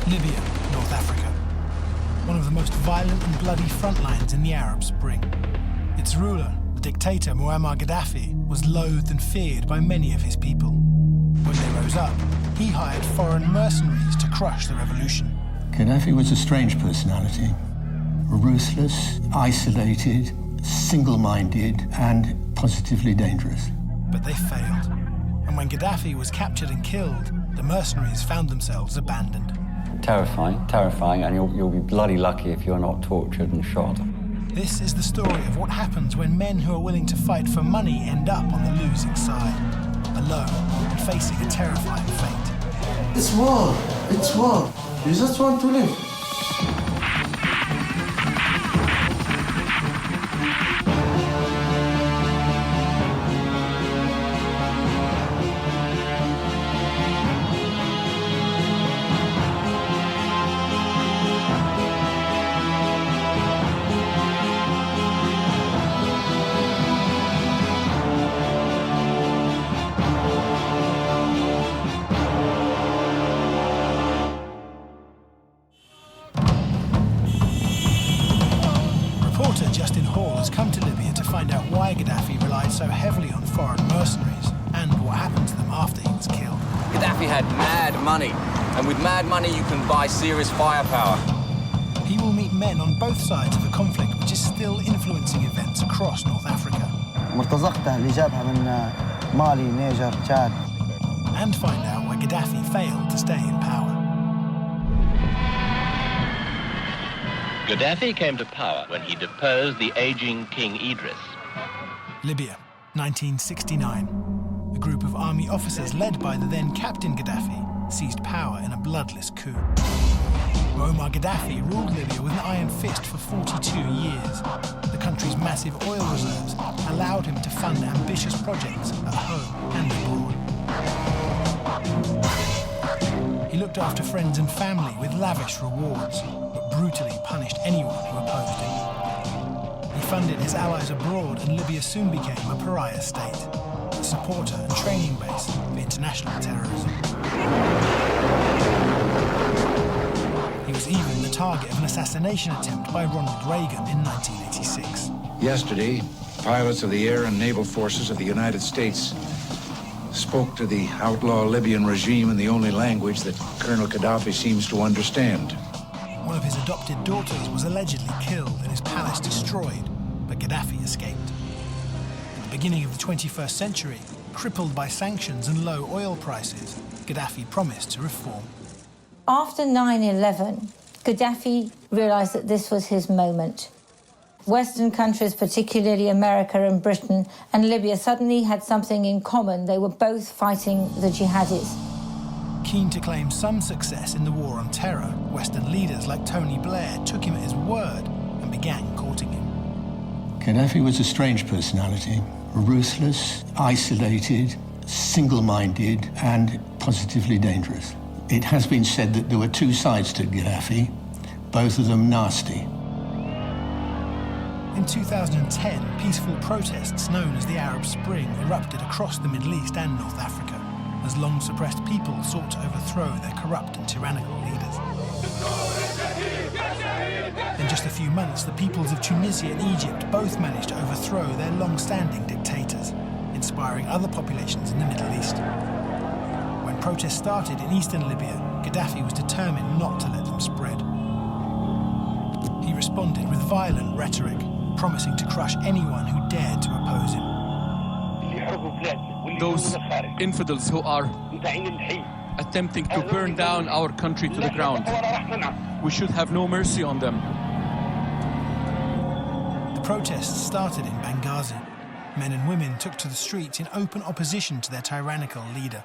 Libya, North Africa. One of the most violent and bloody front lines in the Arab Spring. Its ruler, the dictator Muammar Gaddafi, was loathed and feared by many of his people. When they rose up, he hired foreign mercenaries to crush the revolution. Gaddafi was a strange personality. Ruthless, isolated, single-minded, and positively dangerous. But they failed. And when Gaddafi was captured and killed, the mercenaries found themselves abandoned. Terrifying, and you'll be bloody lucky if you're not tortured and shot. This is the story of what happens when men who are willing to fight for money end up on the losing side, alone and facing a terrifying fate. It's war. It's war. You just want to live. So heavily on foreign mercenaries and what happened to them after he was killed. Gaddafi had mad money, and with mad money you can buy serious firepower. He will meet men on both sides of a conflict which is still influencing events across North Africa. And find out why Gaddafi failed to stay in power. Gaddafi came to power when he deposed the aging King Idris. Libya, 1969. A group of army officers led by the then Captain Gaddafi seized power in a bloodless coup. Muammar Gaddafi ruled Libya with an iron fist for 42 years. The country's massive oil reserves allowed fund ambitious projects at home and abroad. He looked after friends and family with lavish rewards, but brutally punished anyone who opposed him. He funded his allies abroad, and Libya soon became a pariah state, a supporter and training base for international terrorism. He was even the target of an assassination attempt by Ronald Reagan in 1986. Yesterday, pilots of the air and naval forces of the United States spoke to the outlaw Libyan regime in the only language that Colonel Gaddafi seems to understand. One of his adopted daughters was allegedly killed and his palace destroyed, but Gaddafi escaped. At the beginning of the 21st century, crippled by sanctions and low oil prices, Gaddafi promised to reform. After 9/11, Gaddafi realized that this was his moment. Western countries, particularly America and Britain and Libya, suddenly had something in common. They were both fighting the jihadis. Keen to claim some success in the war on terror, Western leaders like Tony Blair took him at his word and began courting him. Gaddafi was a strange personality, ruthless, isolated, single-minded, and positively dangerous. It has been said that there were two sides to Gaddafi, both of them nasty. In 2010, peaceful protests known as the Arab Spring erupted across the Middle East and North Africa, as long-suppressed people sought to overthrow their corrupt and tyrannical leaders. In just a few months, the peoples of Tunisia and Egypt both managed to overthrow their long-standing dictators, inspiring other populations in the Middle East. When protests started in eastern Libya, Gaddafi was determined not to let them spread. He responded with violent rhetoric, promising to crush anyone who dared to oppose him. Those infidels who are attempting to burn down our country to the ground, we should have no mercy on them. The protests started in Benghazi. Men and women took to the streets in open opposition to their tyrannical leader,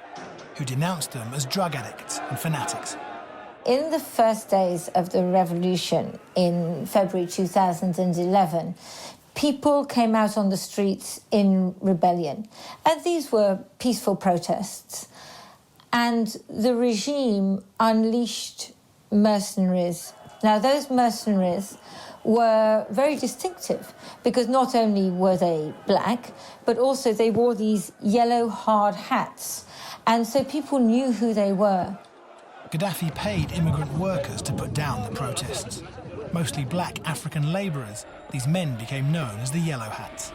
who denounced them as drug addicts and fanatics. In the first days of the revolution in February 2011, people came out on the streets in rebellion. And these were peaceful protests. And the regime unleashed mercenaries. Now, those mercenaries were very distinctive because not only were they black, but also they wore these yellow hard hats. And so people knew who they were. Gaddafi paid immigrant workers to put down the protests. Mostly black African labourers, these men became known as the Yellow Hats.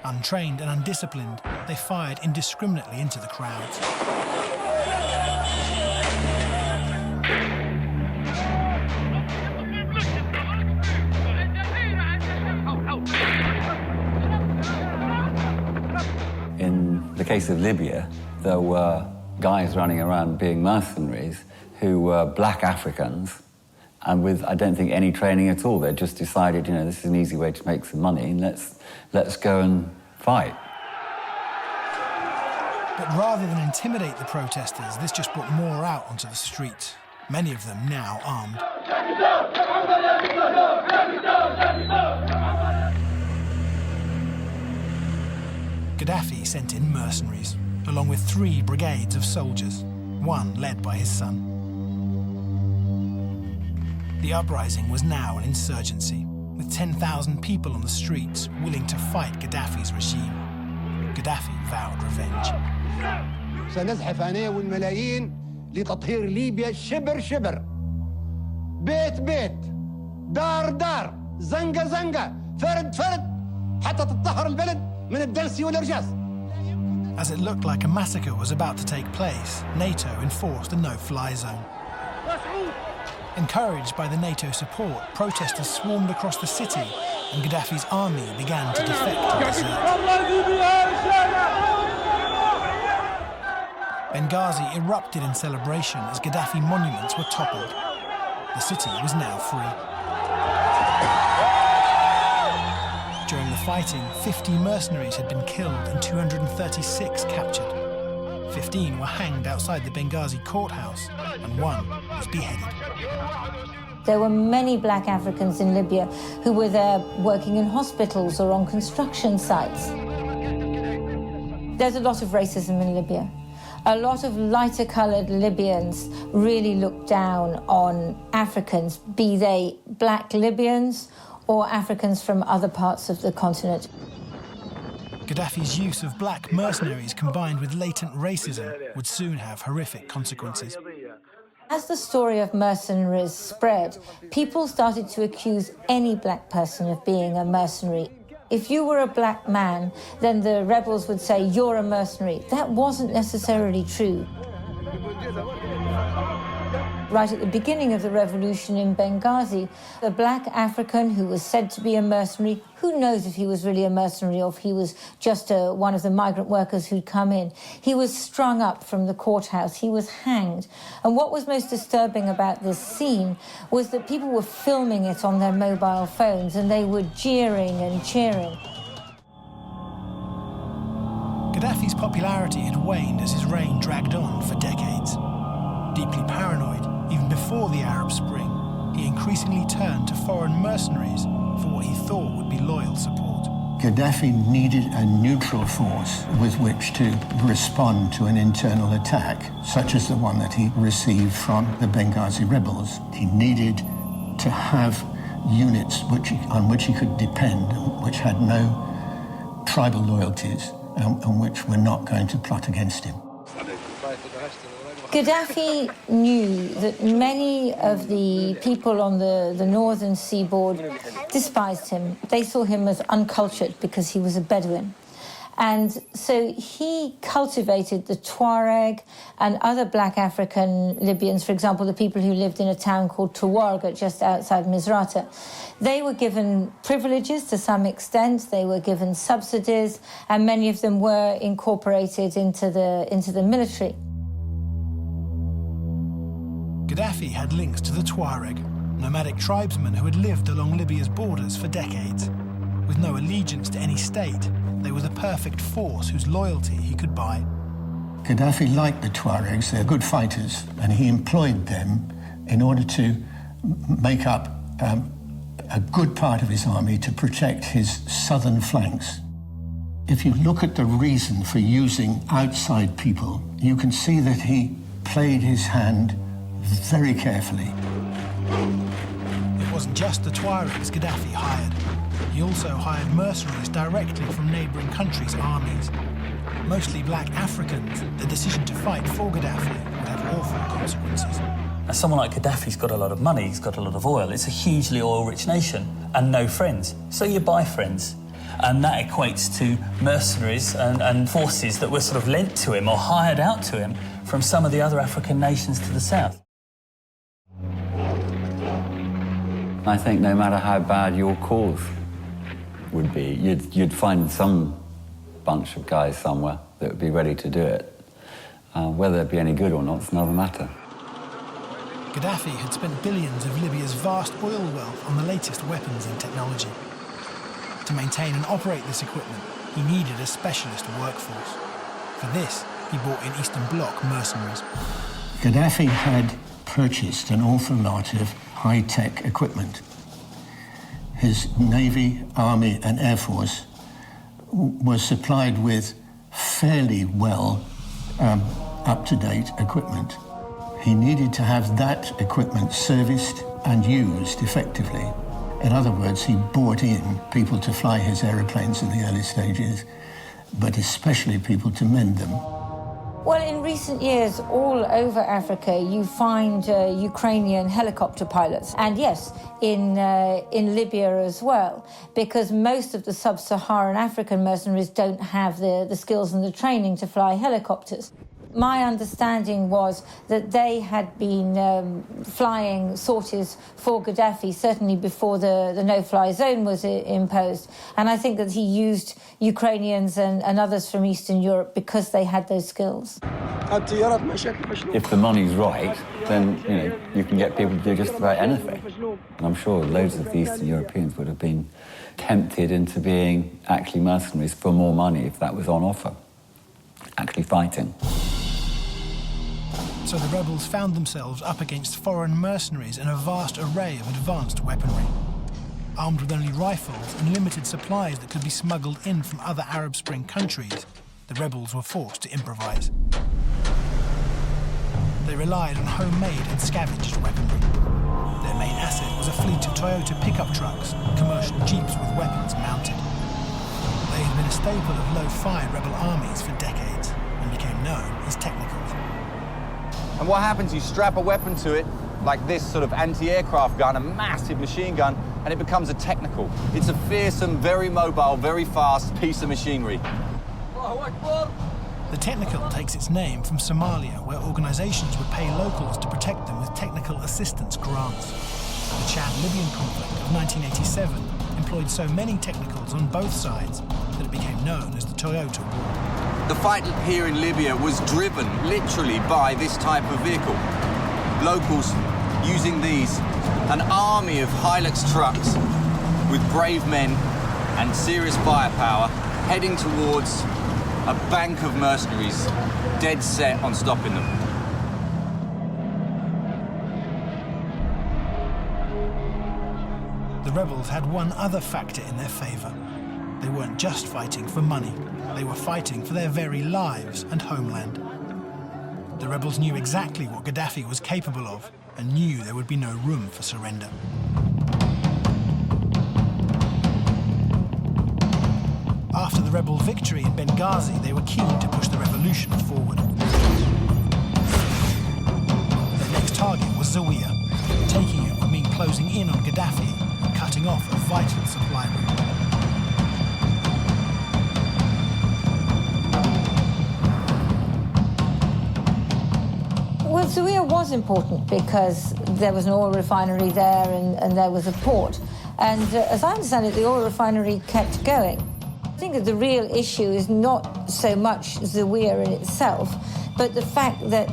Untrained and undisciplined, they fired indiscriminately into the crowds. In the case of Libya, there were guys running around being mercenaries who were black Africans and with, I don't think, any training at all. They just decided, you know, this is an easy way to make some money, and let's go and fight. But rather than intimidate the protesters, this just brought more out onto the streets, many of them now armed. Gaddafi sent in mercenaries, along with 3 brigades of soldiers, one led by his son. The uprising was now an insurgency, with 10,000 people on the streets willing to fight Gaddafi's regime. Gaddafi vowed revenge. سنزحف أنا والملايين لتطهير ليبيا شبر شبر، بيت بيت، دار دار، زنقة زنقة، فرد فرد، حتى تطهر البلد من الدنس والإرجاس. As it looked like a massacre was about to take place, NATO enforced a no-fly zone. Encouraged by the NATO support, protesters swarmed across the city, and Gaddafi's army began to defect and desert. Benghazi erupted in celebration as Gaddafi monuments were toppled. The city was now free. During the fighting, 50 mercenaries had been killed and 236 captured. 15 were hanged outside the Benghazi courthouse, and 1 was beheaded. There were many black Africans in Libya who were there working in hospitals or on construction sites. There's a lot of racism in Libya. A lot of lighter-coloured Libyans really look down on Africans, be they black Libyans or Africans from other parts of the continent. Gaddafi's use of black mercenaries combined with latent racism would soon have horrific consequences. As the story of mercenaries spread, people started to accuse any black person of being a mercenary. If you were a black man, then the rebels would say, you're a mercenary. That wasn't necessarily true. Right at the beginning of the revolution in Benghazi, the black African who was said to be a mercenary, who knows if he was really a mercenary or if he was just one of the migrant workers who'd come in, he was strung up from the courthouse, he was hanged. And what was most disturbing about this scene was that people were filming it on their mobile phones and they were jeering and cheering. Gaddafi's popularity had waned as his reign dragged on for decades. Deeply paranoid, even before the Arab Spring, he increasingly turned to foreign mercenaries for what he thought would be loyal support. Gaddafi needed a neutral force with which to respond to an internal attack, such as the one that he received from the Benghazi rebels. He needed to have units on which he could depend, which had no tribal loyalties, and which were not going to plot against him. Gaddafi knew that many of the people on the northern seaboard despised him. They saw him as uncultured because he was a Bedouin. And so he cultivated the Tuareg and other black African Libyans, for example, the people who lived in a town called Tawarga just outside Misrata. They were given privileges to some extent, they were given subsidies, and many of them were incorporated into the military. Gaddafi had links to the Tuareg, nomadic tribesmen who had lived along Libya's borders for decades. With no allegiance to any state, they were the perfect force whose loyalty he could buy. Gaddafi liked the Tuaregs, they're good fighters, and he employed them in order to make up a good part of his army to protect his southern flanks. If you look at the reason for using outside people, you can see that he played his hand very carefully. It wasn't just the Tuaregs Gaddafi hired. He also hired mercenaries directly from neighbouring countries' armies. Mostly black Africans, the decision to fight for Gaddafi would have awful consequences. Now, someone like Gaddafi's got a lot of money, he's got a lot of oil. It's a hugely oil-rich nation and no friends. So you buy friends. And that equates to mercenaries and forces that were sort of lent to him or hired out to him from some of the other African nations to the south. I think no matter how bad your cause would be, you'd find some bunch of guys somewhere that would be ready to do it. Whether it'd be any good or not, it's another matter. Gaddafi had spent billions of Libya's vast oil wealth on the latest weapons and technology. To maintain and operate this equipment, he needed a specialist workforce. For this, he brought in Eastern Bloc mercenaries. Gaddafi had purchased an awful lot of high-tech equipment. His Navy, Army and Air Force was supplied with fairly well up-to-date equipment. He needed to have that equipment serviced and used effectively. In other words, he brought in people to fly his aeroplanes in the early stages, but especially people to mend them. Well, in recent years, all over Africa, you find Ukrainian helicopter pilots. And yes, in Libya as well, because most of the sub-Saharan African mercenaries don't have the skills and the training to fly helicopters. My understanding was that they had been flying sorties for Gaddafi, certainly before the no-fly zone was imposed. And I think that he used Ukrainians and others from Eastern Europe because they had those skills. If the money's right, then you can get people to do just about anything. And I'm sure loads of the Eastern Europeans would have been tempted into being actually mercenaries for more money if that was on offer, actually fighting. So the rebels found themselves up against foreign mercenaries and a vast array of advanced weaponry. Armed with only rifles and limited supplies that could be smuggled in from other Arab Spring countries, the rebels were forced to improvise. They relied on homemade and scavenged weaponry. Their main asset was a fleet of Toyota pickup trucks, commercial jeeps with weapons mounted. They had been a staple of low-fi rebel armies for decades and became known as technicals. And what happens, you strap a weapon to it, like this sort of anti-aircraft gun, a massive machine gun, and it becomes a technical. It's a fearsome, very mobile, very fast piece of machinery. The technical takes its name from Somalia, where organisations would pay locals to protect them with technical assistance grants. The Chad-Libyan conflict of 1987 employed so many technicals on both sides that it became known as the Toyota War. The fight here in Libya was driven, literally, by this type of vehicle. Locals using these, an army of Hilux trucks with brave men and serious firepower heading towards a bank of mercenaries, dead set on stopping them. The rebels had one other factor in their favour. They weren't just fighting for money, they were fighting for their very lives and homeland. The rebels knew exactly what Gaddafi was capable of and knew there would be no room for surrender. After the rebel victory in Benghazi, they were keen to push the revolution forward. Their next target was Zawiya. Taking it would mean closing in on Gaddafi and cutting off a vital supply route. Well, Zawiya was important because there was an oil refinery there and there was a port. And as I understand it, the oil refinery kept going. I think that the real issue is not so much Zawiya in itself, but the fact that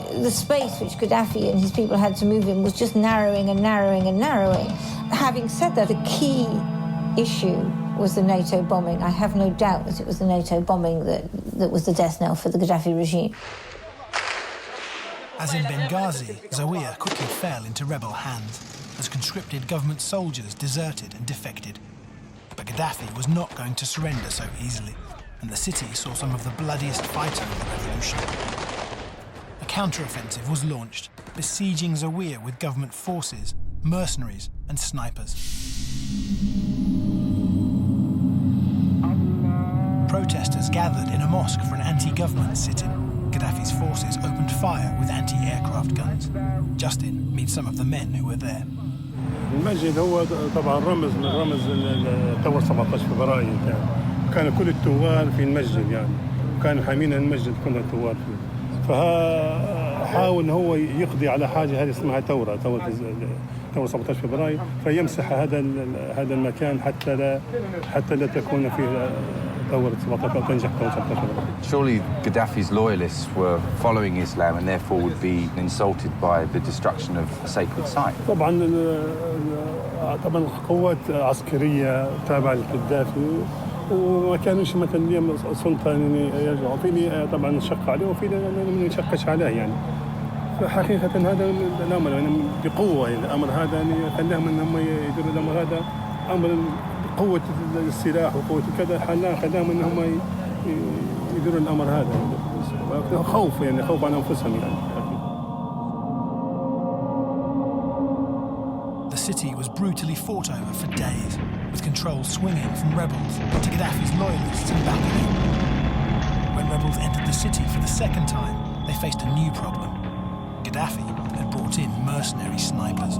the space which Gaddafi and his people had to move in was just narrowing and narrowing and narrowing. Having said that, the key issue was the NATO bombing. I have no doubt that it was the NATO bombing that was the death knell for the Gaddafi regime. As in Benghazi, Zawiya quickly fell into rebel hands as conscripted government soldiers deserted and defected. But Gaddafi was not going to surrender so easily, and the city saw some of the bloodiest fighting of the revolution. A counter-offensive was launched, besieging Zawiya with government forces, mercenaries and snipers. Protesters gathered in a mosque for an anti-government sit-in. Gaddafi's forces opened fire with anti-aircraft guns. Justin meets some of the men who were there. المسجد هو طبعا رمز من رمز ثورة 17 فبراير كان كل الثوار في المسجد يعني وكان حامين المسجد كل الثوار فيه فحاول ان هو يقضي على حاجه هذه اسمها ثوره 17 فبراير فيمسح هذا المكان حتى لا تكون فيه ثورة 17 تنجح ثورة 17 فبراير. Surely Gaddafi's loyalists were following Islam and therefore would be insulted by the destruction of a sacred site. طبعا قوات عسكريه تابعه للقذافي وما كانوش مثلا اليوم السلطه يرجعوا فيني طبعا نشق عليه وفيني ما نشقش عليه يعني فحقيقه هذا الامر يعني بقوه يعني الامر هذا يعني خلاهم انهم يديروا الامر هذا امر قوه السلاح وقوه كذا خلاهم انهم يديروا الامر هذا خوف يعني خوف على انفسهم يعني. The city was brutally fought over for days, with control swinging from rebels to Gaddafi's loyalists and back again. When rebels entered the city for the second time, they faced a new problem. Gaddafi had brought in mercenary snipers.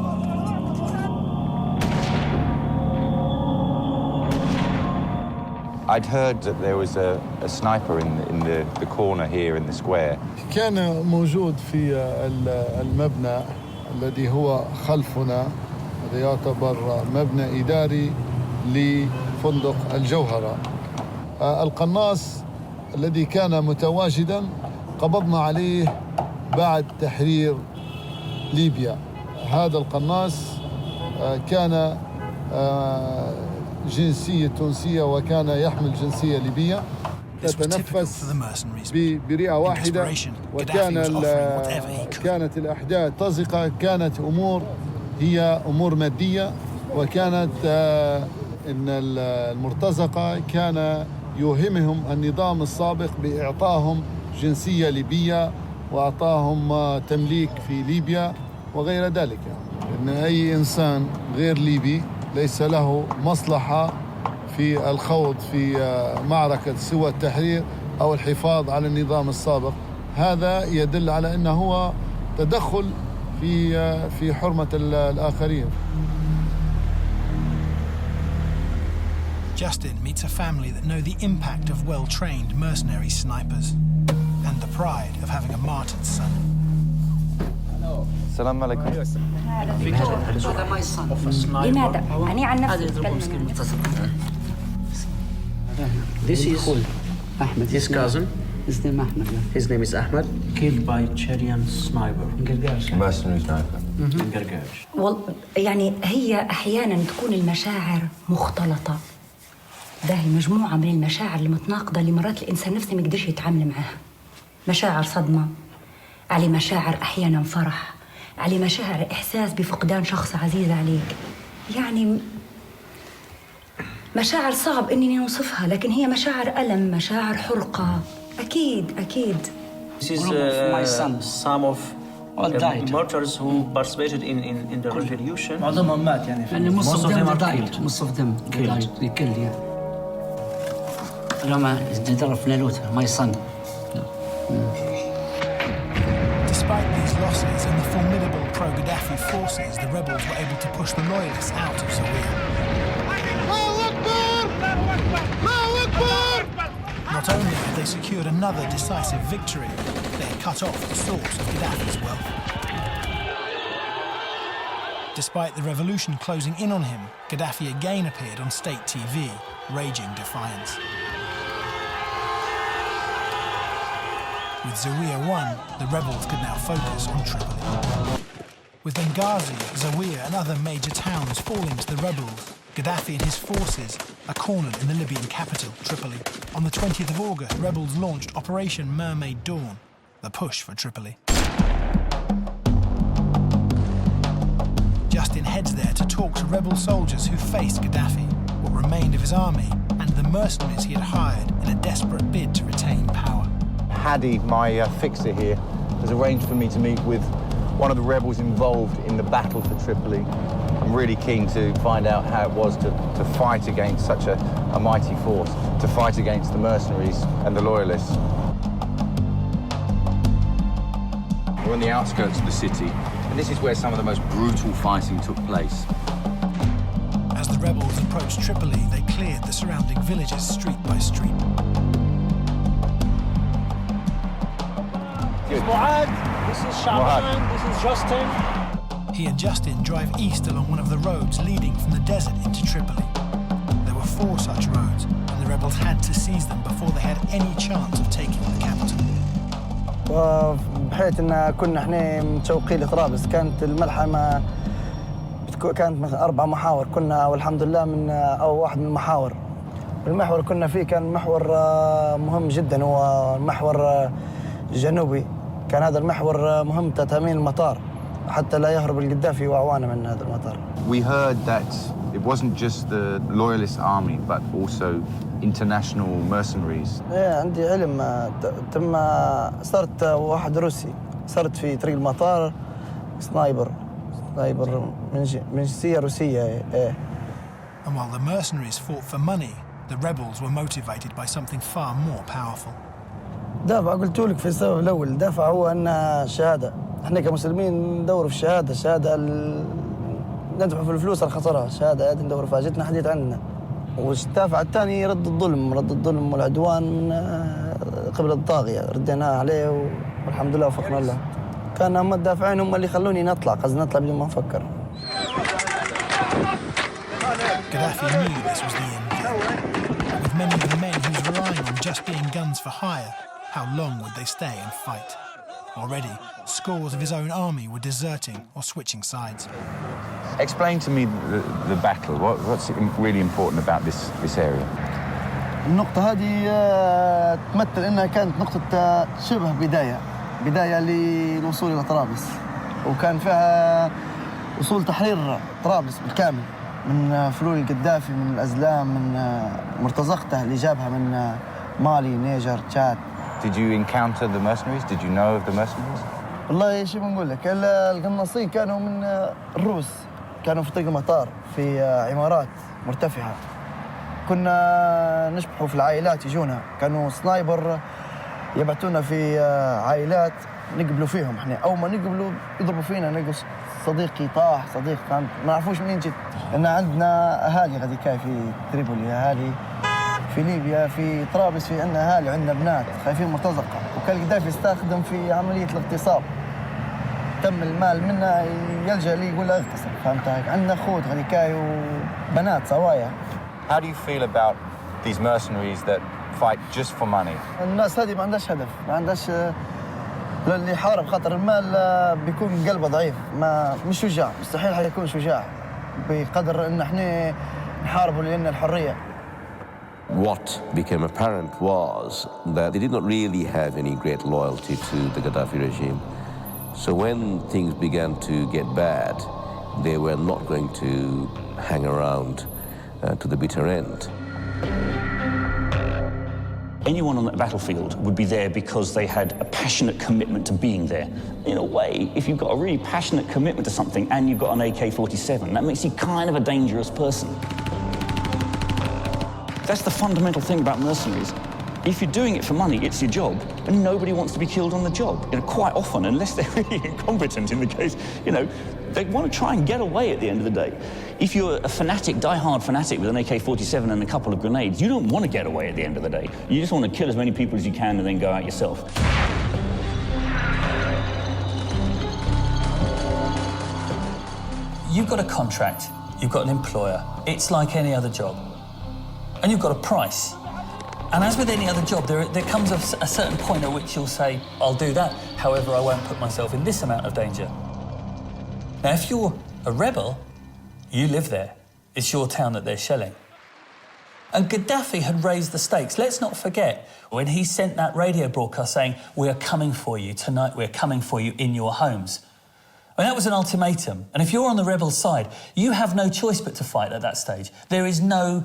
I'd heard that there was a sniper in the corner here in the square. كان موجود في المبنى الذي هو خلفنا. هذا يعتبر مبنى إداري لفندق الجوهرة. القناص الذي كان متواجدا قبضنا عليه بعد تحرير ليبيا. هذا القناص كان جنسية تونسية وكان يحمل جنسية ليبية. تتنفس برئة واحدة كانت الأحداث طازقة كانت أمور هي أمور مادية وكانت إن المرتزقة كان يوهمهم النظام السابق بإعطائهم جنسية ليبية وأعطاهم تمليك في ليبيا وغير ذلك. إن أي إنسان غير ليبي ليس له مصلحة في الخوض في معركة سوى التحرير أو الحفاظ على النظام السابق. هذا يدل على أنه هو تدخل في حرمة الآخرين. Justin meets a family that know the impact of well-trained mercenary snipers and the pride of having a martyred son. السلام عليكم. هذا ماي صن. لماذا؟ أنا عن نفسي أتكلم. This is Ahmed. His cousin. His name Ahmed. His name is Ahmed. Killed by Chadian sniper. Mercenary sniper. يعني هي أحيانا تكون المشاعر مختلطة. ده هي مجموعة من المشاعر المتناقضة اللي مرات الإنسان نفسه ما يقدرش يتعامل معها. مشاعر صدمة، على مشاعر أحيانا فرح، على مشاعر إحساس بفقدان شخص عزيز عليك. يعني مشاعر صعب إني نوصفها، لكن هي مشاعر ألم، مشاعر حرقة. أكيد. This is my son. Some of the martyrs who participated in the revolution. معظمهم مات يعني. Most of them are killed. Most of them killed. Yeah. لما جدار فنالوت my son. Despite these losses and the formidable pro-Gaddafi forces, the rebels were able to push the loyalists out of Zawiya. Not only had they secured another decisive victory, they had cut off the source of Gaddafi's wealth. Despite the revolution closing in on him, Gaddafi again appeared on state TV, raging defiance. With Zawiya won, the rebels could now focus on Tripoli. With Benghazi, Zawiya and other major towns falling to the rebels, Gaddafi and his forces are cornered in the Libyan capital, Tripoli. On the 20th of August, rebels launched Operation Mermaid Dawn, the push for Tripoli. Justin heads there to talk to rebel soldiers who faced Gaddafi, what remained of his army, and the mercenaries he had hired in a desperate bid to retain power. Hadi, my fixer here, has arranged for me to meet with one of the rebels involved in the battle for Tripoli. I'm really keen to find out how it was to fight against such a mighty force, to fight against the mercenaries and the loyalists. We're on the outskirts of the city, and this is where some of the most brutal fighting took place. As the rebels approached Tripoli, they cleared the surrounding villages street by street. This is Shaban, this is Justin. He and Justin drive east along one of the roads leading from the desert into Tripoli. There were 4 such roads, and the rebels had to seize them before they had any chance of taking the capital. بحيث ان كنا احنا متشوقين لطرابلس، كانت الملحمه كانت مثلا 4 محاور، كنا والحمد لله من او واحد من المحاور. المحور كنا فيه كان محور مهم جدا، هو المحور الجنوبي. كان هذا المحور مهم تأمين المطار حتى لا يهرب القذافي وأعوانه من هذا المطار. We heard that it wasn't just the loyalist army but also international mercenaries. عندي علم. صرت واحد روسي، صرت في طريق المطار سنايبر من جنسية روسية. And while the mercenaries fought for money, the rebels were motivated by something far more powerful. دافع قلت لك في السبب الأول، دافع هو أن الشهادة. احنا كمسلمين ندور في الشهادة ندفع في الفلوس الخسارة، الشهادة هذه ندور فيها، جتنا حديث عننا. والدافع الثاني رد الظلم والعدوان من قبل الطاغية، رديناها عليه والحمد لله وفقنا الله. كان هم الدافعين هم اللي خلوني نطلع بدون ما نفكر. Gaddafi knew this was the end game. With many of the men he was relying on just being guns for hire, how long would they stay and fight? Already, scores of his own army were deserting or switching sides. Explain to me the battle. What's really important about this area? النقطة هذه تمثل أنها كانت نقطة شبه بداية للوصول إلى طرابلس، وكان فيها وصول تحرير طرابلس بالكامل من فلول القذافي، من الأزلام، من مرتزقته اللي جابها من مالي، نيجر، تشاد. Did you encounter the mercenaries? Did you know of the mercenaries? والله شو بنقول لك، القناصين كانوا من الروس، كانوا في طريق المطار في عمارات مرتفعة. كنا نشبحوا في العائلات يجونا، كانوا سنايبر يبعتونا في عائلات نقبلوا فيهم. احنا اول ما نقبلوا يضربوا فينا، نلقوا صديقي طاح، صديق فهمت، ما نعرفوش منين جيت. لان عندنا اهالي غاديكاي في تريبولي، اهالي في ليبيا، في طرابلس في عندنا اهالي وعندنا بنات خايفين مرتزقه، وكان القذافي يستخدم في عمليه الاغتصاب. تم المال منه يلجا لي يقول له اغتصب، فهمت هيك. عندنا اخوت غاديكاي وبنات صوايا. How do you feel about these mercenaries that fight just for money? الناس هذه ما عندهاش هدف، ما عندهاش. اللي يحارب خاطر المال بيكون قلبه ضعيف، مش شجاع، مستحيل حيكون شجاع بقدر ان احنا نحاربوا لان الحريه. What became apparent was that they did not really have any great loyalty to the Gaddafi regime. So when things began to get bad, they were not going to hang around to the bitter end. Anyone on that battlefield would be there because they had a passionate commitment to being there. In a way, if you've got a really passionate commitment to something and you've got an AK-47, that makes you kind of a dangerous person. That's the fundamental thing about mercenaries. If you're doing it for money, it's your job, and nobody wants to be killed on the job. Quite often, unless they're really incompetent in the case, they want to try and get away at the end of the day. If you're a fanatic, die-hard fanatic with an AK-47 and a couple of grenades, you don't want to get away at the end of the day. You just want to kill as many people as you can and then go out yourself. You've got a contract, you've got an employer. It's like any other job. And you've got a price. And as with any other job, there comes a certain point at which you'll say, I'll do that, however, I won't put myself in this amount of danger. Now, if you're a rebel, you live there. It's your town that they're shelling. And Gaddafi had raised the stakes. Let's not forget, when he sent that radio broadcast saying, we are coming for you tonight, we're coming for you in your homes. And that was an ultimatum. And if you're on the rebel side, you have no choice but to fight at that stage. There is no,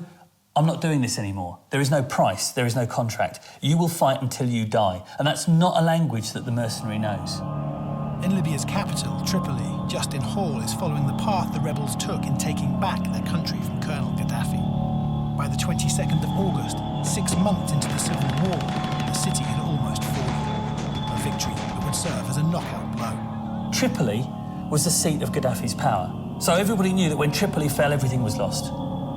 I'm not doing this anymore. There is no price, there is no contract. You will fight until you die. And that's not a language that the mercenary knows. In Libya's capital, Tripoli, Justin Hall is following the path the rebels took in taking back their country from Colonel Gaddafi. By the 22nd of August, 6 months into the civil war, the city had almost fallen. A victory that would serve as a knockout blow. Tripoli was the seat of Gaddafi's power. So everybody knew that when Tripoli fell, everything was lost.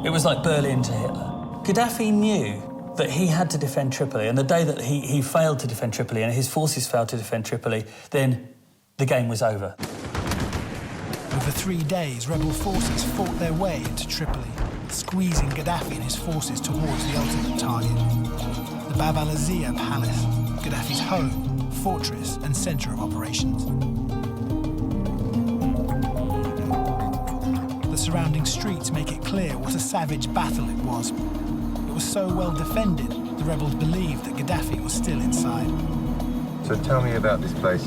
It was like Berlin to Hitler. Gaddafi knew that he had to defend Tripoli, and the day that he failed to defend Tripoli and his forces failed to defend Tripoli, then the game was over. Over 3 days, rebel forces fought their way into Tripoli, squeezing Gaddafi and his forces towards the ultimate target. The Bab al-Azia Palace, Gaddafi's home, fortress and centre of operations. The surrounding streets make it clear what a savage battle it was. It was so well defended, the rebels believed that Gaddafi was still inside. So tell me about this place.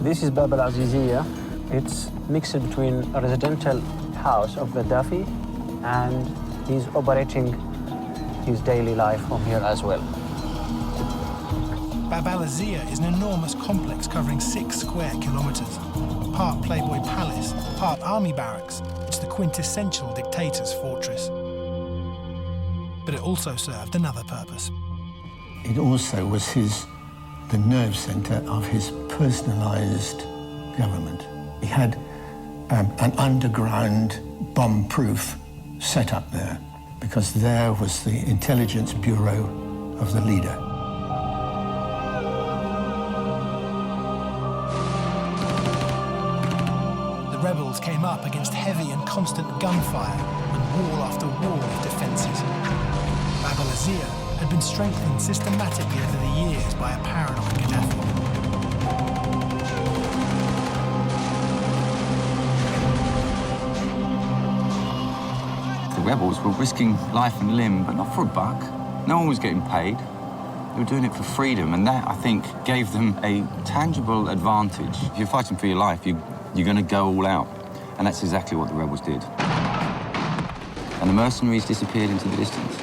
This is Bab al-Azizia. It's mixed between a residential house of Gaddafi and he's operating his daily life from here as well. Bab al-Azia is an enormous complex covering 6 square kilometres. Part Playboy Palace, part army barracks. It's the quintessential dictator's fortress. But it also served another purpose. It also was the nerve centre of his personalised government. He had an underground bomb-proof setup there because there was the intelligence bureau of the leader. The rebels came up against heavy and constant gunfire and wall after wall of defences. Bab al-Azia had been strengthened systematically over the years by a paranoid Gaddafi. The rebels were risking life and limb, but not for a buck. No one was getting paid. They were doing it for freedom, and that, I think, gave them a tangible advantage. If you're fighting for your life, you're going to go all out, and that's exactly what the rebels did. and the mercenaries disappeared into the distance.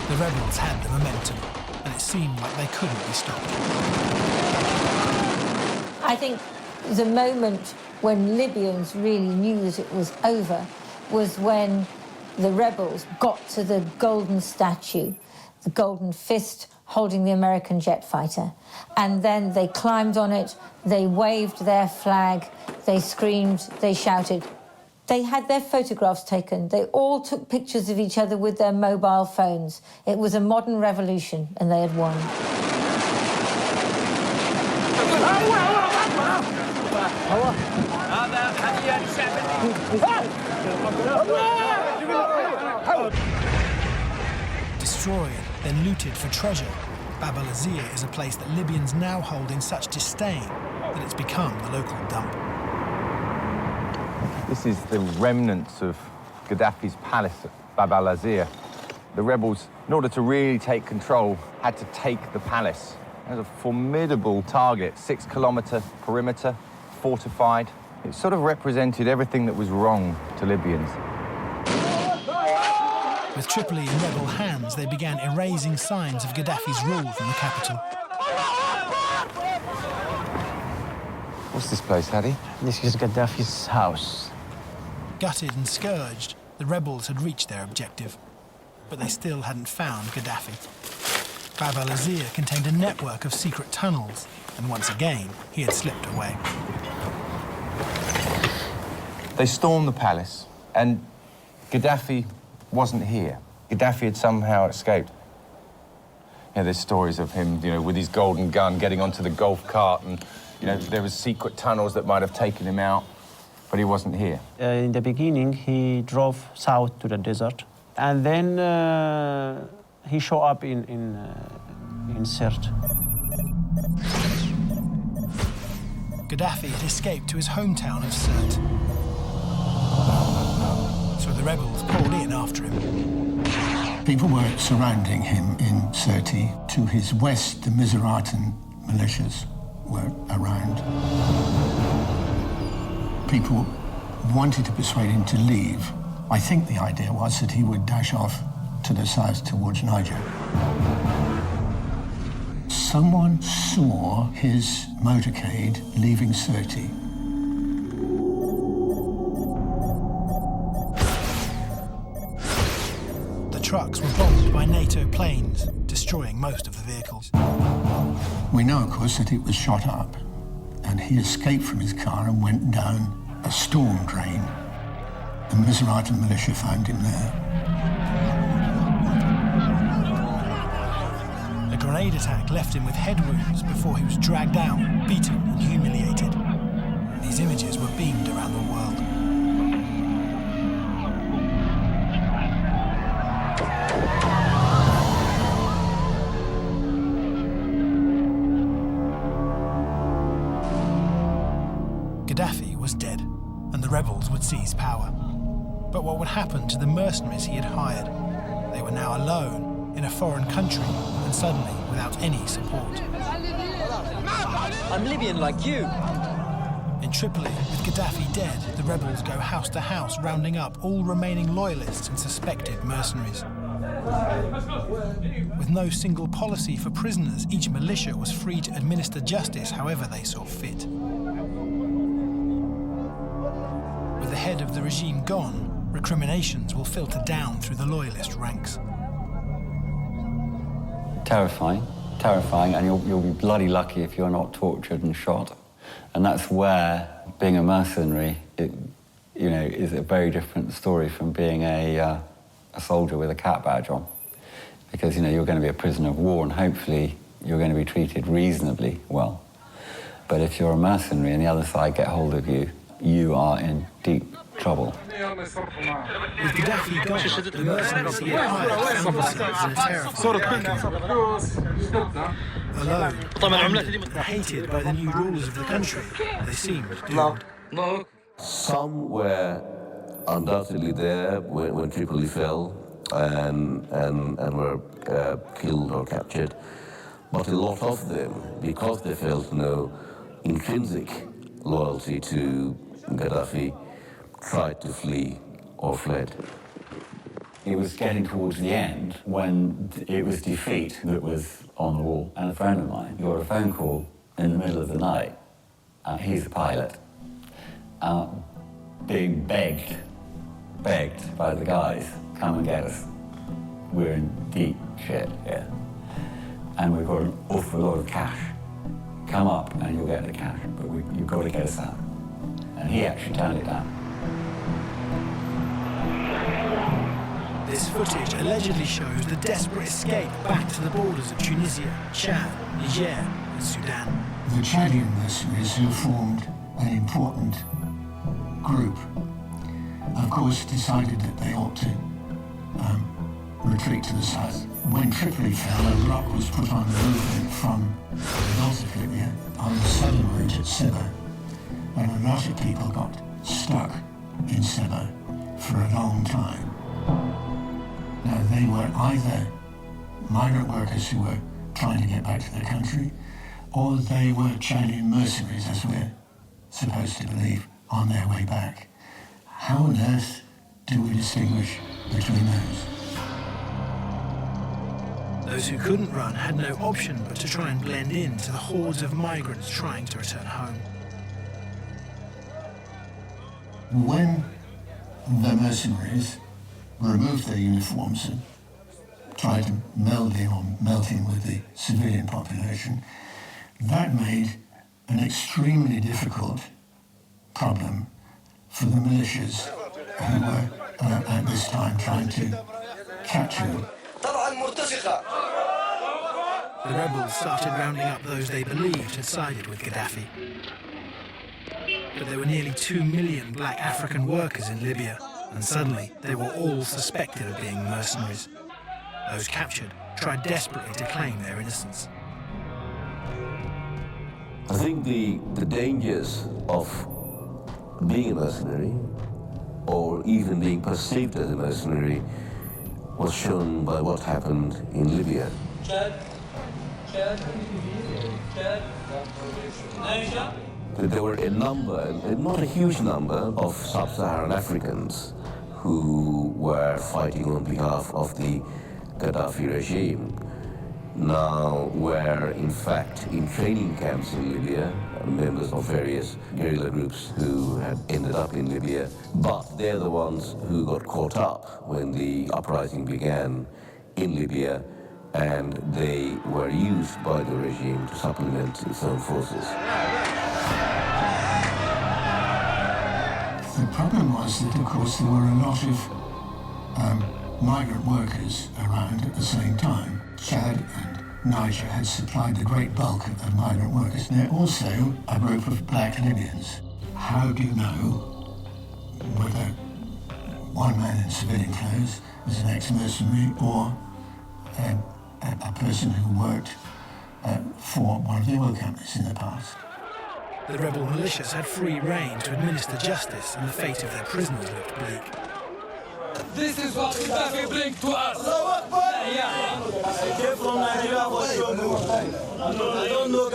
The rebels had the momentum, and it seemed like they couldn't be stopped. I think the moment when Libyans really knew that it was over was when the rebels got to the golden statue, the golden fist holding the American jet fighter. And then they climbed on it, they waved their flag, they screamed, they shouted. They had their photographs taken. They all took pictures of each other with their mobile phones. It was a modern revolution, and they had won. Destroyed, then looted for treasure, Bab el-Azir is a place that Libyans now hold in such disdain that it's become the local dump. This is the remnants of Gaddafi's palace at Bab el-Azir. The rebels, in order to really take control, had to take the palace. It was a formidable target, 6-kilometre perimeter, fortified. It sort of represented everything that was wrong to Libyans. With Tripoli in rebel hands, they began erasing signs of Gaddafi's rule from the capital. What's this place, Hadi? This is Gaddafi's house. Gutted and scourged, the rebels had reached their objective, but they still hadn't found Gaddafi. Bab el-Azir contained a network of secret tunnels, and once again, he had slipped away. They stormed the palace, and Gaddafi wasn't here. Gaddafi had somehow escaped. You know, there's stories of him, with his golden gun getting onto the golf cart, and, there was secret tunnels that might have taken him out, but he wasn't here. In the beginning, he drove south to the desert, and then he showed up in Sirte. Gaddafi had escaped to his hometown of Sirte. So the rebels poured in after him. People were surrounding him in Sirte. To his west, the Misratan militias were around. People wanted to persuade him to leave. I think the idea was that he would dash off to the south towards Niger. Someone saw his motorcade leaving Sirte. The trucks were bombed by NATO planes, destroying most of the vehicles. We know, of course, that it was shot up, and he escaped from his car and went down a storm drain. The Misratan militia found him there. A grenade attack left him with head wounds before he was dragged out, beaten and humiliated. These images were beamed around the world. Gaddafi was dead, and the rebels would seize power. But what would happen to the mercenaries he had hired? They were now alone in a foreign country, and suddenly without any support. I'm Libyan like you. In Tripoli, with Gaddafi dead, the rebels go house to house, rounding up all remaining loyalists and suspected mercenaries. With no single policy for prisoners, each militia was free to administer justice however they saw fit. With the head of the regime gone, recriminations will filter down through the loyalist ranks. Terrifying, and you'll be bloody lucky if you're not tortured and shot. And that's where being a mercenary, is a very different story from being a soldier with a cat badge on. Because, you're going to be a prisoner of war, and hopefully you're going to be treated reasonably well. But if you're a mercenary and the other side get hold of you, you are in deep trouble. With Gaddafi gone, the mercenaries he had hired found themselves in a terrifying alone, hated by the new rulers of the country. They seemed doomed. Some were undoubtedly there when Tripoli fell and were killed or captured, but a lot of them, because they felt no intrinsic loyalty to Gaddafi, tried to flee or fled. It was getting towards the end when it was defeat that was on the wall. And a friend of mine got a phone call in the middle of the night. He's a pilot. Being begged by the guys, come and get us. We're in deep shit here. And we've got an awful lot of cash. Come up and you'll get the cash, but you've got to get us out. And he actually turned it down. This footage allegedly shows the desperate escape back to the borders of Tunisia, Chad, Niger, and Sudan. The Chadian mercenaries, who formed an important group, of course decided that they ought to retreat to the south. When Tripoli fell, a lock was put on movement from the north of Libya on the southern route at Seba, and a lot of people got stuck in Seba for a long time. Now, they were either migrant workers who were trying to get back to their country, or they were Chadian mercenaries, as we're supposed to believe, on their way back. How on earth do we distinguish between those? Those who couldn't run had no option but to try and blend in to the hordes of migrants trying to return home. When the mercenaries removed their uniforms and tried to meld in with the civilian population, that made an extremely difficult problem for the militias who were at this time trying to capture them. The rebels started rounding up those they believed had sided with Gaddafi. But there were nearly 2 million black African workers in Libya, and suddenly they were all suspected of being mercenaries. Those captured tried desperately to claim their innocence. I think the dangers of being a mercenary, or even being perceived as a mercenary, was shown by what happened in Libya. There were a number, not a huge number, of sub-Saharan Africans who were fighting on behalf of the Gaddafi regime. Now were in fact in training camps in Libya, members of various guerrilla groups who had ended up in Libya, but they're the ones who got caught up when the uprising began in Libya, and they were used by the regime to supplement its own forces. The problem was that, of course, there were a lot of migrant workers around at the same time. Chad and Niger had supplied the great bulk of migrant workers. They're also a group of black Libyans. How do you know whether one man in civilian clothes was an ex-mercenary or a person who worked for one of the oil companies in the past? The rebel militias had free rein to administer justice, and the fate of their prisoners looked bleak. This is what Gaddafi brings to us. I don't know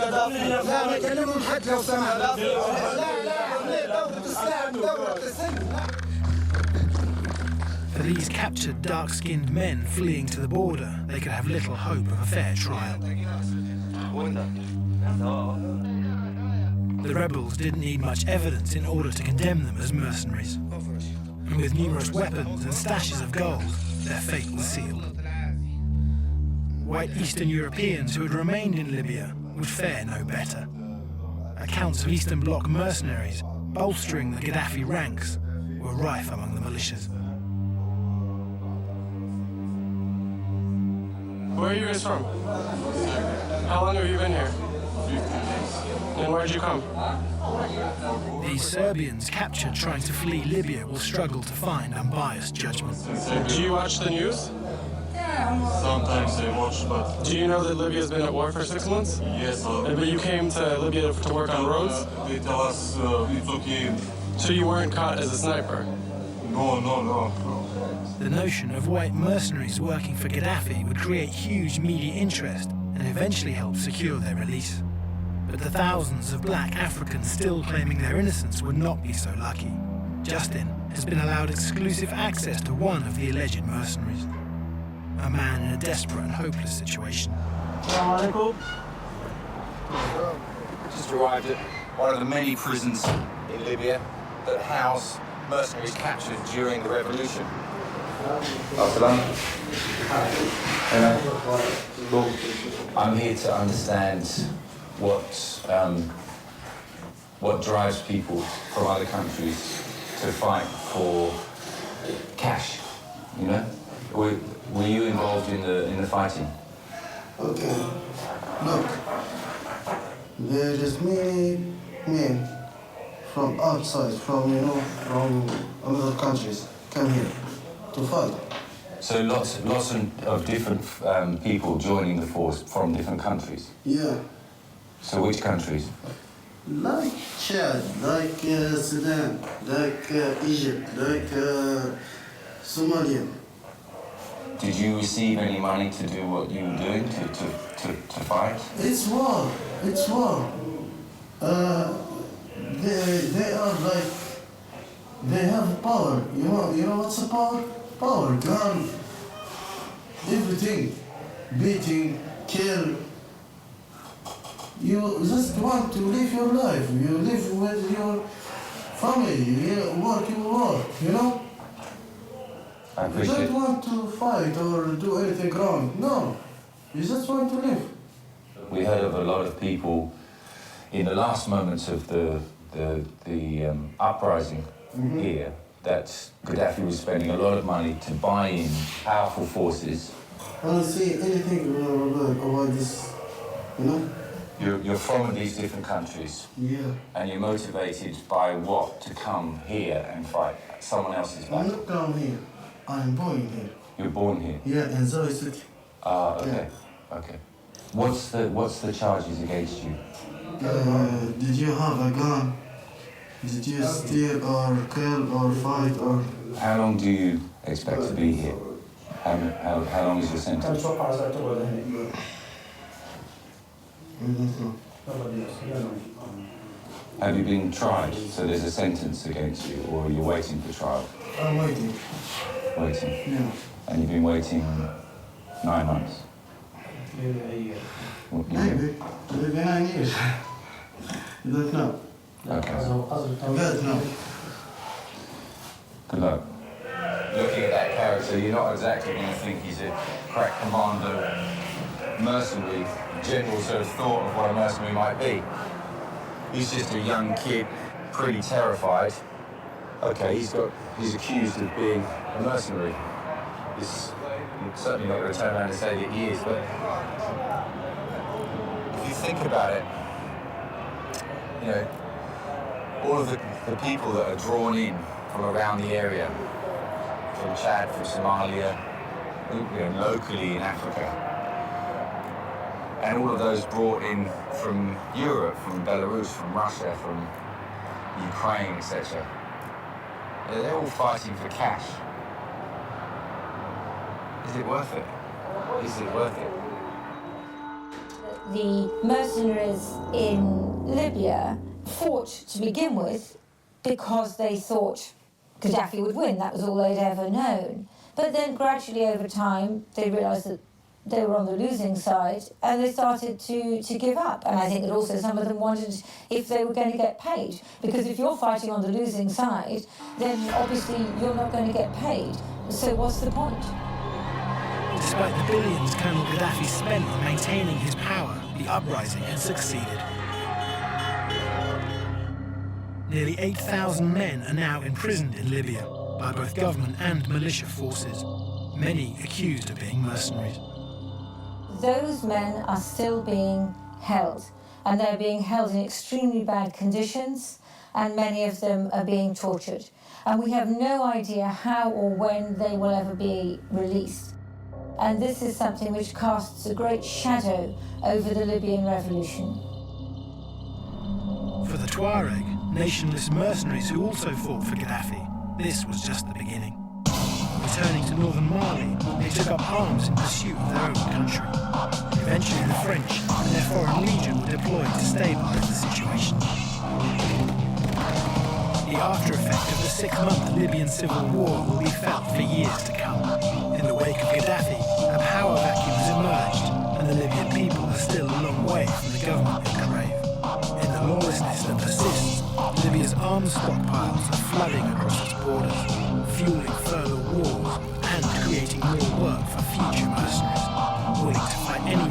For these captured dark-skinned men fleeing to the border, they could have little hope of a fair trial. The rebels didn't need much evidence in order to condemn them as mercenaries. And with numerous weapons and stashes of gold, their fate was sealed. White Eastern Europeans who had remained in Libya would fare no better. Accounts of Eastern Bloc mercenaries bolstering the Gaddafi ranks were rife among the militias. Where are you guys from? How long have you been here? And where'd you come? These Serbians captured trying to flee Libya will struggle to find unbiased judgment. Do you watch the news? Sometimes I watch, but... Do you know that Libya's been at war for 6 months? Yes, but you came to Libya to work on roads? They tell us it's okay. So you weren't caught as a sniper? No. The notion of white mercenaries working for Gaddafi would create huge media interest and eventually help secure their release. But the thousands of black Africans still claiming their innocence would not be so lucky. Justin has been allowed exclusive access to one of the alleged mercenaries, a man in a desperate and hopeless situation. Just arrived at one of the many prisons in Libya that house mercenaries captured during the revolution. I'm here to understand what drives people from other countries to fight for cash. You know, were you involved in the fighting? Okay, look, there is many men from outside, from other countries, come here to fight. So lots of different people joining the force from different countries? Yeah. So which countries? Like Chad, like Sudan, like Egypt, like Somalia. Did you receive any money to do what you were doing, to fight? It's war. It's war. They are like, they have power. You know what's the power? Power, gun, everything. Beating, kill. You just want to live your life. You live with your family. You work, you know? I You appreciate don't want to fight or do anything wrong. No. You just want to live. We heard of a lot of people in the last moments of the uprising here that Gaddafi was spending a lot of money to buy in powerful forces. I don't see anything about this, you know? You're from these different countries. Yeah. And you're motivated by what? To come here and fight someone else's battle? I'm not down here. I'm born here. You're born here? Yeah, in Zoe City. Ah, okay. Yeah. Okay. What's the charges against you? Did you have a gun? Did you steal or kill or fight or... How long do you expect to be here? How long is your sentence? Have you been tried? So there's a sentence against you, or you're waiting for trial? I'm waiting. Waiting? Yeah. And you've been waiting 9 months? Maybe 9 years. You don't know. Okay. God knows. Good luck. Looking at that character, you're not exactly going to think he's a crack commando mercenary. General sort of thought of what a mercenary might be. He's just a young kid, pretty terrified. Okay, he's accused of being a mercenary. He's certainly not going to turn around and say that he is, but if you think about it, you know, all of the people that are drawn in from around the area, from Chad, from Somalia, you know, locally in Africa, and all of those brought in from Europe, from Belarus, from Russia, from Ukraine, etc. They're all fighting for cash. Is it worth it? Is it worth it? The mercenaries in Libya fought to begin with because they thought Gaddafi would win. That was all they'd ever known. But then gradually over time, they realised that they were on the losing side and they started to give up. And I think that also some of them wondered if they were going to get paid. Because if you're fighting on the losing side, then obviously you're not going to get paid. So what's the point? Despite the billions Colonel Gaddafi spent on maintaining his power, the uprising had succeeded. Nearly 8,000 men are now imprisoned in Libya by both government and militia forces, many accused of being mercenaries. Those men are still being held, and they're being held in extremely bad conditions, and many of them are being tortured. And we have no idea how or when they will ever be released. And this is something which casts a great shadow over the Libyan revolution. For the Tuareg, nationless mercenaries who also fought for Gaddafi, this was just the beginning. Returning to northern Mali, they took up arms in pursuit of their own country. Eventually the French and their foreign legion were deployed to stabilize the situation. The after effect of the 6-month Libyan civil war will be felt for years to come. In the wake of Gaddafi, a power vacuum has emerged, and the Libyan people are still a long way from the government they crave. In the lawlessness that persists, Libya's arms stockpiles are flooding across its borders, fueling further wars and creating more work for future mercenaries, willing to fight any